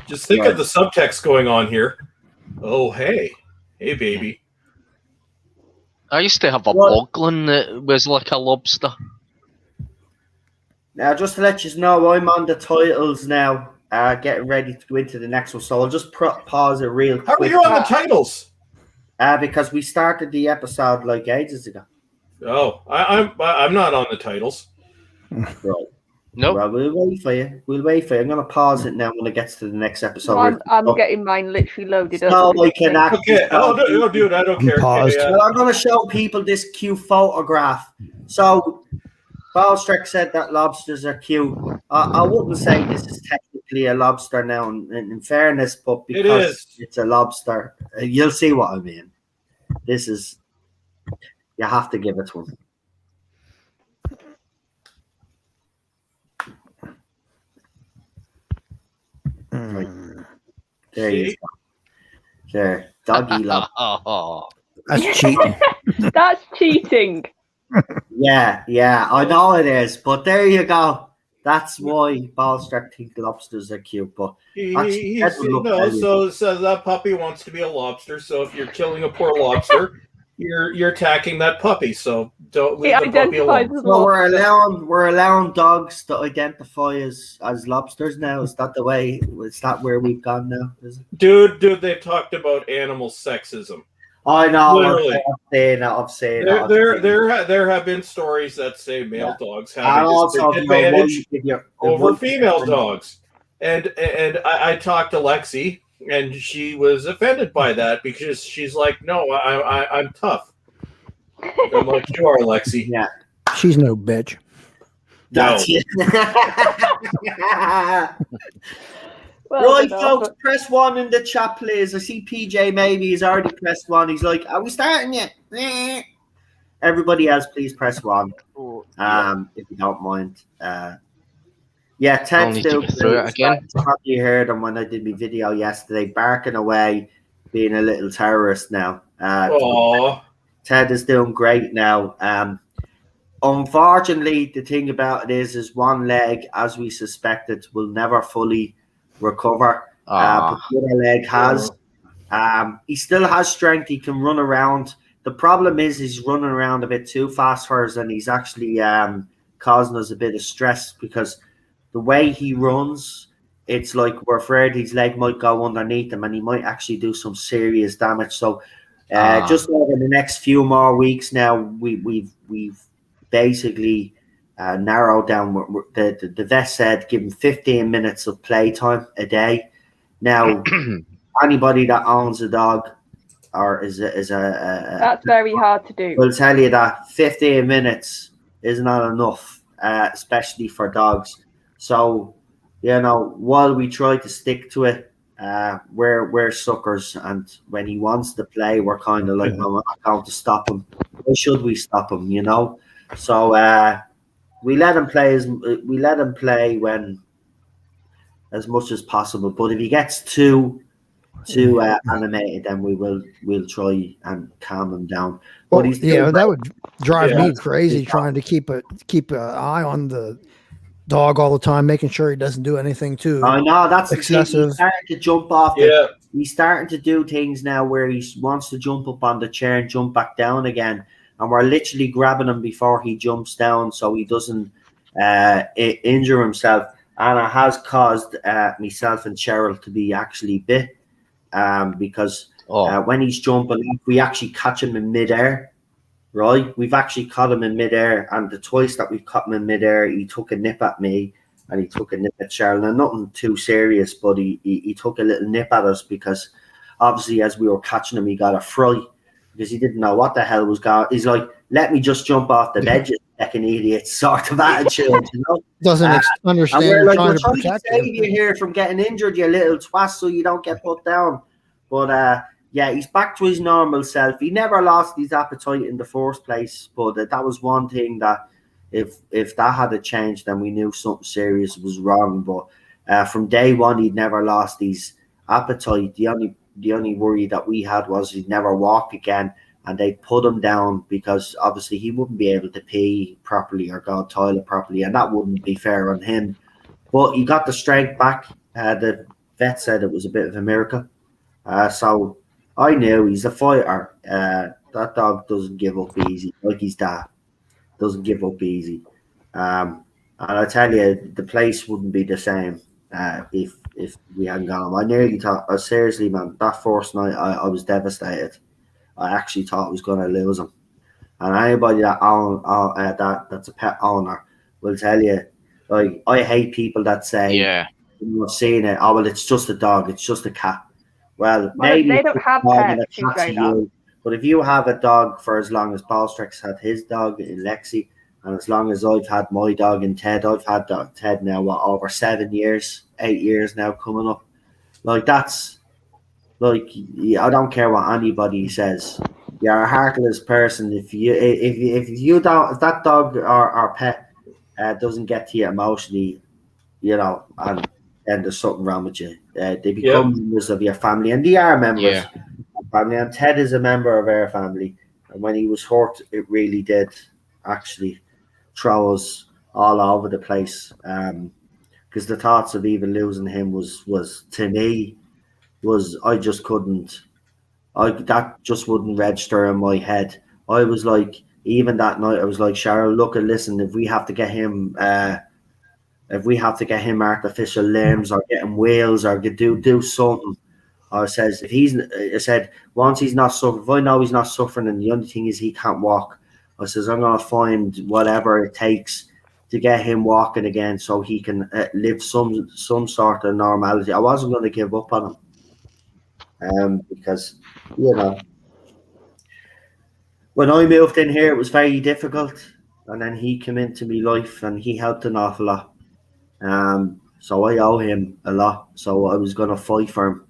Just think of the subtext going on here. Oh, hey, baby. I used to have a boglin that was like a lobster. Now, just to let you know, I'm on the titles now, getting ready to go into the next one. So I'll just pause it real quick. How are you on the titles? Because we started the episode like ages ago. Oh, I'm not on the titles. Right. Nope. Well, we'll wait for you. I'm going to pause it now when it gets to the next episode. I'm getting mine literally loaded up. So I can actually. Okay. Oh, dude, I don't care. Paused. Well, I'm going to show people this cute photograph. So, Ballstrick said that lobsters are cute. I wouldn't say this is technically a lobster now, in fairness, but because it's a lobster, you'll see what I mean. This is. You have to give it to him. Right. There you go. There, doggy love. That's cheating. That's cheating. Yeah, I know it is, but there you go. That's why Ballstrick think lobsters are cute. But so that puppy wants to be a lobster. So if you're killing a poor lobster, you're attacking that puppy. So don't leave the puppy alone. So we're allowing dogs to identify as lobsters now. Is that the way? Is that where we've gone now? Is it? Dude, they've talked about animal sexism. I know. Literally. I've seen it. There have been stories that say male dogs have And a also, distinct advantage if over female dogs. And I talked to Lexi, and she was offended by that because she's like, "No, I'm tough." I'm like, "You are, Lexi." Yeah, She's no bitch. that's it. Well, Right, you know, folks, press 1 in the chat, please. I see PJ maybe he's already pressed 1. He's like, "Are we starting yet?" Everybody else, please press 1. If you don't mind. Yeah, I'll Ted's need to still go through it again. You heard him when I did my video yesterday, barking away, being a little terrorist now. Aww. Ted is doing great now. Unfortunately, the thing about it is one leg, as we suspected, will never fully recover. But the other leg has. He still has strength. He can run around. The problem is he's running around a bit too fast for us, and he's actually causing us a bit of stress because the way he runs, it's like we're afraid his leg might go underneath him and he might actually do some serious damage. So just over the next few more weeks now, we've basically narrowed down. The vet said give him 15 minutes of playtime a day. Now, anybody that owns a dog or is a that's very hard to do. will tell you that 15 minutes is not enough, especially for dogs. So, while we try to stick to it, we're suckers, and when he wants to play, we're kind of like, "No, we're not going to stop him. Why should we stop him?" So we let him play when as much as possible. But if he gets too animated, then we'll try and calm him down. Well, But that would drive me crazy trying to keep an eye on the dog all the time, making sure he doesn't do anything too I know that's excessive. He's starting to jump off. He's starting to do things now where he wants to jump up on the chair and jump back down again, and we're literally grabbing him before he jumps down so he doesn't injure himself. And it has caused myself and Cheryl to be actually bit because when he's jumping, we actually catch him in midair. Right, we've actually caught him in midair, and the twice that we've caught him in midair, he took a nip at me and he took a nip at Cheryl. And nothing too serious, but he took a little nip at us because obviously as we were catching him, he got a fright because he didn't know what the hell was going. He's like, "Let me just jump off the bed, you fucking idiot," sort of attitude, Doesn't understand and we're you're like, trying "We're to trying to protect save him. you here from getting injured, you little twat, so you don't get put down." But yeah, he's back to his normal self. He never lost his appetite in the first place, but that was one thing that if that had changed, then we knew something serious was wrong. But from day one, he'd never lost his appetite. The only worry that we had was he'd never walk again, and they'd put him down because obviously he wouldn't be able to pee properly or go to the toilet properly, and that wouldn't be fair on him. But he got the strength back. The vet said it was a bit of a miracle. So I knew he's a fighter. That dog doesn't give up easy, like his dad doesn't give up easy. And I tell you, the place wouldn't be the same if we hadn't got him. I nearly thought, seriously, man, that first night I was devastated. I actually thought I was going to lose him. And anybody that's a pet owner will tell you, like, I hate people that say, "I've seen it. Oh well, it's just a dog. It's just a cat." Well, maybe they don't have pets to say that. But if you have a dog for as long as Paulstrex had his dog in Lexi, and as long as I've had my dog in Ted, I've had Ted now over 7 years, 8 years now coming up. Like that's like I don't care what anybody says. You're a heartless person if that dog or pet doesn't get to you emotionally, and then there's something wrong with you. They become members of your family, and they are members of your family. And Ted is a member of our family. And when he was hurt, it really did actually throw us all over the place. Because the thoughts of even losing him was to me I just couldn't. That just wouldn't register in my head. I was like, even that night, I was like, "Cheryl, look and listen. If we have to get him artificial limbs or get him wheels or do something, I says I said once he's not suffering, if I know he's not suffering, and the only thing is he can't walk, I says I'm gonna find whatever it takes to get him walking again, so he can live some sort of normality. I wasn't gonna give up on him, because when I moved in here, it was very difficult, and then he came into my life and he helped an awful lot. So I owe him a lot. So I was gonna fight for him.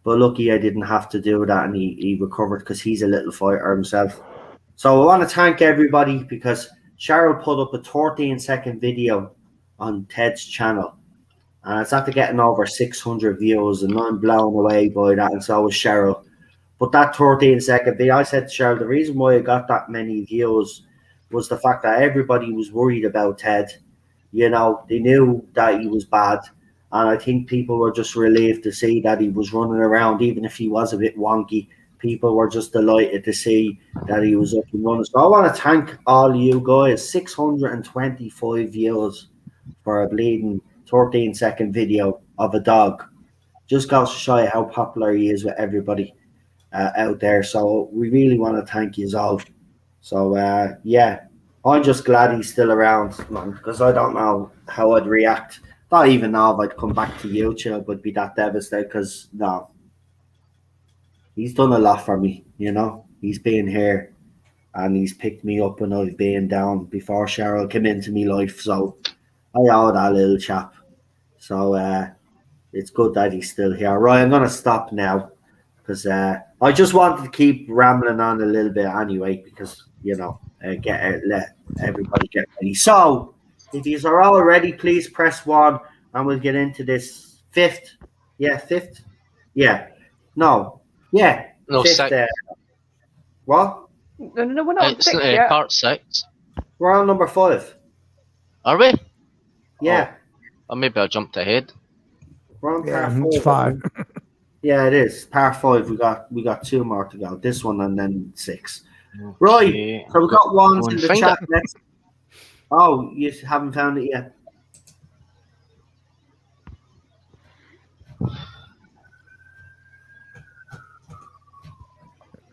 But lucky I didn't have to do that, and he recovered because he's a little fighter himself. So I want to thank everybody, because Cheryl put up a 13-second video on Ted's channel, and it's after getting over 600 views, and I'm blown away by that, and so was Cheryl. But that 13-second video, I said to Cheryl, the reason why I got that many views was the fact that everybody was worried about Ted. They knew that he was bad. And I think people were just relieved to see that he was running around, even if he was a bit wonky. People were just delighted to see that he was up and running. So I want to thank all you guys. 625 views for a bleeding 13-second video of a dog. Just goes to show you how popular he is with everybody out there. So we really want to thank you all. So, I'm just glad he's still around, man, because I don't know how I'd react. Not even know if I'd come back to YouTube, but be that devastated, because no, he's done a lot for me. He's been here and he's picked me up when I've been down before Cheryl came into my life. So I owe that little chap. So it's good that he's still here. Right, I'm gonna stop now, because I just wanted to keep rambling on a little bit anyway, because let everybody get ready. So if you are all ready, please press 1, and we'll get into this fifth. Yeah, fifth. Yeah. No. Yeah. No, fifth. 6. No, What? we're not on It's 6 yet. part 6. We're on number 5. Are we? Yeah. Or maybe I jumped ahead. We're on Yeah, part it's 5. Yeah, it is. Part 5. We got 2 more to go. This one and then 6. Right. Okay. So we got ones Go in and the find chat. it. Oh, you haven't found it yet.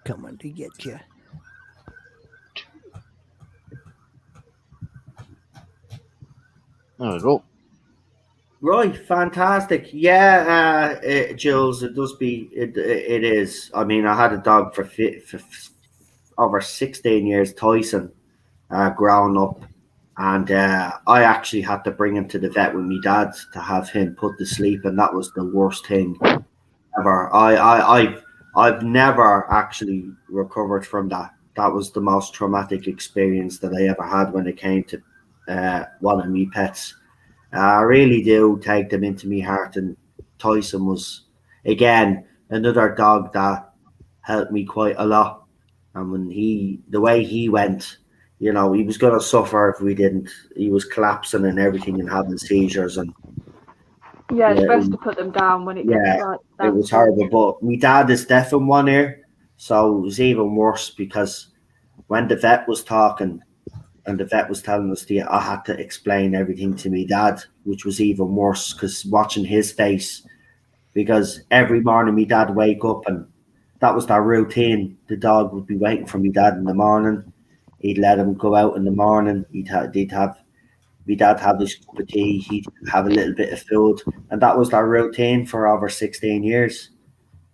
Coming to get you. There we go. Right, fantastic. Yeah, Jules, it does be. It is. I mean, I had a dog for over 16 years, Tyson, growing up, and I actually had to bring him to the vet with my dad to have him put to sleep, and that was the worst thing ever. I've never actually recovered from that. That was the most traumatic experience that I ever had when it came to one of my pets. I really do take them into my heart, and Tyson was, again, another dog that helped me quite a lot. And when the way he went, he was going to suffer if we didn't. He was collapsing and everything and having seizures, and Yeah, it's best to put them down when it gets like that. it was horrible. But my dad is deaf in one ear, so it was even worse, because when the vet was talking and the vet was telling us I had to explain everything to my dad, which was even worse, because watching his face, because every morning my dad wake up and that was their routine. The dog would be waiting for my dad in the morning. He'd let him go out in the morning. They'd have my dad have his cup of tea. He'd have a little bit of food, and that was their routine for over 16 years.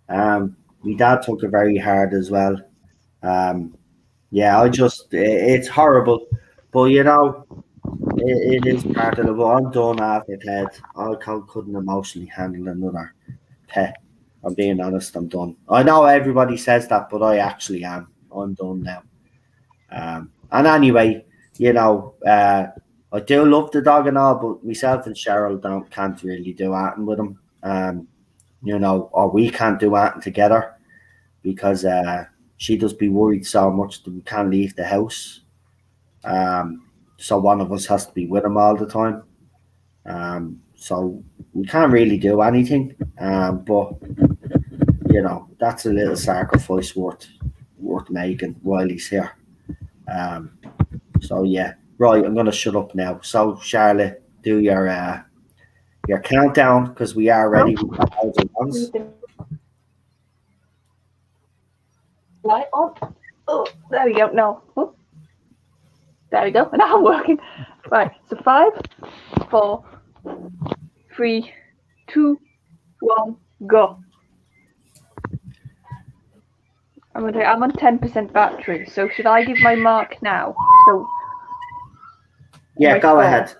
My dad took it very hard as well. It's horrible, but it is part of the world. I'm done after Ted. I couldn't emotionally handle another pet. I'm being honest, I'm done. I know everybody says that, but I actually am. I'm done now. And anyway, I do love the dog and all, but myself and Cheryl can't really do anything with him. Or we can't do anything together, because she does be worried so much that we can't leave the house. So one of us has to be with him all the time. So we can't really do anything. But that's a little sacrifice worth making while he's here. So yeah, right. I'm gonna shut up now. So Charlotte, do your countdown, because we are ready. Light on. Oh, there we go. No. Oh. There we go. Now I'm working. Right. So 5, 4, 3, 2, 1, go. I'm on 10% battery. So should I give my mark now? So. Yeah, go ahead.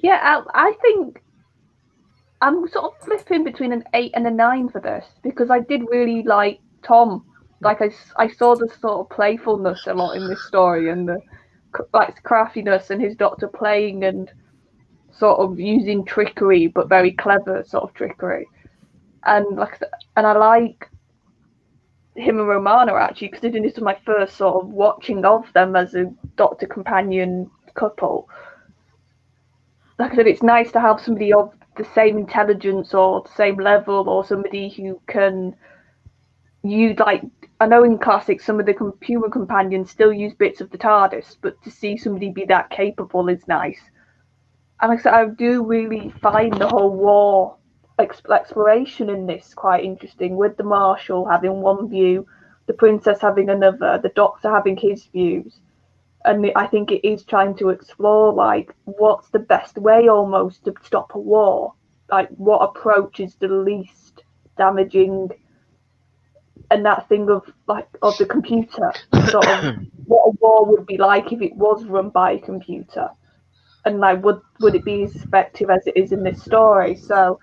Yeah, I think I'm sort of flipping between an 8 and a 9 for this because I did really like Tom. Like I saw the sort of playfulness a lot in this story and the craftiness and his doctor playing and sort of using trickery, but very clever sort of trickery. And I like him and Romana actually, considering this was my first sort of watching of them as a doctor companion couple. Like I said, it's nice to have somebody of the same intelligence or the same level, or somebody who can use, like, I know in classics some of the human companions still use bits of the TARDIS, but to see somebody be that capable is nice. And like I said, I do really find the whole war exploration in this quite interesting, with the Marshal having one view, the Princess having another, the Doctor having his views. And I think it is trying to explore, like, what's the best way almost to stop a war? Like, what approach is the least damaging? And that thing of the computer, sort of what a war would be like if it was run by a computer. And, like, would it be as effective as it is in this story? So,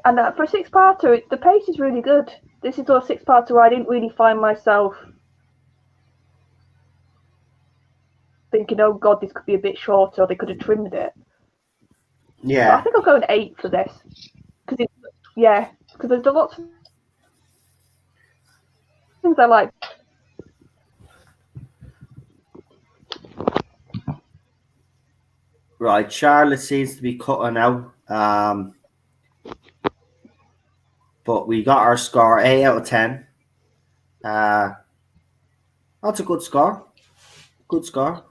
and for a 6-parter, the pace is really good. This is a 6-parter where I didn't really find myself thinking, oh god, this could be a bit shorter, or they could have trimmed it. Yeah. But I think I'll go an 8 for this. Because there's lots of things I like. Right, Charlotte seems to be cutting out. But we got our score 8 out of 10. That's a good score. Good score.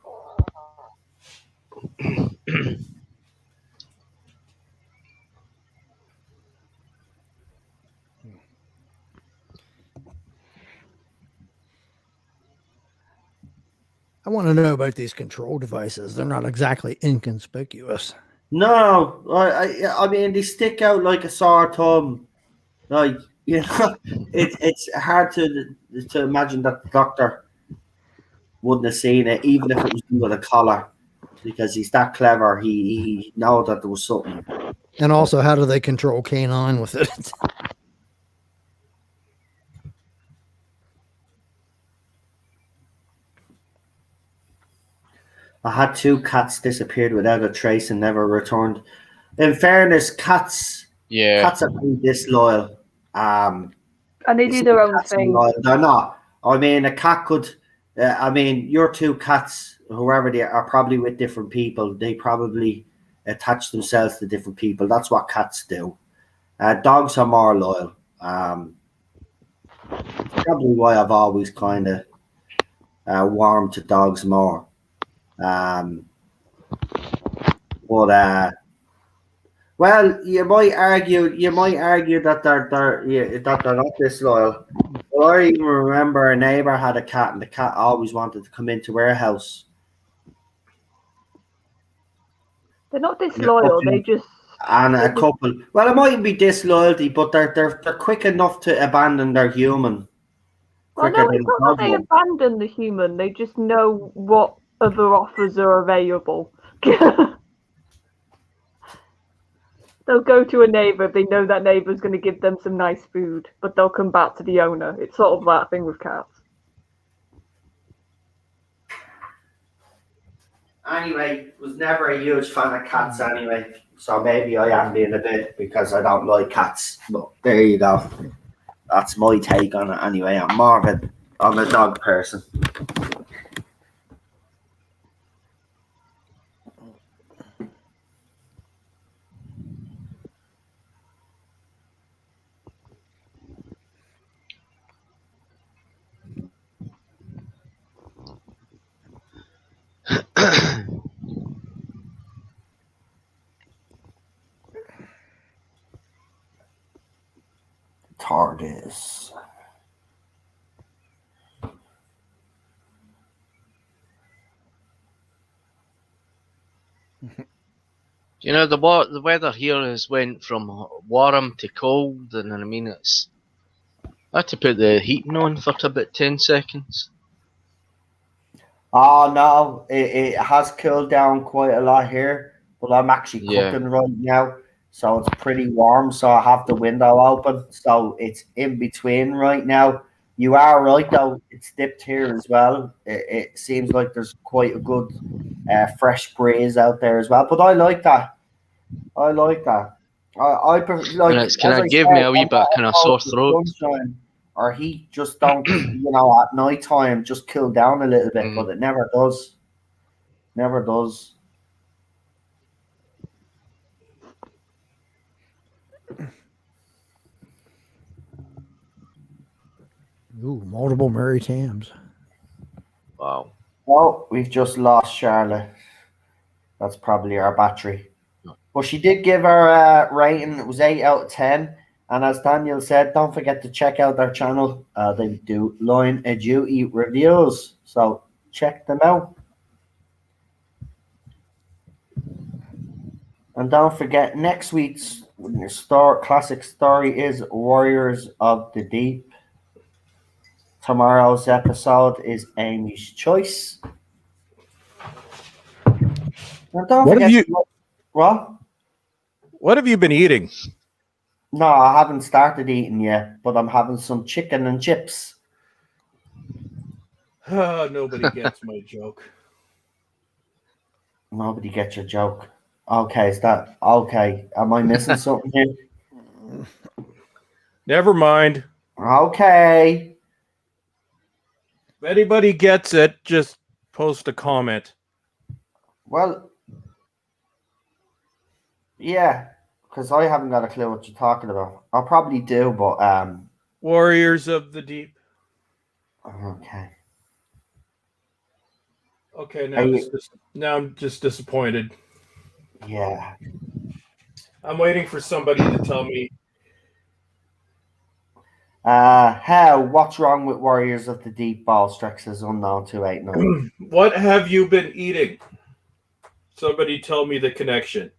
I want to know about these control devices. They're not exactly inconspicuous. No, I mean, they stick out like a sore thumb. Like, you know, it's hard to imagine that the Doctor wouldn't have seen it, even if it was with a collar, because he's that clever. He know that there was something. And also, how do they control K9 with it? I had 2 cats disappeared without a trace and never returned. In fairness, cats are pretty disloyal. And they do their own thing. They're not. I mean, a cat could. Your 2 cats, whoever they are probably with different people. They probably attach themselves to different people. That's what cats do. Dogs are more loyal. Probably why I've always kind of warmed to dogs more. Well, you might argue that they're not disloyal. Well, I even remember a neighbor had a cat, and the cat always wanted to come into our house. They're not disloyal. They just a couple. Well, it mightn't be disloyalty, but they're quick enough to abandon their human. Well, no, it's not that they abandon the human. They just know what other offers are available. They'll go to a neighbour if they know that neighbour's going to give them some nice food, but they'll come back to the owner. It's sort of that thing with cats. Anyway, was never a huge fan of cats anyway, so maybe I am being a bit because I don't like cats. But there you go. That's my take on it anyway. I'm a dog person. TARDIS. You know, the weather here has went from warm to cold, and I mean, I had to put the heating on for about 10 seconds. Oh no, it has cooled down quite a lot here, but I'm actually Yeah. cooking right now, so it's pretty warm. So I have the window open, so it's in between right now. You are right though; it's dipped here as well. It seems like there's quite a good fresh breeze out there as well. But I like that. I like that. I like, And it's kind as I of gave said, me a wee I'm bit not kind of sore opposed to throat. sunshine or heat. Just don't, at night time, just cool down a little bit, but it never does. Never does. Ooh, multiple Mary Tams. Wow. Oh, we've just lost Charlotte. That's probably our battery. But she did give her rating. It was 8 out of 10. And as Daniel said, don't forget to check out their channel. They do Line of Duty reviews. So check them out. And don't forget, next week's classic story is Warriors of the Deep. Tomorrow's episode is Amy's Choice. And don't What forget, have you? what? What have you been eating? No, I haven't started eating yet, but I'm having some chicken and chips. Nobody gets my joke. Nobody gets your joke. Okay, is that okay? Am I missing something here? Never mind. Okay. If anybody gets it, just post a comment. Well, yeah, because I haven't got a clue what you're talking about. I probably do, but Warriors of the Deep. okay. Okay, Are now I'm just disappointed. Yeah. I'm waiting for somebody to tell me. What's wrong with Warriors of the Deep? Ballstrex is unknown 289. What have you been eating? Somebody tell me the connection.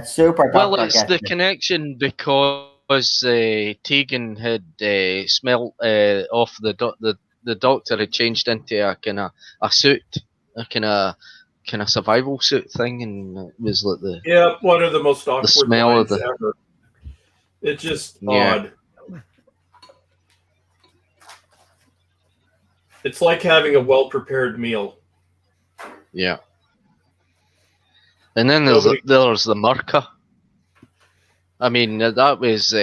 Super Well, Doctor it's gets the it. connection because Tegan had smelt off the doctor had changed into a kind of a suit, a kind of survival suit thing, and it was like the One of the most awkward smell of lines ever. It's just Yeah. odd. It's like having a well-prepared meal. Yeah. And then Nobody- there's the Murka. I mean, that was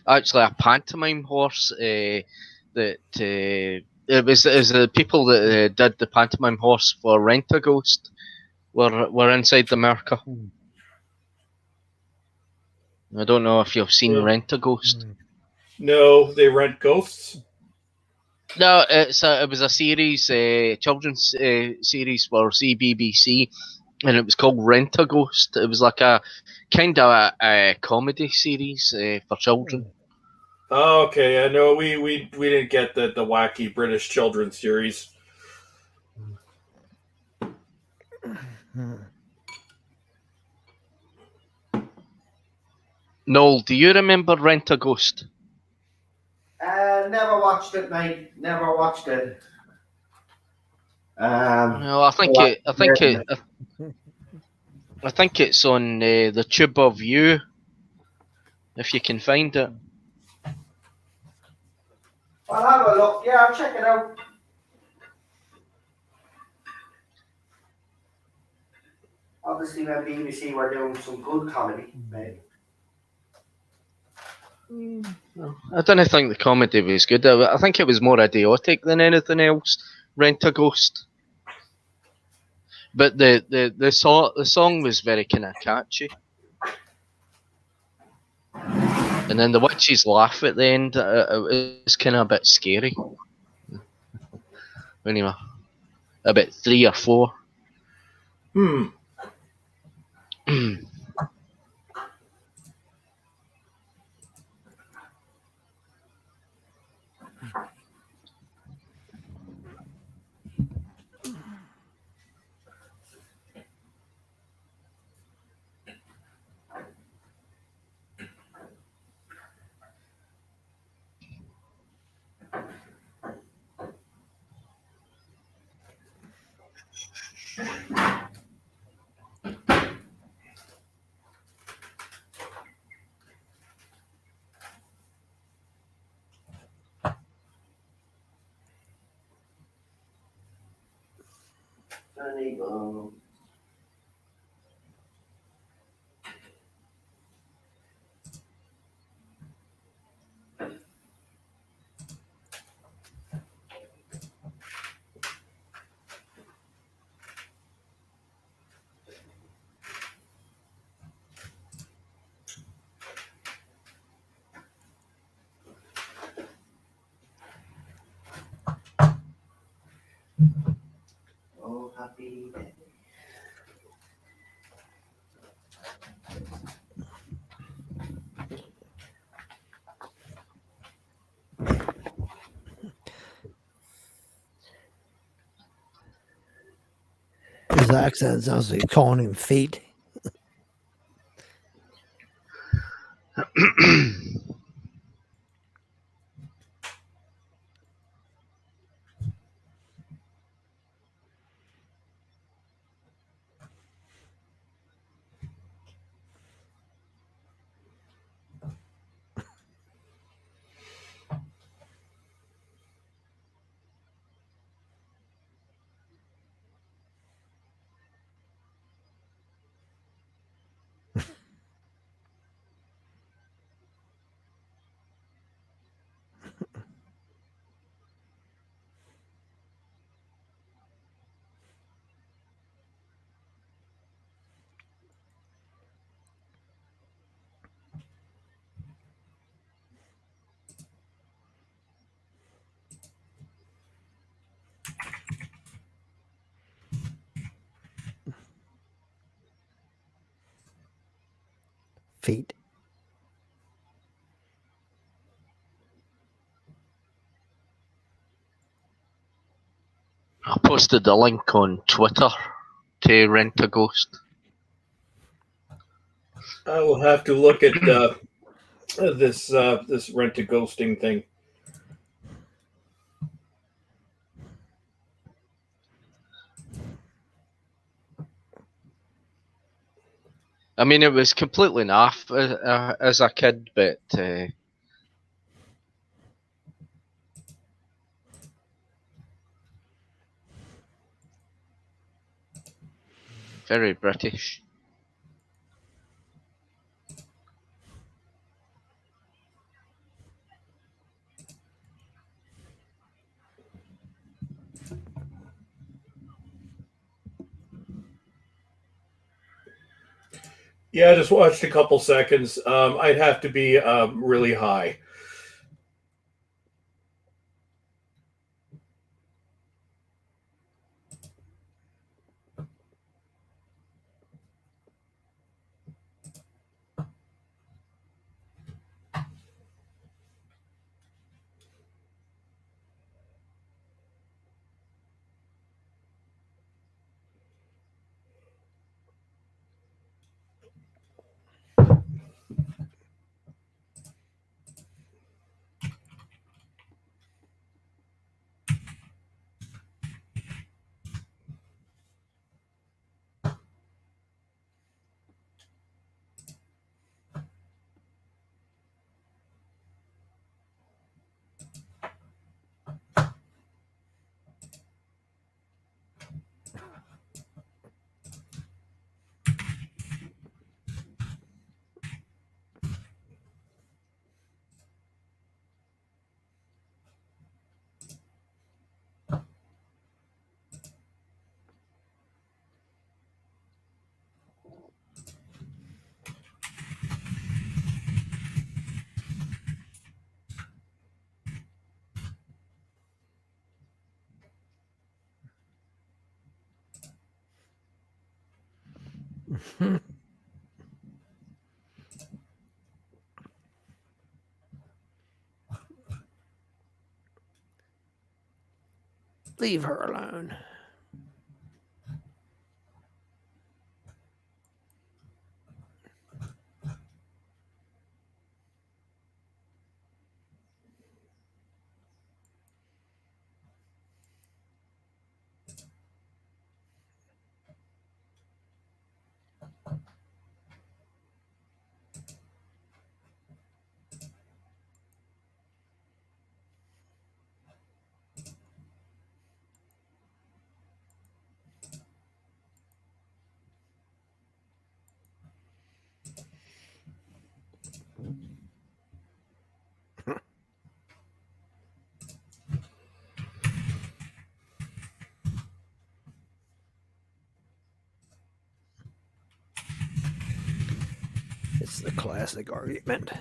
actually a pantomime horse that it was the people that did the pantomime horse for Rent-A-Ghost were inside the Murka. I don't know if you've seen Rent-A-Ghost. No, they rent ghosts. No, it was a series, children's series for CBBC, and it was called Rent-A-Ghost. It was like a kind of a comedy series for children. Oh, okay. I know we didn't get the wacky British children's series. Noel, do you remember Rent-A-Ghost? Never watched it, mate. Never watched it. No, I think it's on the Tube of You, if you can find it. I'll have a look. Yeah, I'll check it out. Obviously, when BBC were doing some good comedy, maybe. I don't think the comedy was good. I think it was more idiotic than anything else. Rent-A-Ghost. But the song was very kind of catchy. And then the witches laugh at the end. It was kind of a bit scary. Anyway, about 3 or 4. Oh, happy day. His accent sounds like calling him Fate. Fate. I posted the link on Twitter to Rent a Ghost. I will have to look at this rent a ghosting thing. I mean, it was completely naff as a kid, but very British. Yeah, I just watched a couple seconds. I'd have to be really high. Leave her alone. It's the classic argument.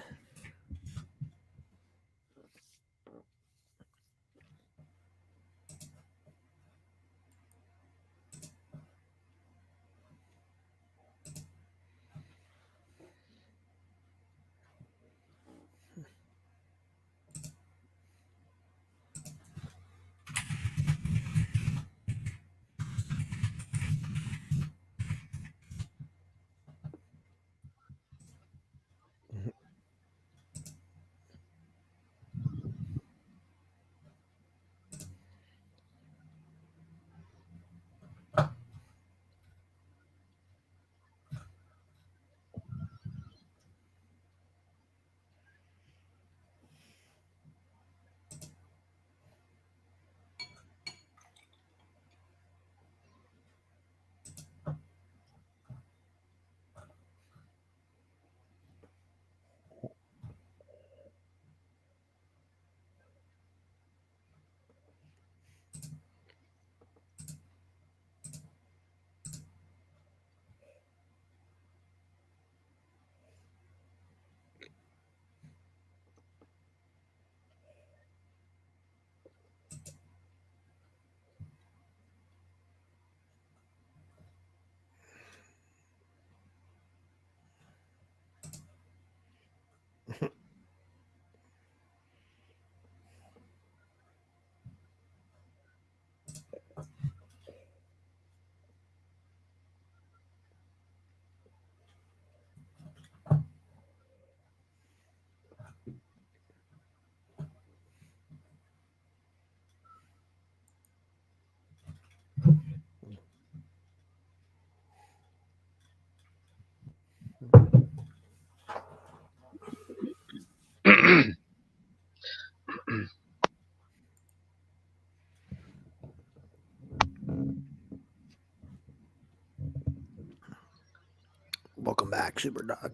Welcome back, Super Dog.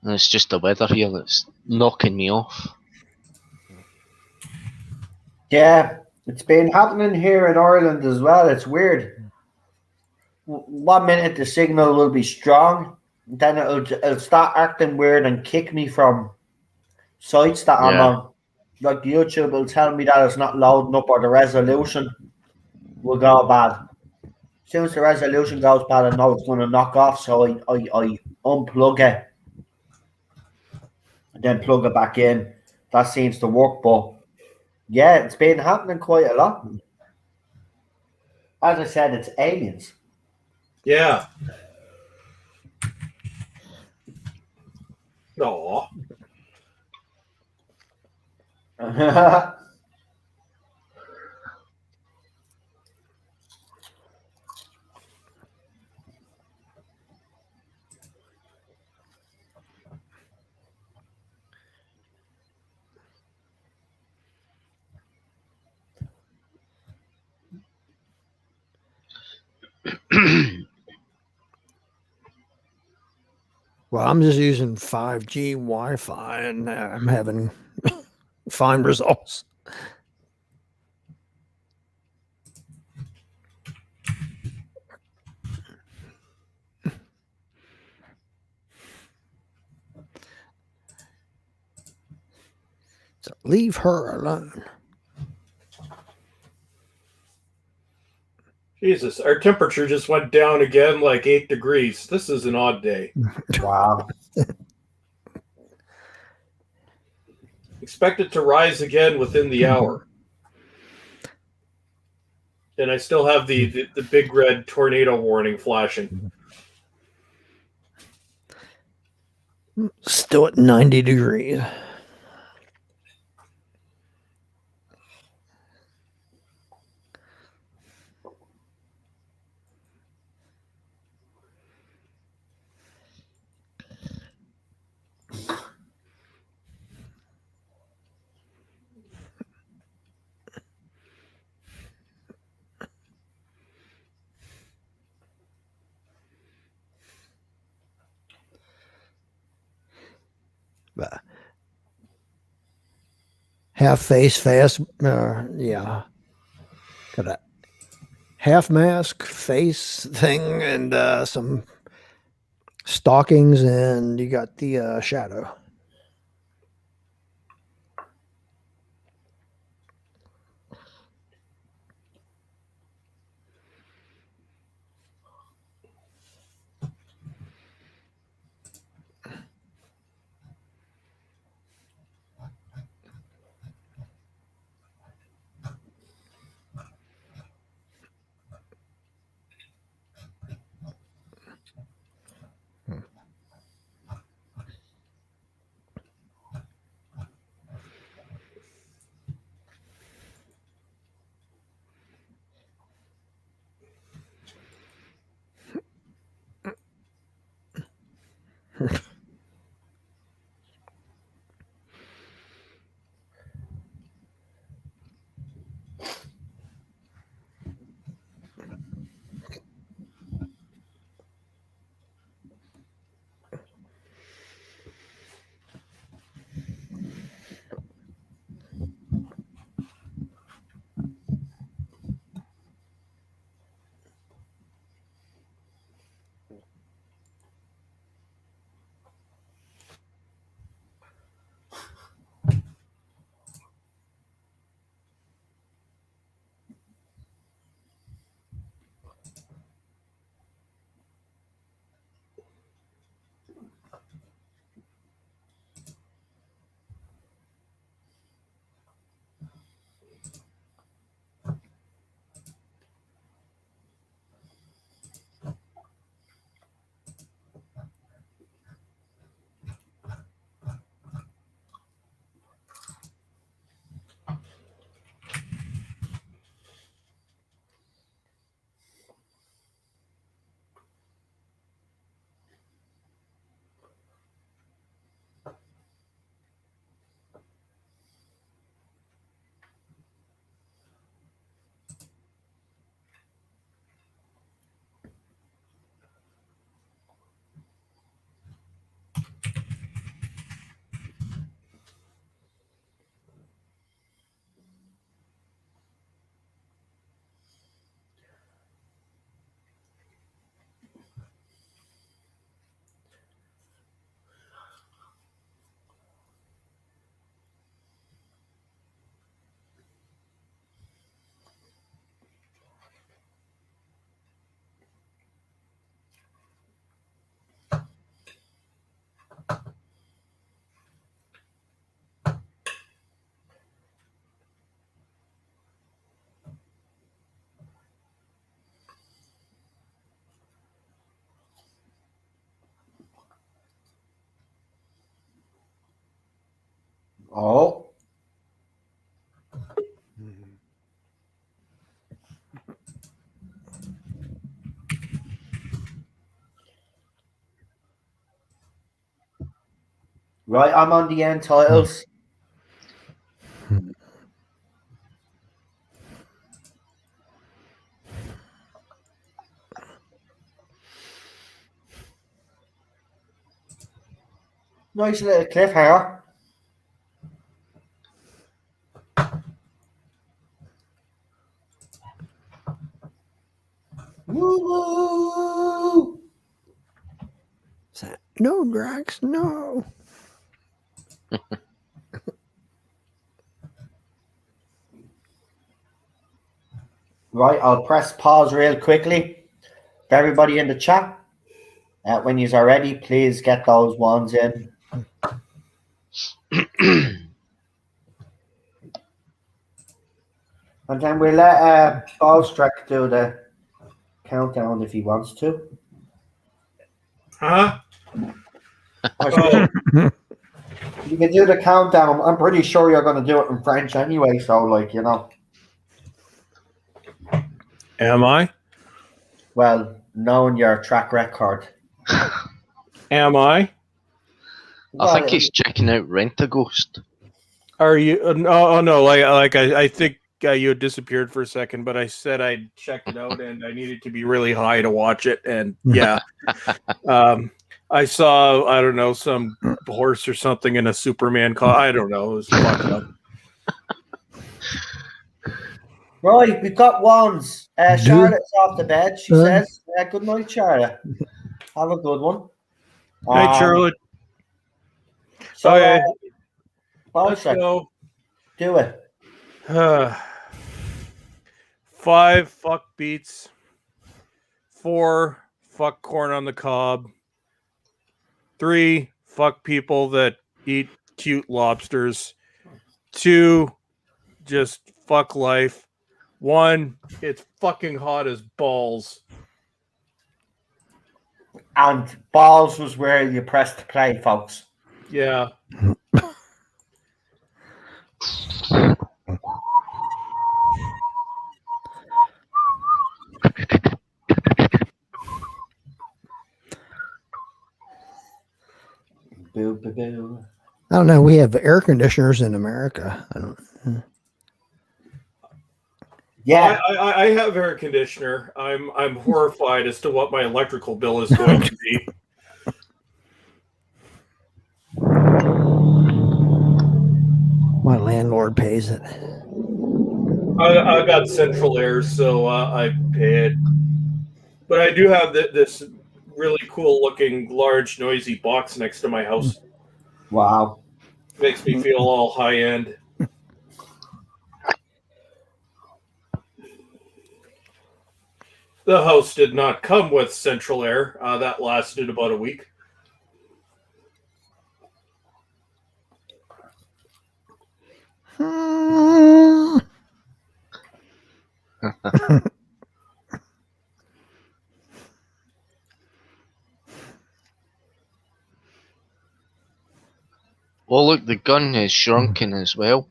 And it's just the weather here that's knocking me off. Yeah, it's been happening here in Ireland as well. It's weird. 1 minute the signal will be strong, then it'll start acting weird and kick me from sites that I'm on. Like YouTube will tell me that it's not loading up or the resolution will go bad. As soon as the resolution goes bad, I know it's going to knock off, so I unplug it and then plug it back in. That seems to work, but yeah, it's been happening quite a lot. As I said, it's aliens. Yeah. Aw. Well, I'm just using 5G Wi-Fi, and I'm having fine results. So leave her alone. Jesus, our temperature just went down again like 8 degrees. This is an odd day. Wow. Expect it to rise again within the hour. And I still have the big red tornado warning flashing. Still at 90 degrees. half face, yeah. Got a half mask, face thing, and some stockings, and you got the shadow. Oh. Right, I'm on the end titles. Nice little cliffhanger. Woo! No, Drax, no. Right, I'll press pause real quickly. For everybody in the chat, when you are ready, please get those ones in. And then we'll let Ballstrek do the countdown if he wants to. Huh? Oh. You can do the countdown. I'm pretty sure you're going to do it in French anyway, so, like, you know. Am I? Well, knowing your track record. Am I? I think he's checking out Rent-A-Ghost. Are you? No. I think you had disappeared for a second, but I said I'd check it out, and I needed to be really high to watch it. And yeah, I saw, I don't know, some horse or something in a Superman car. I don't know. It was fucked up. Right, we've got wands. Charlotte's off the bed, she Done. says. Good night, Charlotte. Have a good one. Night, Charlotte. So, Okay, Bounce let's go. do it. 5, fuck beets. 4, fuck corn on the cob. 3, fuck people that eat cute lobsters. 2, just fuck life. 1, it's fucking hot as balls. And balls was where you pressed play, folks. Yeah. Boo, boo, boo. I don't know. We have air conditioners in America. I don't. Yeah. I have air conditioner. I'm horrified as to what my electrical bill is going to be. My landlord pays it. I got central air, so I pay it. But I do have this really cool looking large noisy box next to my house. Wow. Makes me feel all high end. The house did not come with central air. That lasted about a week. Oh, look, the gun is shrunken as well.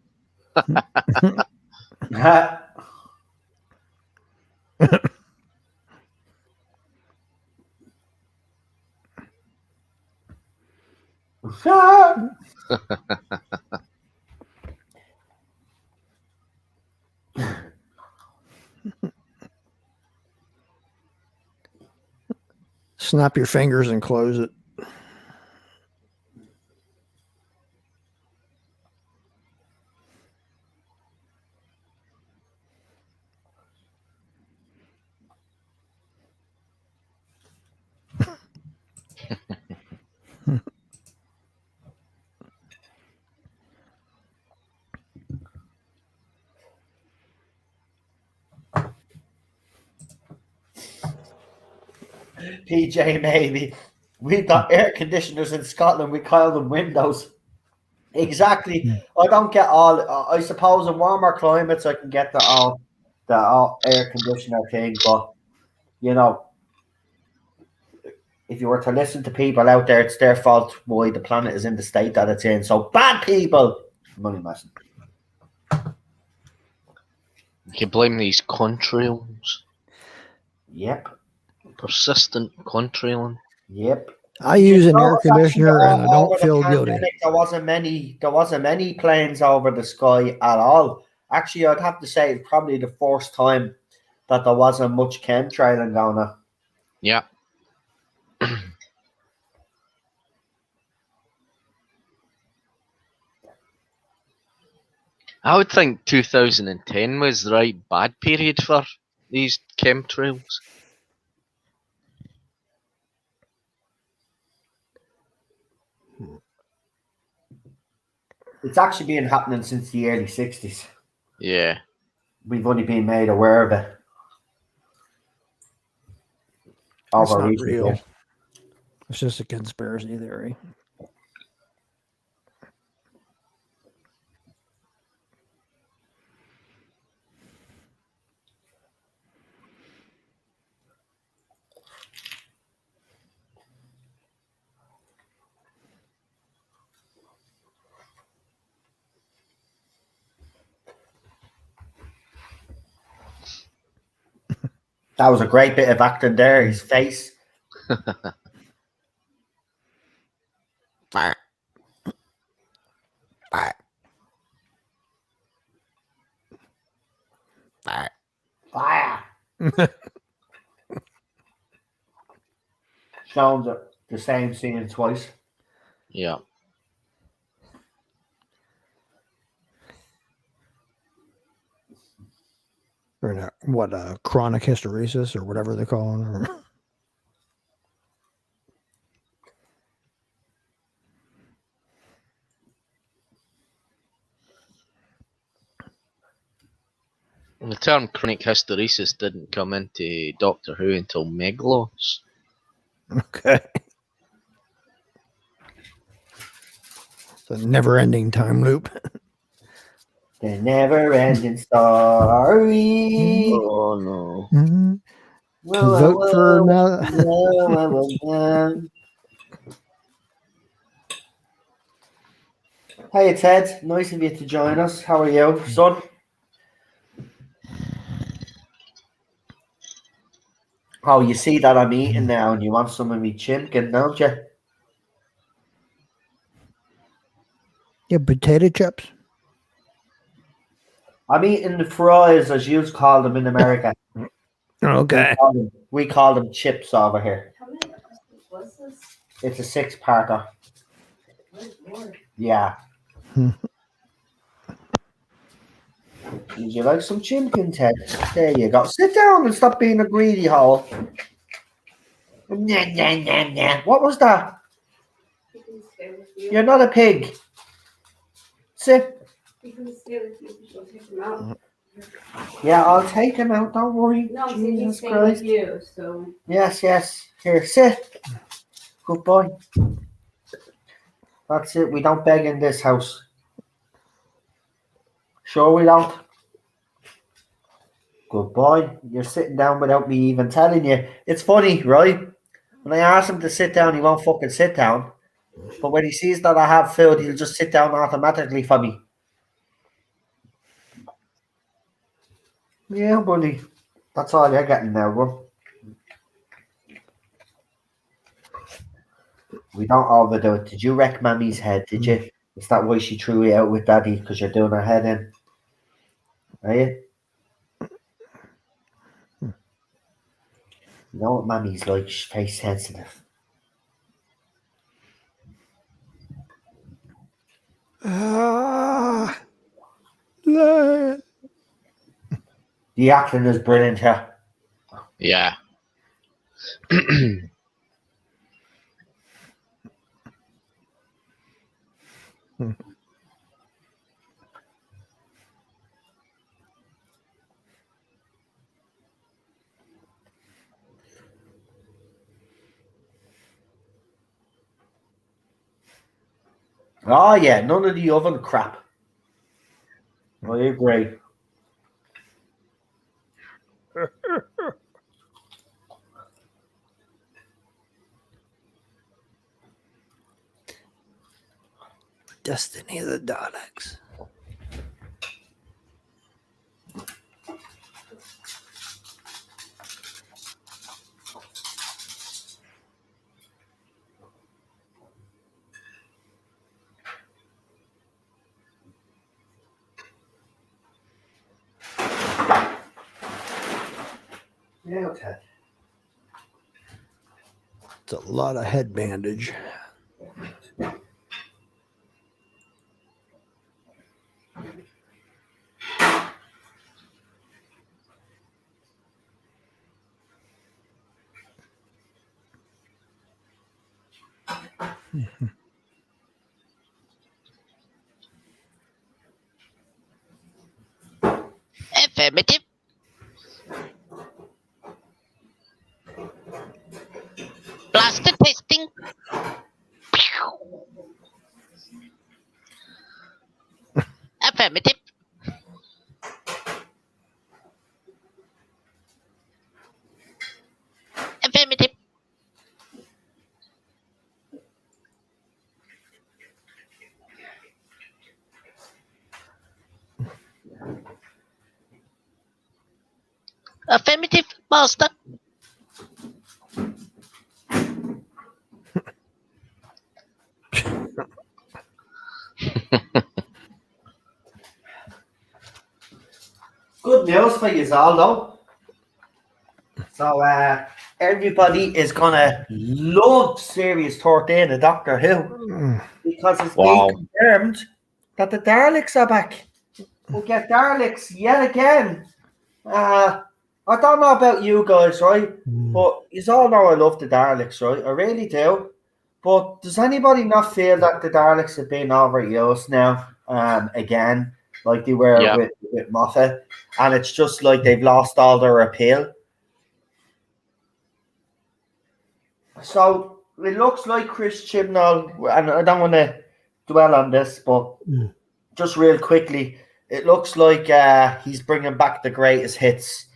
Snap your fingers and close it. PJ, maybe. We've got air conditioners in Scotland. We call them windows. Exactly. I don't get all. I suppose in warmer climates I can get the all air conditioner thing, but you know, if you were to listen to people out there, it's their fault why the planet is in the state that it's in. So bad people. Money messing. You can blame these contrails. Yep. Persistent contrailing. Yep. I use an air It's actually conditioner and I over don't the feel guilty. pandemic, There wasn't many planes over the sky at all. Actually, I'd have to say it's probably the first time that there wasn't much chemtrailing going on. Yeah. I would think 2010 was the right bad period for these chemtrails. It's actually been happening since the early 60s. Yeah. We've only been made aware of it. It's Over not recent real. years. It's just a conspiracy theory. That was a great bit of acting there. His face. Fire. Shown the same scene twice. Yeah. Or what, chronic hysteresis or whatever they call it. Or... The term chronic hysteresis didn't come into Doctor Who until Meglos. Okay. It's a never-ending time loop. The never-ending story. Oh no. Mm-hmm. Vote for now. Hey, Ted. Nice of you to join us. How are you, son? Oh, you see that I'm eating now and you want some of me chimkin, don't you? Yeah, potato chips. I'm eating the fries, as you call them in America. Okay. We call them chips over here. How many episodes was this? It's a 6-parter. Good Lord. Yeah. Would you like some chimkin, Ted? There you go. Sit down and stop being a greedy hole. Nah, nah, nah, nah. What was that? He can stay with you. You're not a pig. Sit. He can stay with you because you'll take him out. Yeah, I'll take him out. Don't worry. No, I'm saying he's Jesus staying Christ. with you, so. Yes, yes. Here, sit. Good boy. That's it. We don't beg in this house. Sure we don't. Good boy. You're sitting down without me even telling you. It's funny, right? When I ask him to sit down, he won't fucking sit down. But when he sees that I have food, he'll just sit down automatically for me. Yeah, buddy. That's all you're getting now, bro. We don't overdo it. Did you wreck Mammy's head? Did you? Is that why she threw you out with Daddy? Because you're doing her head in? Are you? You know what Mammy's like? She's very sensitive. The acting is brilliant here. Yeah. Oh, yeah. None of the oven crap. I agree. Destiny of the Daleks. Yeah, okay. It's a lot of head bandage. Affirmative. Blaster testing. Affirmative. Affirmative. Affirmative, master. Good news for you all, though. So, everybody is gonna love Series 13 of Doctor Who because it's Wow. being confirmed that the Daleks are back. We'll get Daleks yet again I don't know about you guys, right? Mm. But you all know I love the Daleks, right? I really do. But does anybody not feel that the Daleks have been overused now? Again, like they were Yeah. with Moffat, and it's just like they've lost all their appeal. So it looks like Chris Chibnall, and I don't want to dwell on this, but Mm. just real quickly, it looks like he's bringing back the greatest hits.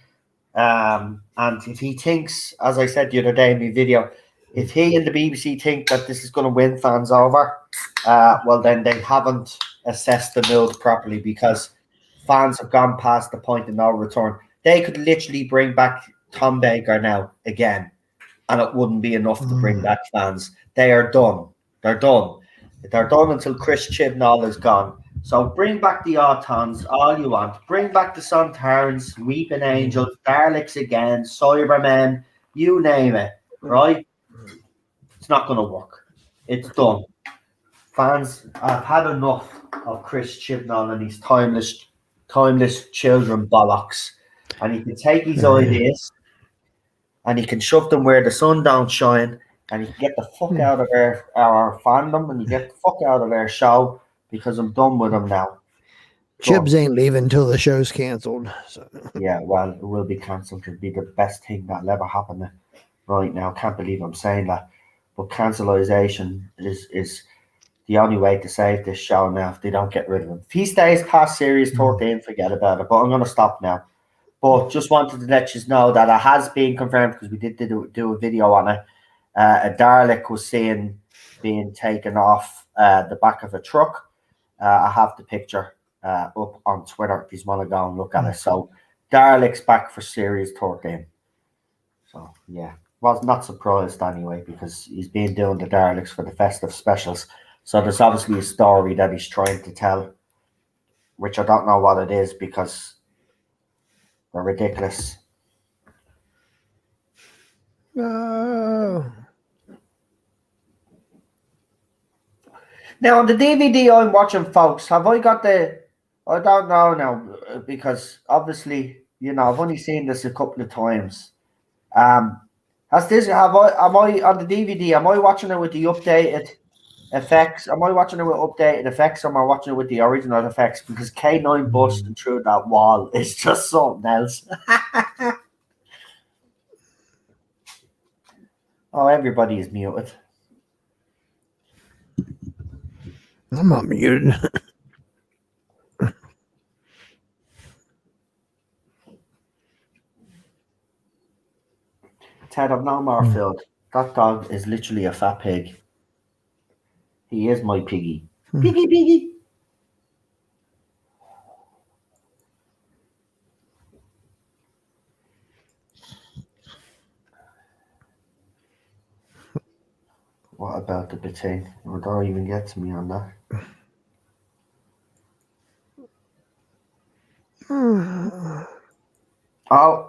And if he thinks, as I said the other day in my video, if he and the BBC think that this is going to win fans over, well, then they haven't assessed the mood properly, because fans have gone past the point of no return. They could literally bring back Tom Baker now again, and it wouldn't be enough to bring back fans. They are done. They're done. They're done until Chris Chibnall is gone. So bring back the Autons, all you want. Bring back the Sontarans, Weeping Angels, Daleks again, Cybermen, you name it, right? It's not going to work. It's done. Fans, I've had enough of Chris Chibnall and his timeless children bollocks. And he can take his ideas and he can shove them where the sun don't shine, and he can get the fuck out of our fandom, and you get the fuck out of our show, because I'm done with him now. Chibs ain't leaving until the show's canceled. So. Yeah, well, it will be cancelled. It'll be the best thing that'll ever happen right now. Can't believe I'm saying that. But cancellation is the only way to save this show now if they don't get rid of him. If he stays past Series 13, forget about it. But I'm going to stop now. But just wanted to let you know that it has been confirmed, because we did do a video on it. A Dalek was seen being taken off the back of a truck. I have the picture up on Twitter if you want to go and look at it. So Dalek's back for Series 13. So yeah, was not surprised anyway, because he's been doing the Daleks for the festive specials. So there's obviously a story that he's trying to tell, which I don't know what it is, because they're ridiculous. Oh. Now, on the DVD I'm watching, folks, have I got the... I don't know now, because obviously, you know, I've only seen this a couple of times. Am I on the DVD, am I watching it with the updated effects? Am I watching it with updated effects, or am I watching it with the original effects? Because K9 busting through that wall is just something else. Oh, everybody is muted. I'm not muted. Ted, I've no more filled. That dog is literally a fat pig. He is my piggy. Piggy, piggy. What about the betting? Or don't even get to me on that. Oh.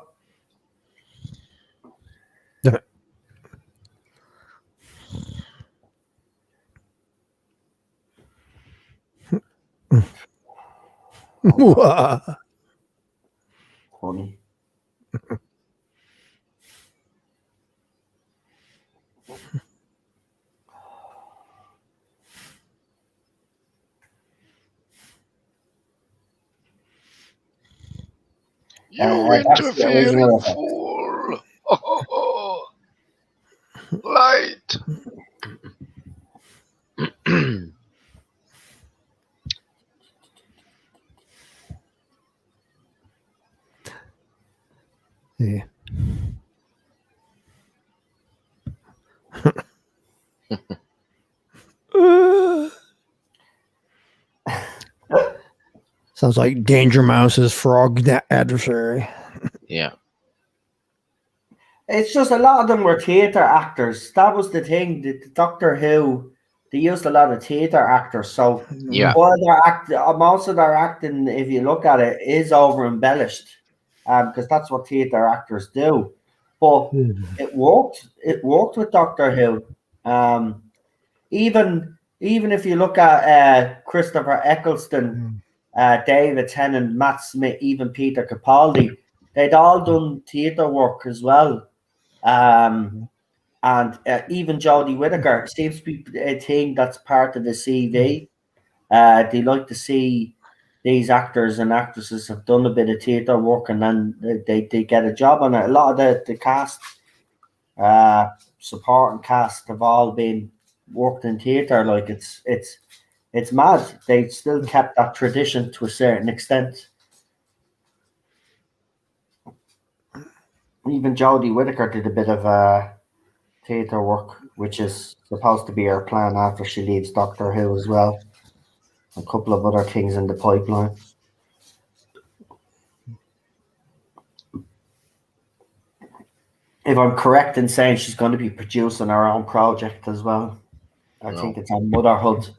Honey. You that's the original interfering effect. fool! Oh, light! Yeah. Sounds like Danger Mouse's frog adversary. Yeah. It's just a lot of them were theatre actors. That was the thing. The Doctor Who, they used a lot of theatre actors. So Yeah. while most of their acting, if you look at it, is over embellished, because that's what theatre actors do. But it worked. It worked with Doctor Who. Even if you look at Christopher Eccleston, David Tennant, Matt Smith, even Peter Capaldi, they'd all done theatre work as well. And even Jodie Whittaker seems to be a thing that's part of the CV. They like to see these actors and actresses have done a bit of theatre work, and then they get a job on it. A lot of the cast, supporting cast, have all been worked in theatre. Like it's mad. They still kept that tradition to a certain extent. Even Jodie Whittaker did a bit of theatre work, which is supposed to be her plan after she leaves Doctor Who as well. A couple of other things in the pipeline. If I'm correct in saying she's going to be producing her own project as well. I think it's on Motherhood.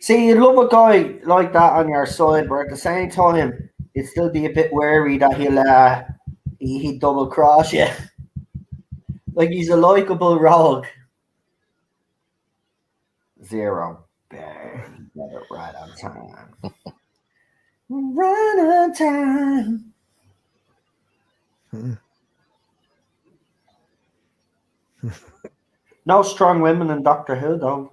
See, you love a guy like that on your side, but at the same time, you'd still be a bit wary that he'd double cross you. Like, he's a likable rogue. Zero. Bang. Get it right on time. Right on time. No strong women in Doctor Who, though.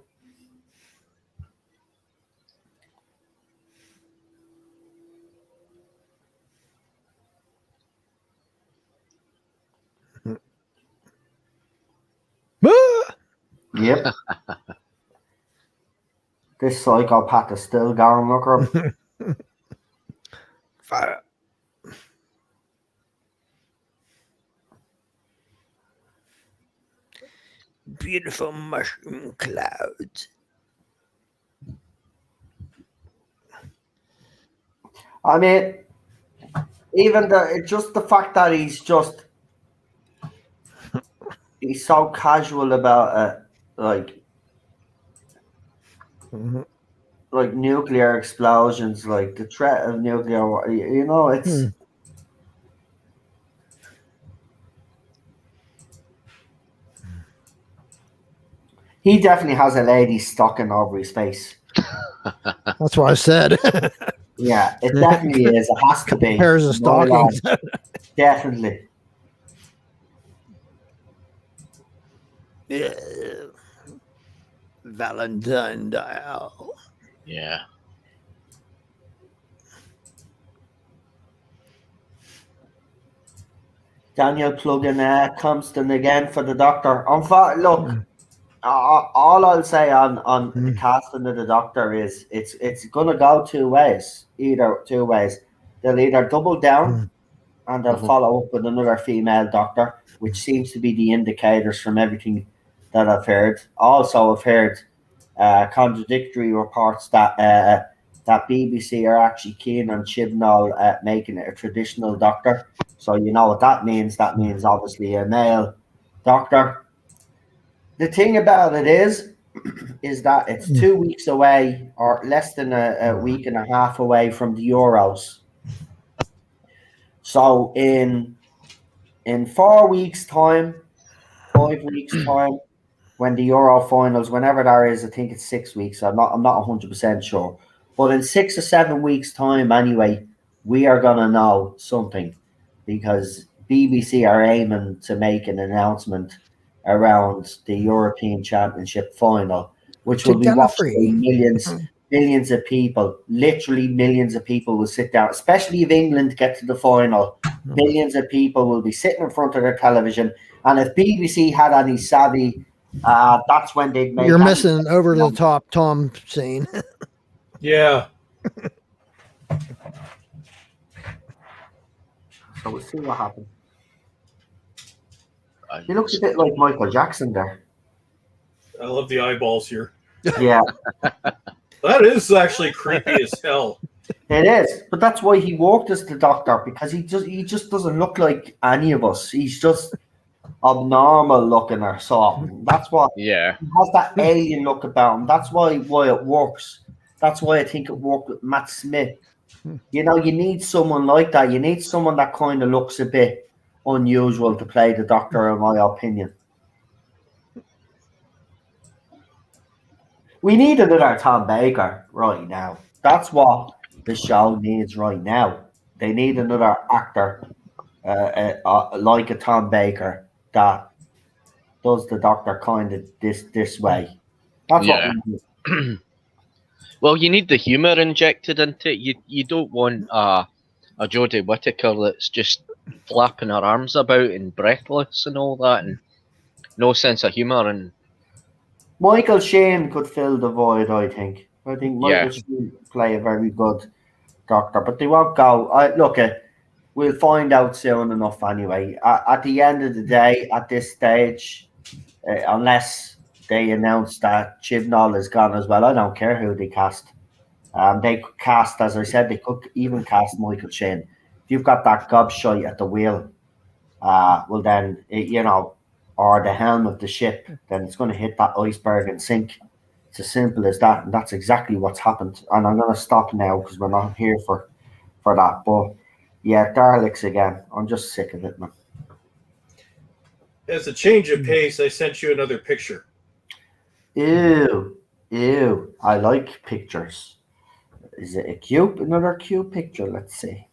Yep. This psychopath is still going. Look at him. Fire. Beautiful mushroom clouds. I mean, even just the fact that he's so casual about it, like nuclear explosions, like the threat of nuclear war. You know, it's. He definitely has a lady stalking over his face. That's what I said. Yeah, it definitely is. It has to be. Pairs of stockings. Definitely. Yeah. Valentine dial. Yeah. Daniel plugging Compton again for the Doctor. Look, all I'll say on the casting of the Doctor is it's gonna go two ways. They'll either double down and they'll follow up with another female Doctor, which seems to be the indicators from everything that I've heard. Also, I've heard contradictory reports that that BBC are actually keen on Chibnall making it a traditional Doctor. So you know what that means. That means obviously a male Doctor. The thing about it is that it's 2 weeks away, or less than a week and a half away from the Euros. So in 4 weeks' time, 5 weeks' time, when the Euro finals, whenever that is, I think it's 6 weeks. I'm not 100% sure, but in 6 or 7 weeks' time, anyway, we are gonna know something, because BBC are aiming to make an announcement around the European Championship final, which will be watched by millions of people. Literally millions of people will sit down, especially if England get to the final. Millions of people will be sitting in front of their television, and if BBC had any savvy, that's when they'd make. You're missing over the top Tom scene. Yeah. So we'll see what happens. He looks a bit like Michael Jackson there. I love the eyeballs here. Yeah. That is actually creepy as hell. It is, but that's why he walked as the Doctor, because he just doesn't look like any of us. He's just abnormal looking or something. That's what. Yeah. He has that alien look about him. That's why it works. That's why I think it worked with Matt Smith. You know, you need someone like that. You need someone that kind of looks a bit unusual to play the Doctor, in my opinion. We need another Tom Baker right now. That's what the show needs right now. They need another actor like a Tom Baker that does the Doctor kind of this way. That's Yeah. what we need. Well, you need the humour injected into it. You don't want a Jodie Whittaker that's just flapping her arms about and breathless and all that, and no sense of humour. And Michael Shane could fill the void, I think. I think Michael Yeah. Shane play a very good Doctor, but they won't go. We'll find out soon enough anyway. At the end of the day, at this stage, unless they announce that Chibnall is gone as well, I don't care who they cast. They could cast, as I said, they could even cast Michael Shane. If you've got that gobshite at the wheel, well then, or the helm of the ship, then it's going to hit that iceberg and sink. It's as simple as that, and that's exactly what's happened. And I'm going to stop now because we're not here for that. But yeah, Daleks again. I'm just sick of it, man. As a change of pace, I sent you another picture. Ew. I like pictures. Is it another cute picture? Let's see.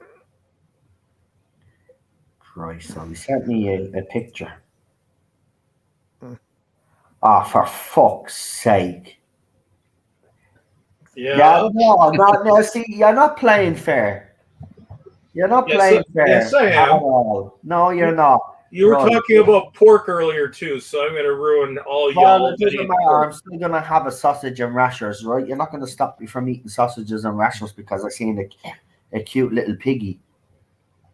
Christ, so he sent me a picture. For fuck's sake. Yeah. No, see, you're not playing fair. You're not playing fair. Yes, I am. At all. No, you're not. You were Right. talking about pork earlier too, so I'm going to ruin all Well, y'all. it doesn't matter. I'm still going to have a sausage and rashers, right? You're not going to stop me from eating sausages and rashers because I seen a cute little piggy.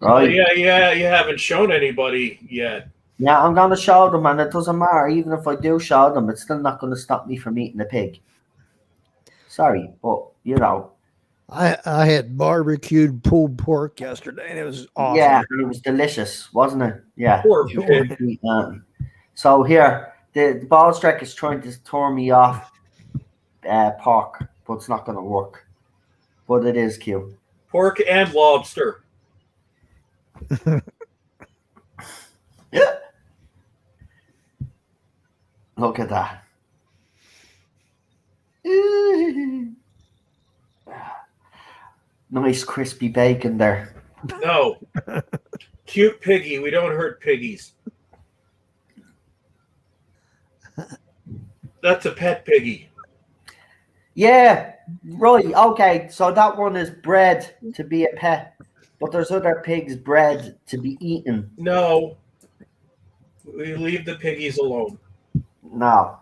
Right? Yeah, you haven't shown anybody yet. Yeah, I'm going to show them, and it doesn't matter. Even if I do show them, it's still not going to stop me from eating a pig. Sorry, but, I had barbecued pulled pork yesterday, and it was awesome. Yeah, it was delicious, wasn't it? Yeah. Poor pig. So here, the ball strike is trying to turn me off pork, but it's not going to work. But it is cute. Pork and lobster. Look at that. Nice crispy bacon there. No. Cute piggy. We don't hurt piggies. That's a pet piggy. Yeah, right. Okay, so that one is bred to be a pet, but there's other pigs bred to be eaten. No. We leave the piggies alone. No.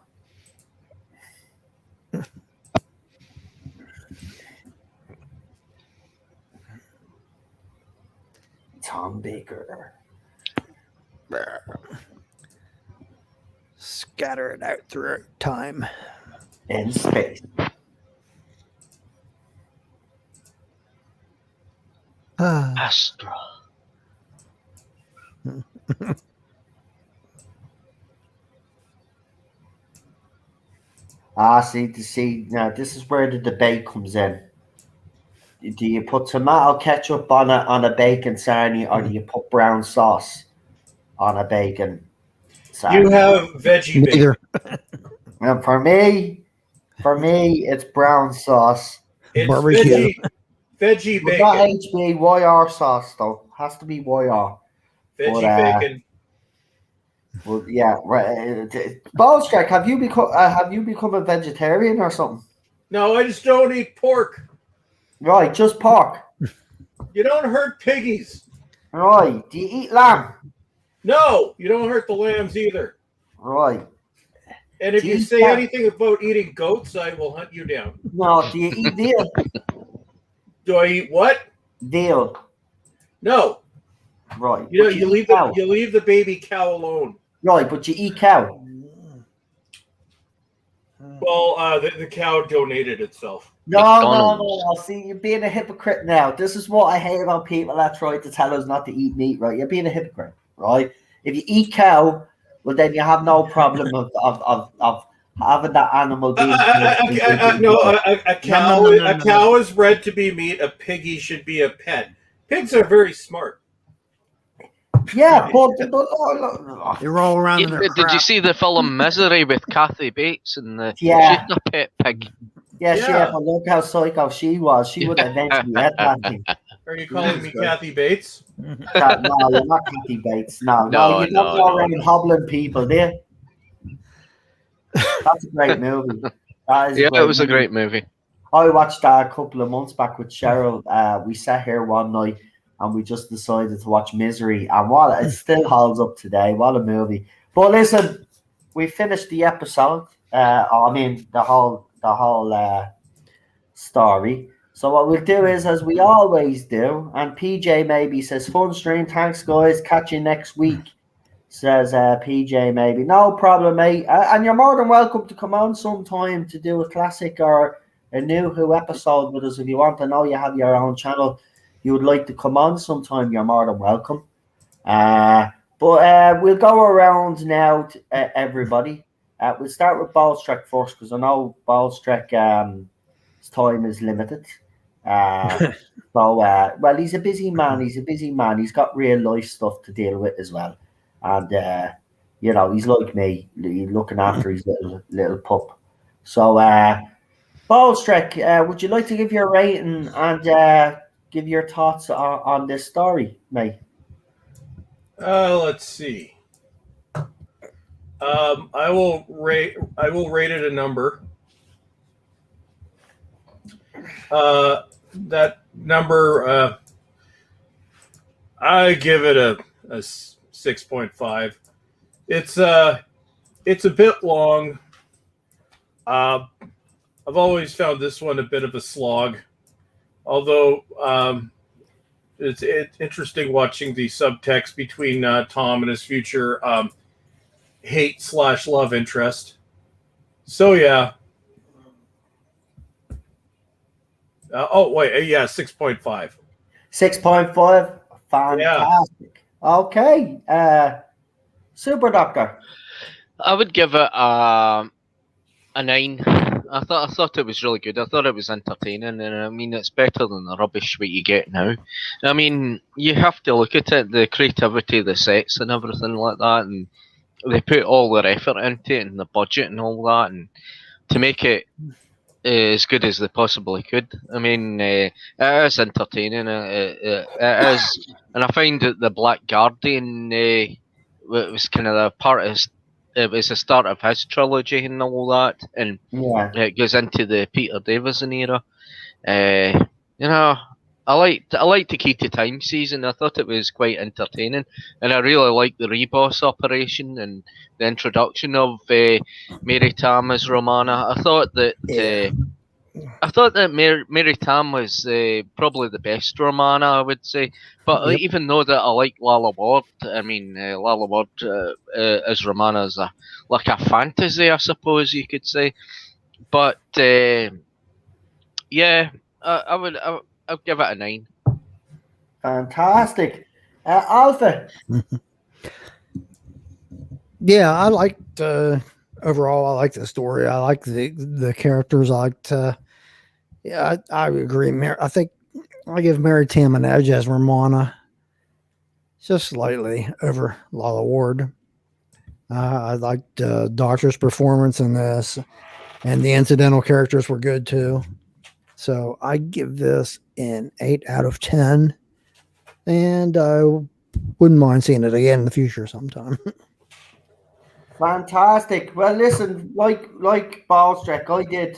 Tom Baker. Scatter it out throughout time. In space. Astra. See, now this is where the debate comes in. Do you put tomato ketchup on a bacon sarnie, or do you put brown sauce on a bacon sarnie? You have veggie bacon. Neither. And for me, it's brown sauce. It's Barbecue. veggie But not bacon. HB YR sauce though. Has to be YR. Veggie bacon. Well, yeah, right. Ballstrike, have you become a vegetarian or something? No, I just don't eat pork. Right, just pork. You don't hurt piggies. Right. Do you eat lamb? No, you don't hurt the lambs either. Right. And if Do you you say have- anything about eating goats, I will hunt you down. No, do you eat veal? Do I eat what? Veal. No. Right. You know, But you leave cow. the baby cow alone. Right, but you eat cow. Well, the cow donated itself. No. McDonald's. See, you're being a hypocrite now. This is what I hate about people that try to tell us not to eat meat, right? You're being a hypocrite, right? If you eat cow, well, then you have no problem of having that animal being. A cow. No. A cow is bred to be meat. A piggy should be a pet. Pigs are very smart. Yeah, but They roll around in their Did you crap. see the film Misery with Kathy Bates and the Yeah. she's a pet pig? yeah, Yeah. but look how psycho she was. She would eventually hit that thing. Are you calling me Jesus Christ. Kathy Bates? No, you're not Kathy Bates. No, No, you don't no, go no. around hobbling people, do you? That's a great movie. That is Yeah, a it was a movie. great movie. I watched that a couple of months back with Cheryl. We sat here one night and we just decided to watch Misery, and it still holds up today. What a movie! But listen, we finished the episode. The whole story. So what we'll do is, as we always do, and PJ maybe says, "Fun stream, thanks guys. Catch you next week." Says PJ maybe, no problem, mate. And you're more than welcome to come on sometime to do a classic or a new Who episode with us if you want. I know you have your own channel. You would like to come on sometime, you're more than welcome. But we'll go around now to everybody. We'll start with Ballstrek first because I know Ballstrek his time is limited. Well, he's a busy man. He's got real life stuff to deal with as well. And he's like me. He's looking after his little pup. So Ballstrek, would you like to give your rating and give your thoughts on this story, mate? Let's see. I will rate it a number. That number, I give it a 6.5. It's a bit long. I've always found this one a bit of a slog, although it's interesting watching the subtext between Tom and his future hate/love interest. So yeah. 6.5. 6.5. Fantastic. Yeah. Okay. Super Doctor. I would give it a 9. I thought it was really good. I thought it was entertaining, and I mean it's better than the rubbish what you get now. I mean, you have to look at it, the creativity, the sets, and everything like that, and they put all their effort into it, and the budget and all that, and to make it as good as they possibly could. I mean, it is entertaining. It is, and I find that the Black Guardian was kind of a part of. It was the start of his trilogy and all that, and it goes into the Peter Davison era. I liked the Key to Time season. I thought it was quite entertaining, and I really liked the Reboss operation and the introduction of Mary Tam as Romana. I thought that Mary Tam was probably the best Romana, I would say. But even though that I like Lalla Ward, I mean Lalla Ward as Romana is like a fantasy, I suppose you could say. But I'll give it a 9. Fantastic. Alpha. Yeah, I liked overall. I like the story. I like the characters. I liked. I agree. I think I give Mary Tam an edge as Romana, just slightly over Lalla Ward. I liked Doctor's performance in this, and the incidental characters were good too. So I give this an 8 out of 10, and I wouldn't mind seeing it again in the future sometime. Fantastic. Well, listen, like Ballstrek, I did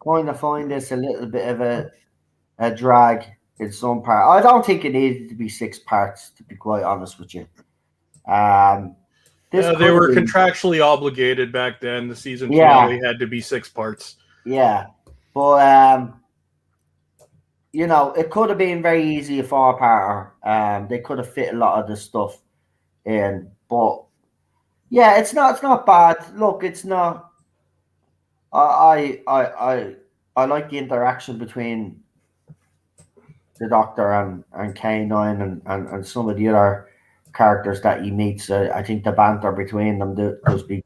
kind of find this a little bit of a drag in some part. I don't think it needed to be 6 parts, to be quite honest with you. They were contractually obligated back then. The season finale had to be 6 parts. Yeah, but it could have been very easy a 4-parter. They could have fit a lot of the stuff in, but yeah, it's not bad. Look, it's not. I like the interaction between the Doctor and K9 and some of the other characters that he meets. I think the banter between them does be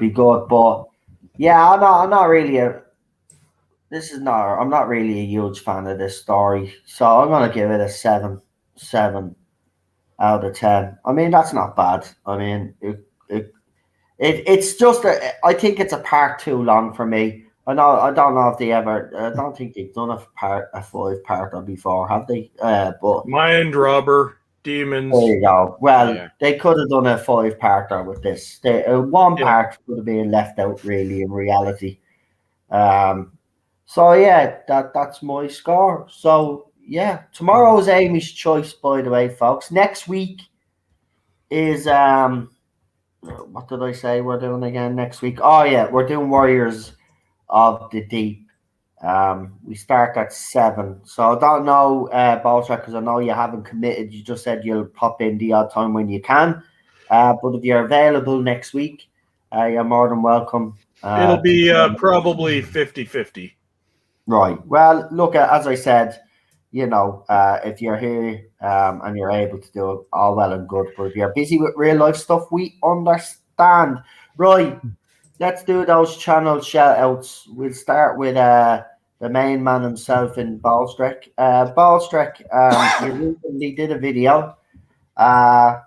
good. But yeah, I'm not really I'm not really a huge fan of this story, so I'm gonna give it a 7. out of 10. I mean, that's not bad. I mean, it's just I think it's a part too long for me. I don't know if they ever. I don't think they've done a 5-parter before, have they? But Mind Robber, Demons. there you go. Well, Yeah. they could have done a 5-parter with this. One Yeah. part would have been left out, really, in reality. So yeah, that's my score. So yeah, tomorrow's Amy's choice, by the way, folks. Next week is what did I say we're doing again next week? Oh yeah, we're doing Warriors of the Deep. We start at 7. So I don't know, Baltra, because I know you haven't committed. You just said you'll pop in the odd time when you can. But if you're available next week, you're more than welcome. It'll be probably 50-50. Right. Well, look, as I said, if you're here and you're able to do it, all well and good. But if you're busy with real life stuff, we understand. Right. Let's do those channel shout outs. We'll start with the main man himself in Ballstrek. Ballstrek, you recently did a video. As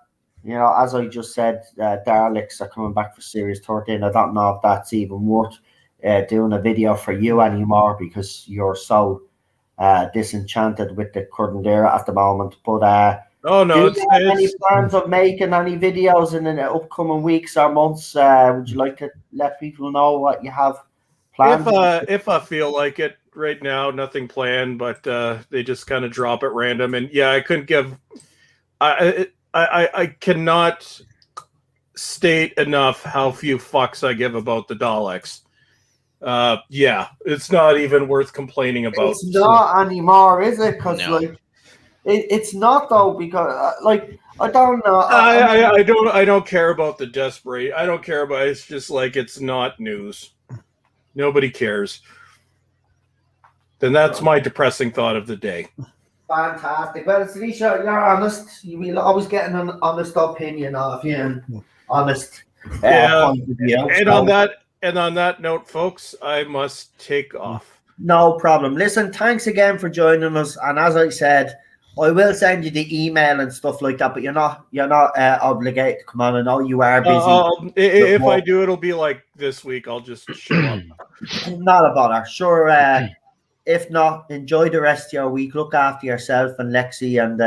I just said, Daleks are coming back for Series 13. I don't know if that's even worth doing a video for you anymore because you're so disenchanted with the current era at the moment. But Oh no, do you have any plans of making any videos in the upcoming weeks or months? Would you like to let people know what you have planned? if I feel like it. Right now, nothing planned, but they just kind of drop at random. And yeah, I couldn't give. I cannot state enough how few fucks I give about the Daleks. Yeah, it's not even worth complaining about. It's not anymore, is it? Because No. it's not though. Because I don't know. I don't care about the desperate. I don't care about. It's just like it's not news. Nobody cares. Then that's my depressing thought of the day. Fantastic. Well, at least you're honest. You will always get an honest opinion of you and honest point of view. And on that note, folks, I must take off. No problem. Listen, thanks again for joining us. And as I said, I will send you the email and stuff like that. But you're not obligated to come on. I know you are busy. If I do, it'll be like this week. I'll just show up. Not a bother. Sure. If not, enjoy the rest of your week. Look after yourself and Lexi, and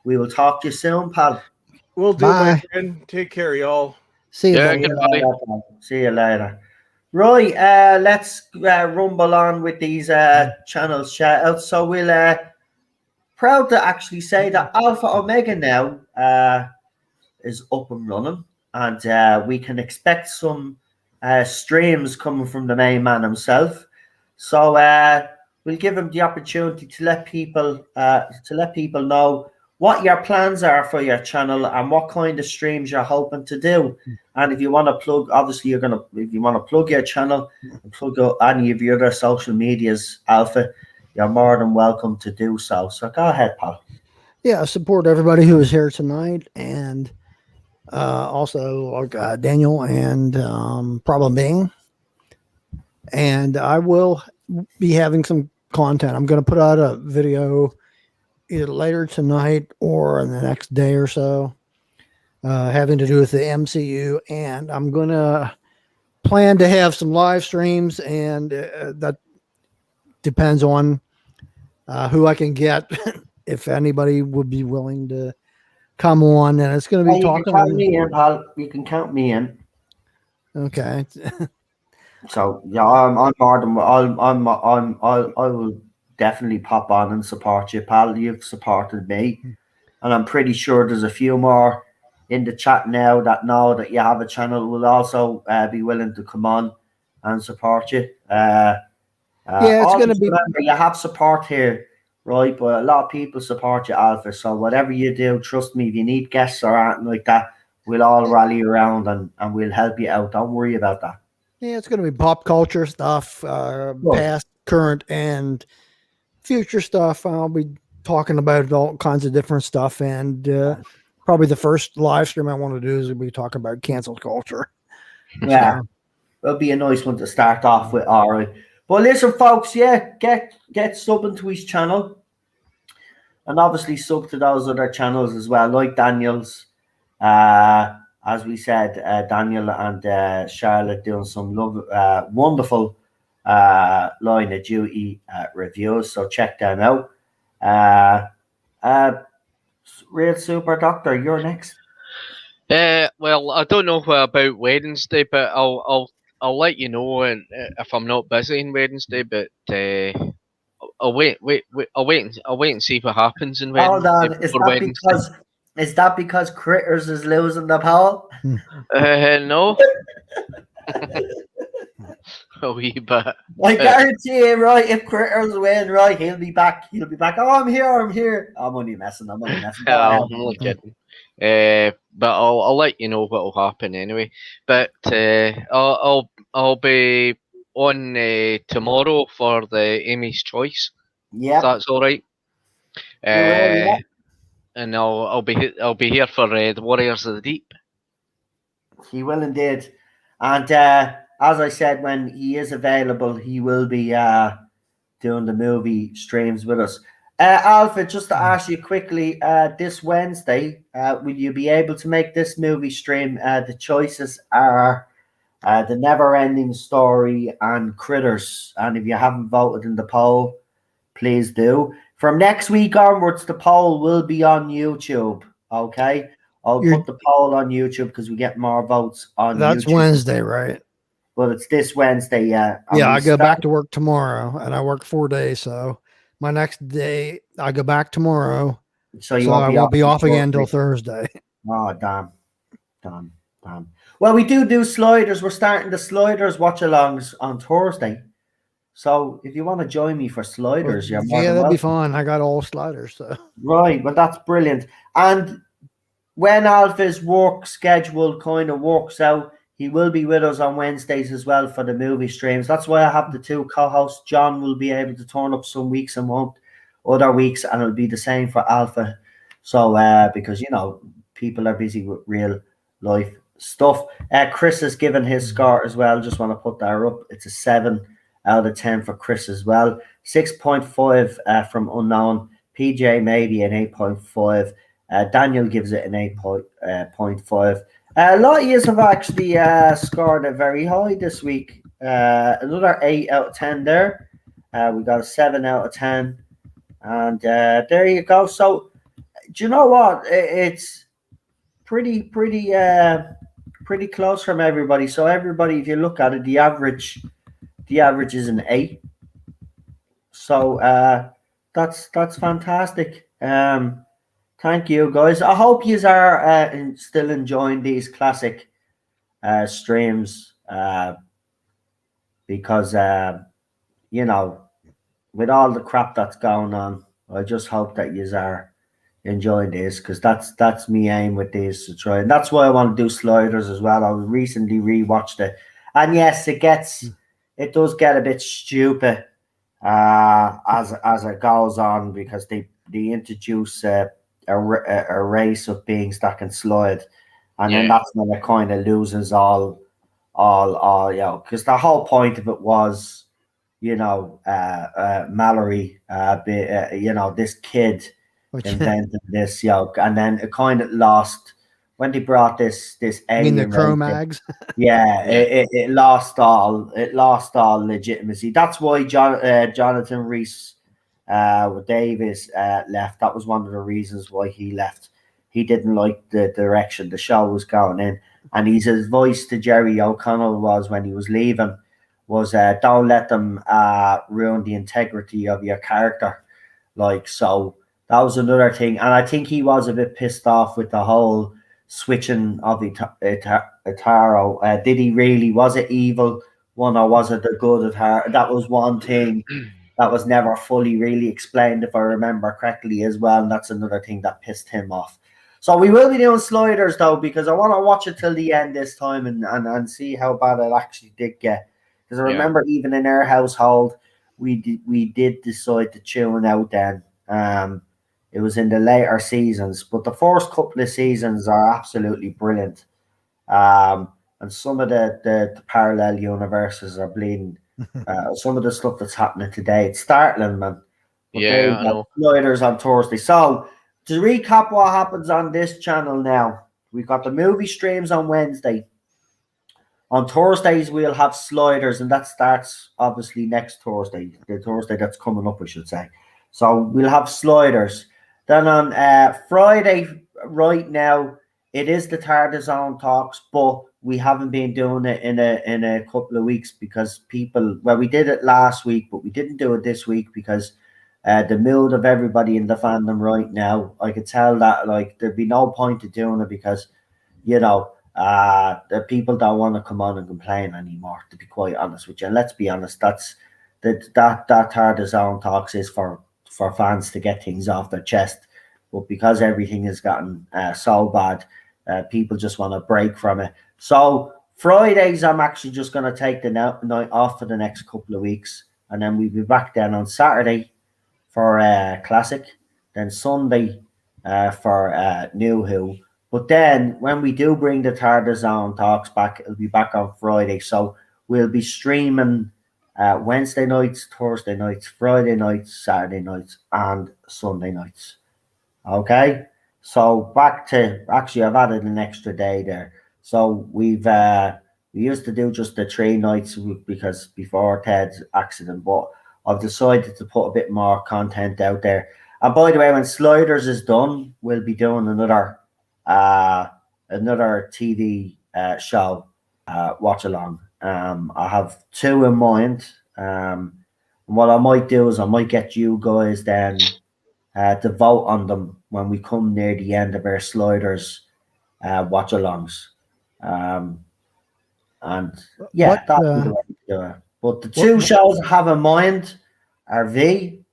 we will talk to you soon, pal. Will do, Bye. my friend. Take care, y'all. See you. Yeah, later. goodbye. See you later. Right, let's rumble on with these channel shout outs. So we'll proud to actually say that Alpha Omega now is up and running, and we can expect some streams coming from the main man himself. So we'll give him the opportunity to let people know what your plans are for your channel and what kind of streams you're hoping to do. And if you want to plug, obviously if you want to plug your channel and plug up any of your other social medias, Alpha, you're more than welcome to do so. So go ahead, pal. Yeah, support everybody who is here tonight, and also Daniel and Problem Being. And I will be having some content. I'm going to put out a video either later tonight or in the next day or so, having to do with the MCU. And I'm going to plan to have some live streams, and that depends on who I can get, if anybody would be willing to come on. And it's going to be talking. You can count me in, pal. You can count me in. Okay. So yeah, I'm more than I will definitely pop on and support you, pal. You've supported me, and I'm pretty sure there's a few more in the chat now that know that you have a channel will also be willing to come on and support you. Yeah, it's going to be. Remember, you have support here, right? But a lot of people support you, Alpha. So whatever you do, trust me. If you need guests or anything like that, we'll all rally around and we'll help you out. Don't worry about that. Yeah, it's going to be pop culture stuff, past, current, and future stuff. I'll be talking about all kinds of different stuff, and probably the first live stream I want to do is we'll be talking about cancel culture. Yeah, it'll be a nice one to start off with. All right, but listen, folks, yeah, get subbing to his channel. and obviously sub to those other channels as well, like Daniel's. As we said, Daniel and Charlotte doing some wonderful Line of Duty reviews. So check them out. Real Super Doctor, you're next. Well, I don't know about Wednesday, but I'll let you know, and if I'm not busy on Wednesday. But I'll wait, I'll wait and see what happens on Hold Wednesday. on, Before Wednesday. is that because Critters is losing the poll? No, a wee bit. I guarantee you, right? If Critters win, right, he'll be back. He'll be back. Oh, I'm here. I'm only messing. I'm only messing. I'm only kidding. But I'll let you know what will happen anyway. But I'll be on tomorrow for the Amy's Choice. Yeah, If that's all right. You will, yeah. And I'll be here for the Warriors of the Deep. He will indeed. And as I said, when he is available, he will be doing the movie streams with us. Alfred, just to ask you quickly, this Wednesday, will you be able to make this movie stream? The choices are The Never Ending Story and Critters. And if you haven't voted in the poll, please do. From next week onwards, the poll will be on YouTube. Okay, I'll put the poll on YouTube because we get more votes on That's YouTube. Wednesday, right? But it's this Wednesday, yeah. And Yeah, we I go start- back to work tomorrow, and I work 4 days. So my next day, I go back tomorrow. So you So I won't be off again until Thursday. Thursday. Oh, damn. Well, we do sliders. We're starting the sliders watch-alongs on Thursday. So if you want to join me for sliders, you're more Yeah, than that'd be welcome. fun. I got all sliders, so Right, well, that's brilliant. And when Alpha's work schedule kind of works out, he will be with us on Wednesdays as well for the movie streams. That's why I have the two co-hosts. John will be able to turn up some weeks and won't other weeks, and it'll be the same for Alpha. So, because, you know, people are busy with real life stuff. Chris has given his score as well. Just want to put that up. It's a 7 out of 10 for Chris as well. 6.5 from Unknown. PJ maybe an 8.5. Daniel gives it an 8.5. A lot of you have actually scored it very high this week. Another 8 out of 10 there. We got a 7 out of 10. And there you go. So, do you know what? It's pretty close from everybody. So everybody, if you look at it, the average is an 8. So that's fantastic. Thank you, guys. I hope you are still enjoying these classic streams because you know, with all the crap that's going on, I just hope that you are enjoying this because that's me aim with these to try, and that's why I want to do sliders as well. I recently rewatched it, and yes, it does get a bit stupid as it goes on because they introduce a race of beings that can slide, and then that's when it kind of loses all you know, because the whole point of it was, you know, Mallory, you know, this kid invented this, you know, and then it kind of lost when they brought this alien. the Cro-Mags? It lost all legitimacy. That's why Jonathan Rhys Davis left. That was one of the reasons why he left. He didn't like the direction the show was going in, and his advice to Jerry O'Connell was when he was leaving was don't let them ruin the integrity of your character. Like, so that was another thing, and I think he was a bit pissed off with the whole switching of Itaro. Did he really? Was it evil one or was it the good of her? That was one thing that was never fully really explained, if I remember correctly, as well. And that's another thing that pissed him off. So we will be doing sliders though, because I want to watch it till the end this time and see how bad it actually did get. Because I remember even in our household, we did decide to tune out then. It was in the later seasons, but the first couple of seasons are absolutely brilliant. And some of the parallel universes are bleeding. Some of the stuff that's happening today, it's startling, man. But there Yeah, you I go. know. Sliders on Thursday. So to recap what happens on this channel now, we've got the movie streams on Wednesday. On Thursdays, we'll have sliders, and that starts obviously next Thursday, the Thursday that's coming up, I should say. So we'll have sliders. Then on Friday, right now, it is the TARDIS talks, but we haven't been doing it in a couple of weeks because people. Well, we did it last week, but we didn't do it this week because the mood of everybody in the fandom right now. I could tell that like there'd be no point of doing it because the people don't want to come on and complain anymore, to be quite honest with you. And let's be honest, that's that TARDIS talks is for fans to get things off their chest. But because everything has gotten so bad, people just want a break from it. So Fridays, I'm actually just going to take the night off for the next couple of weeks. And then we'll be back then on Saturday for Classic. Then Sunday for New Who. But then when we do bring the TARDIS talks back, it'll be back on Friday. So we'll be streaming Wednesday nights, Thursday nights, Friday nights, Saturday nights, and Sunday nights. Okay, so back to actually, I've added an extra day there. So we used to do just the 3 nights because before Ted's accident, but I've decided to put a bit more content out there. And by the way, when Sliders is done, we'll be doing another TV show watch along. I have 2 in mind. And what I might do is I might get you guys then to vote on them when we come near the end of our Sliders watch alongs. And yeah, that's the way to do it. But the 2 shows I have in mind are V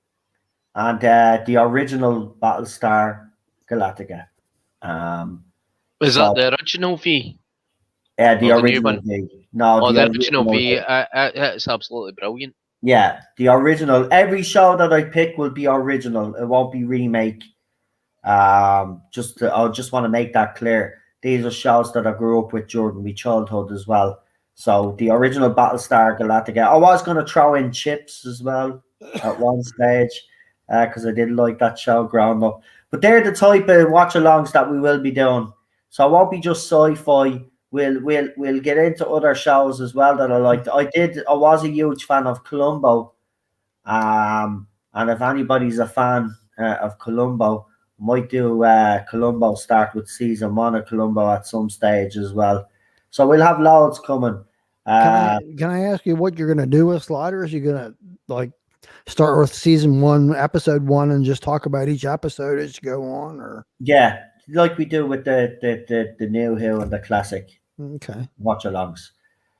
and the original Battlestar Galactica. Is that the original V? Yeah, the Or the new original one? V. No, Oh, the the original V. V. It's absolutely brilliant. Yeah, the original. Every show that I pick will be original. It won't be remake. I just want to make that clear. These are shows that I grew up with during my childhood as well. So the original Battlestar Galactica. I was going to throw in Chips as well at one stage because I did like that show growing up. But they're the type of watch-alongs that we will be doing. So it won't be just sci-fi. We'll get into other shows as well that I liked. I was a huge fan of Columbo. And if anybody's a fan of Columbo, might do Columbo start with season 1 of Columbo at some stage as well. So we'll have loads coming. Can I ask you what you're going to do with Sliders? You're going to like start with season 1, episode 1, and just talk about each episode as you go on, or yeah, like we do with the New Who and the Classic watch alongs.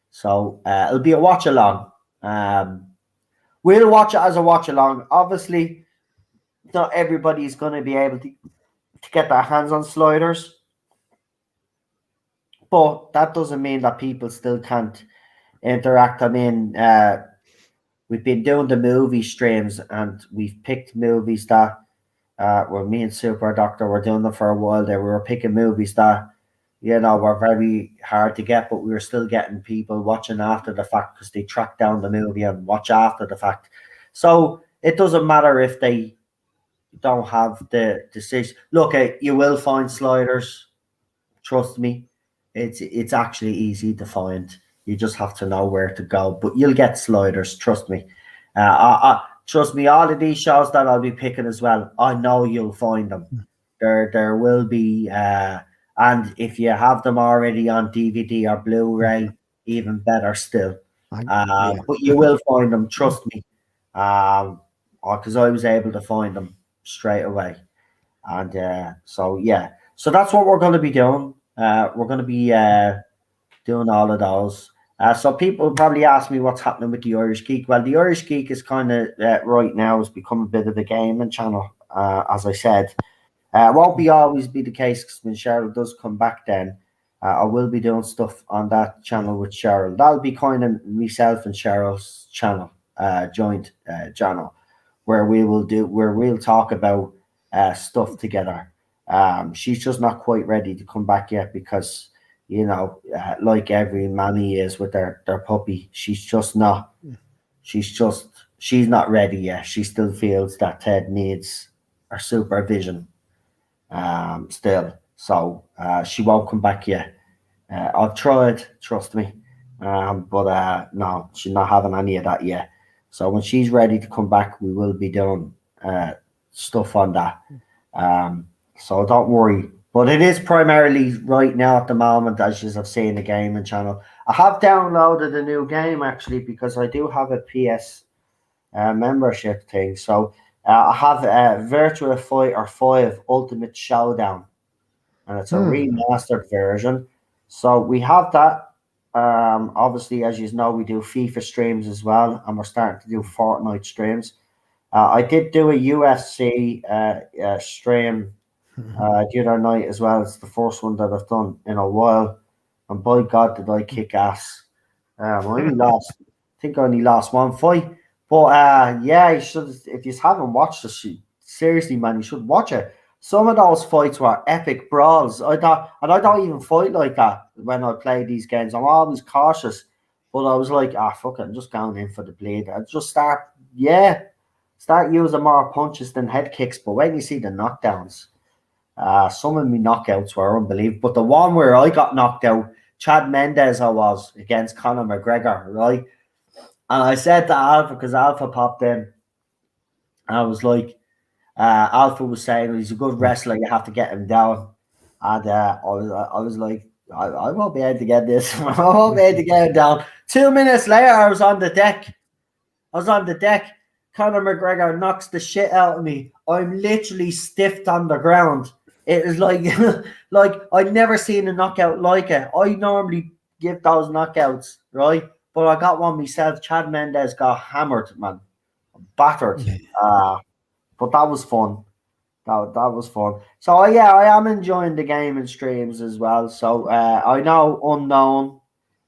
So it'll be a watch along. We'll watch it as a watch along. Obviously, not everybody's going to be able to get their hands on Sliders, but that doesn't mean that people still can't interact. I mean, we've been doing the movie streams, and we've picked movies that were me and Super Doctor were doing them for a while there. We were picking movies that were very hard to get, but we were still getting people watching after the fact because they track down the movie and watch after the fact. So it doesn't matter if they don't have the decision. Look, you will find Sliders. Trust me, it's actually easy to find. You just have to know where to go. But you'll get Sliders. Trust me. Trust me. All of these shows that I'll be picking as well, I know you'll find them. There will be. And if you have them already on DVD or Blu-ray, even better still. But you will find them. Trust me. Because I was able to find them straight away. And so that's what we're going to be doing. We're going to be doing all of those. So people probably ask me what's happening with the Irish Geek. Well, the Irish Geek is kind of right now has become a bit of a gaming channel, as I said. Won't be always be the case because when Cheryl does come back, then I will be doing stuff on that channel with Cheryl. That'll be kind of myself and Cheryl's channel, joint channel, where we'll talk about stuff together. She's just not quite ready to come back yet because like every mammy is with their puppy, she's just not. She's she's not ready yet. She still feels that Ted needs her supervision still. So she won't come back yet. I've tried, trust me. But no, she's not having any of that yet. So when she's ready to come back, we will be doing stuff on that. So don't worry. But it is primarily right now at the moment, as you have seen the gaming channel. I have downloaded a new game actually because I do have a PS membership thing. So I have Virtua Fighter 5 Ultimate Showdown, and it's a remastered version. So we have that. Obviously, as you know, we do FIFA streams as well, and we're starting to do Fortnite streams. I did do a UFC stream the other night as well. It's the first one that I've done in a while, and by God, did I kick ass! I only lost. I think I only lost one fight, but yeah, you should. If you haven't watched this, seriously, man, you should watch it. Some of those fights were epic brawls. I don't even fight like that when I play these games. I'm always cautious, but I was like, fuck it, I'm just going in for the bleed. I just start using more punches than head kicks. But when you see the knockdowns, some of my knockouts were unbelievable. But the one where I got knocked out, Chad Mendes, I was against Conor McGregor, right? And I said to Alpha, because Alpha popped in, and I was like, Alpha was saying he's a good wrestler, you have to get him down. And I was like, I won't be able to get this. I won't be able to get him down. 2 minutes later, I was on the deck. Conor McGregor knocks the shit out of me. I'm literally stiffed on the ground. It was like, like I'd never seen a knockout like it. I normally give those knockouts, right? But I got one myself. Chad Mendes got hammered, man. Battered. But that was fun. That was fun. So yeah, I am enjoying the game and streams as well. So I know Unknown,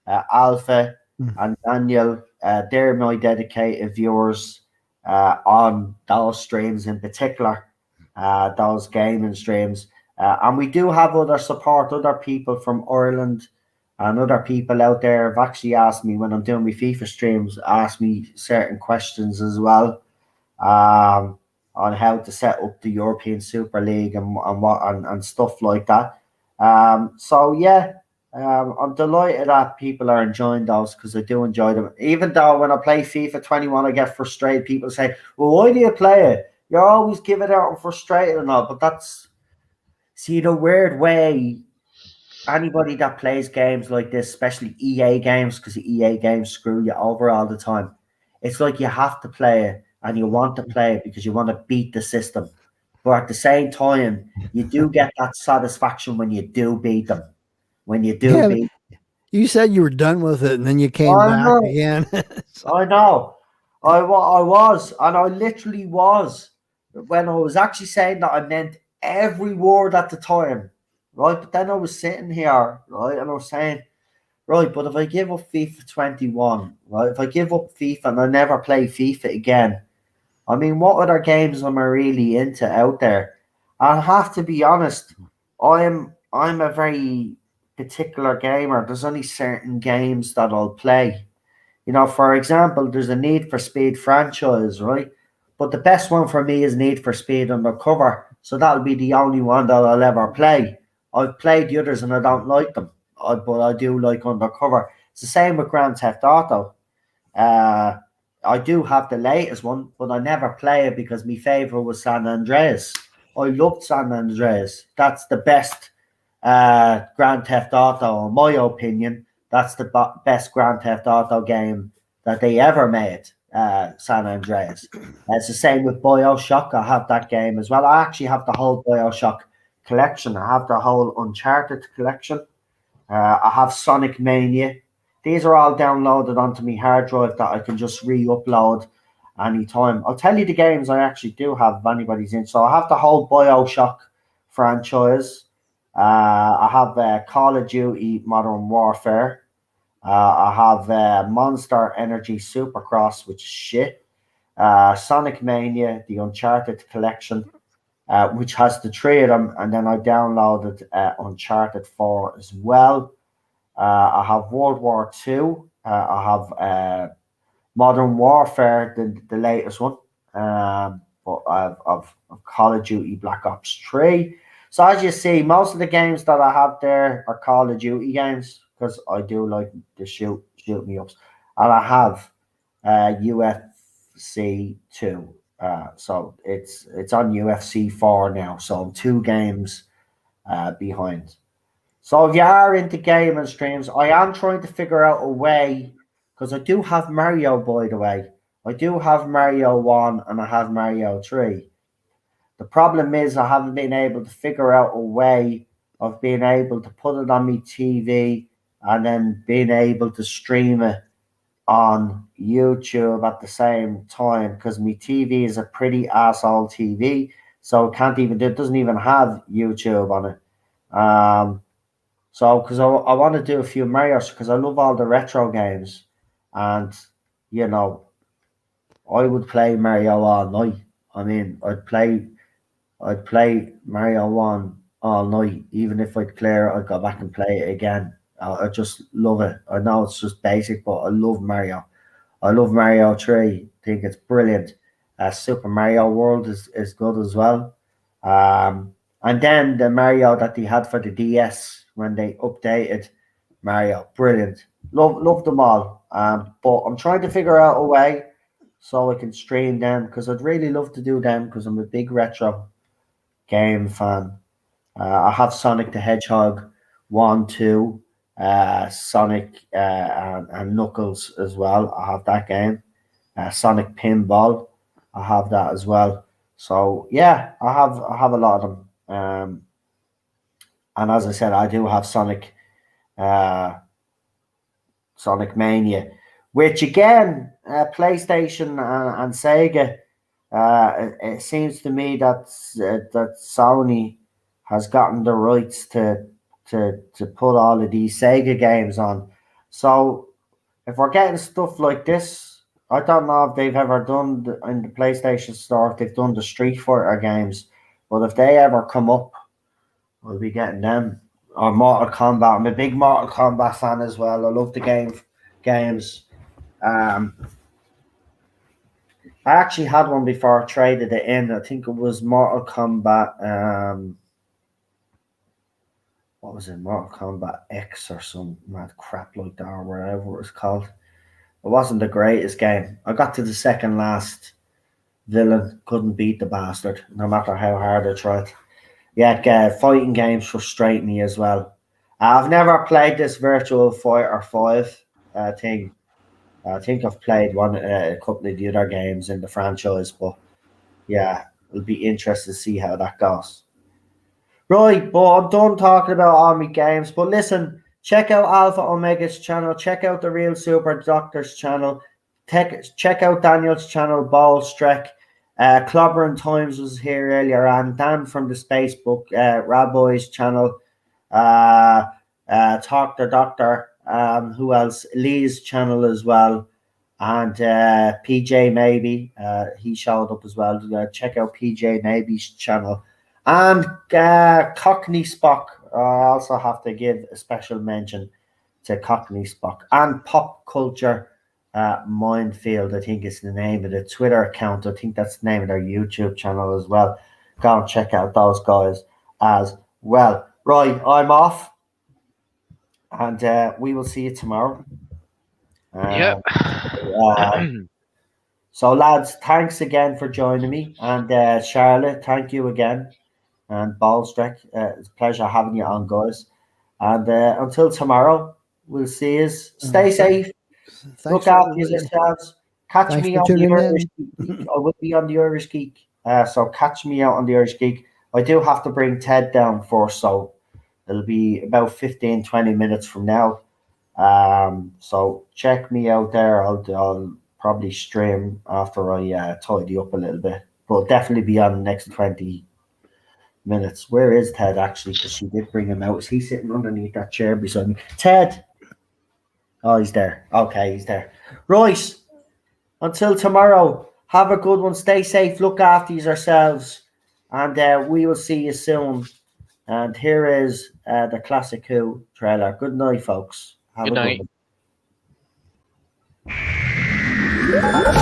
Alpha, and Daniel, they're my dedicated viewers on those streams in particular, those gaming streams. And we do have other support, other people from Ireland and other people out there have actually asked me when I'm doing my FIFA streams, ask me certain questions as well. On how to set up the European Super League and stuff like that. So yeah, I'm delighted that people are enjoying those because I do enjoy them. Even though when I play FIFA 21, I get frustrated. People say, "Well, why do you play it? You're always giving out and frustrated and all." But that's the weird way. Anybody that plays games like this, especially EA games, because the EA games screw you over all the time. It's like you have to play it. And you want to play it because you want to beat the system. But at the same time, you do get that satisfaction when you do beat them. When you do beat them. You said you were done with it, and then you came back again. I know. I was. And I literally was. When I was actually saying that, I meant every word at the time. Right? But then I was sitting here, right? And I was saying, right, but if I give up FIFA 21, right? If I give up FIFA and I never play FIFA again, I mean, what other games am I really into out there? I have to be honest, I'm a very particular gamer. There's only certain games that I'll play. For example, there's a Need for Speed franchise, right? But the best one for me is Need for Speed Undercover. So that'll be the only one that I'll ever play. I've played the others and I don't like them. But I do like Undercover. It's the same with Grand Theft Auto. I do have the latest one, but I never play it because my favorite was San Andreas. I loved San Andreas. That's the best Grand Theft Auto, in my opinion. That's the best Grand Theft Auto game that they ever made, San Andreas. It's the same with BioShock. I have that game as well. I actually have the whole BioShock collection. I have the whole Uncharted collection. I have Sonic Mania. These are all downloaded onto my hard drive that I can just re-upload anytime. I'll tell you the games I actually do have if anybody's in. So I have the whole BioShock franchise. I have Call of Duty Modern Warfare. I have Monster Energy Supercross, which is shit. Sonic Mania, the Uncharted collection, which has the three of them. And then I downloaded Uncharted 4 as well. I have World War II. I have Modern Warfare, the latest one. But of Call of Duty Black Ops 3. So as you see, most of the games that I have there are Call of Duty games because I do like the shoot me ups, and I have UFC 2. So it's on UFC 4 now. So I'm 2 games behind. So if you are into gaming streams, I am trying to figure out a way because I do have Mario, by the way. I do have Mario 1 and I have Mario 3. The problem is I haven't been able to figure out a way of being able to put it on my TV and then being able to stream it on YouTube at the same time because my TV is a pretty asshole TV, so it doesn't even have YouTube on it. So because I want to do a few Mario's because I love all the retro games, and you know I would play Mario all night. I mean, I'd play Mario 1 all night, even if I'd clear it, I'd go back and play it again. I just love it. I know it's just basic, but I love Mario. I love Mario 3. I think it's brilliant. Super Mario World is good as well. And then the Mario that they had for the DS when they updated Mario, brilliant. Love them all. But I'm trying to figure out a way so I can stream them because I'd really love to do them because I'm a big retro game fan. I have Sonic the Hedgehog 1, 2, Sonic and Knuckles as well. I have that game. Sonic Pinball, I have that as well. So yeah, I have a lot of them. And as I said, I do have Sonic Mania, which again, PlayStation and Sega. It seems to me that Sony has gotten the rights to put all of these Sega games on. So if we're getting stuff like this, I don't know if they've ever done in the PlayStation Store, if they've done the Street Fighter games, but if they ever come up, we'll be getting them. Or Mortal Kombat. I'm a big Mortal Kombat fan as well. I love the games. I actually had one before I traded it in. I think it was Mortal Kombat. What was it? Mortal Kombat X or some mad crap like that, or whatever it was called. It wasn't the greatest game. I got to the second last villain. Couldn't beat the bastard, no matter how hard I tried. Yeah, fighting games frustrate me as well. I've never played this Virtual Fighter 5 thing. I think I've played a couple of the other games in the franchise, but yeah, it'll be interesting to see how that goes. Right, but I'm done talking about all my games. But listen, check out Alpha Omega's channel. Check out the Real Super Doctor's channel. Check out Daniel's channel, Ballstrek. Clobbering Times was here earlier, and Dan from the Spacebook, Rabbi's channel. Talk the Doctor. Who else? Lee's channel as well. And PJ Maybe. He showed up as well. Check out PJ Maybe's channel. And Cockney Spock. I also have to give a special mention to Cockney Spock. And Pop Culture Minefield, I think is the name of the Twitter account. I think that's the name of their YouTube channel as well. Go and check out those guys as well. Right, I'm off. And we will see you tomorrow. Yep. So, lads, thanks again for joining me. And Charlotte, thank you again. And Ballstrek, it's a pleasure having you on, guys. And until tomorrow, we'll see you. Stay safe. Look after yourselves. Catch me on the Irish Geek. I will be on the Irish Geek. So catch me out on the Irish Geek. I do have to bring Ted down first, so it'll be about 15-20 minutes from now. So check me out there. I'll probably stream after I tidy up a little bit. But definitely be on the next 20 minutes. Where is Ted actually? Because she did bring him out. Is he sitting underneath that chair beside me? Ted! Oh, he's there. Okay, he's there. Right. Until tomorrow, have a good one. Stay safe. Look after yourselves. And we will see you soon. And here is the Classic Who trailer. Good night, folks. Have Good a night. good one. Yeah.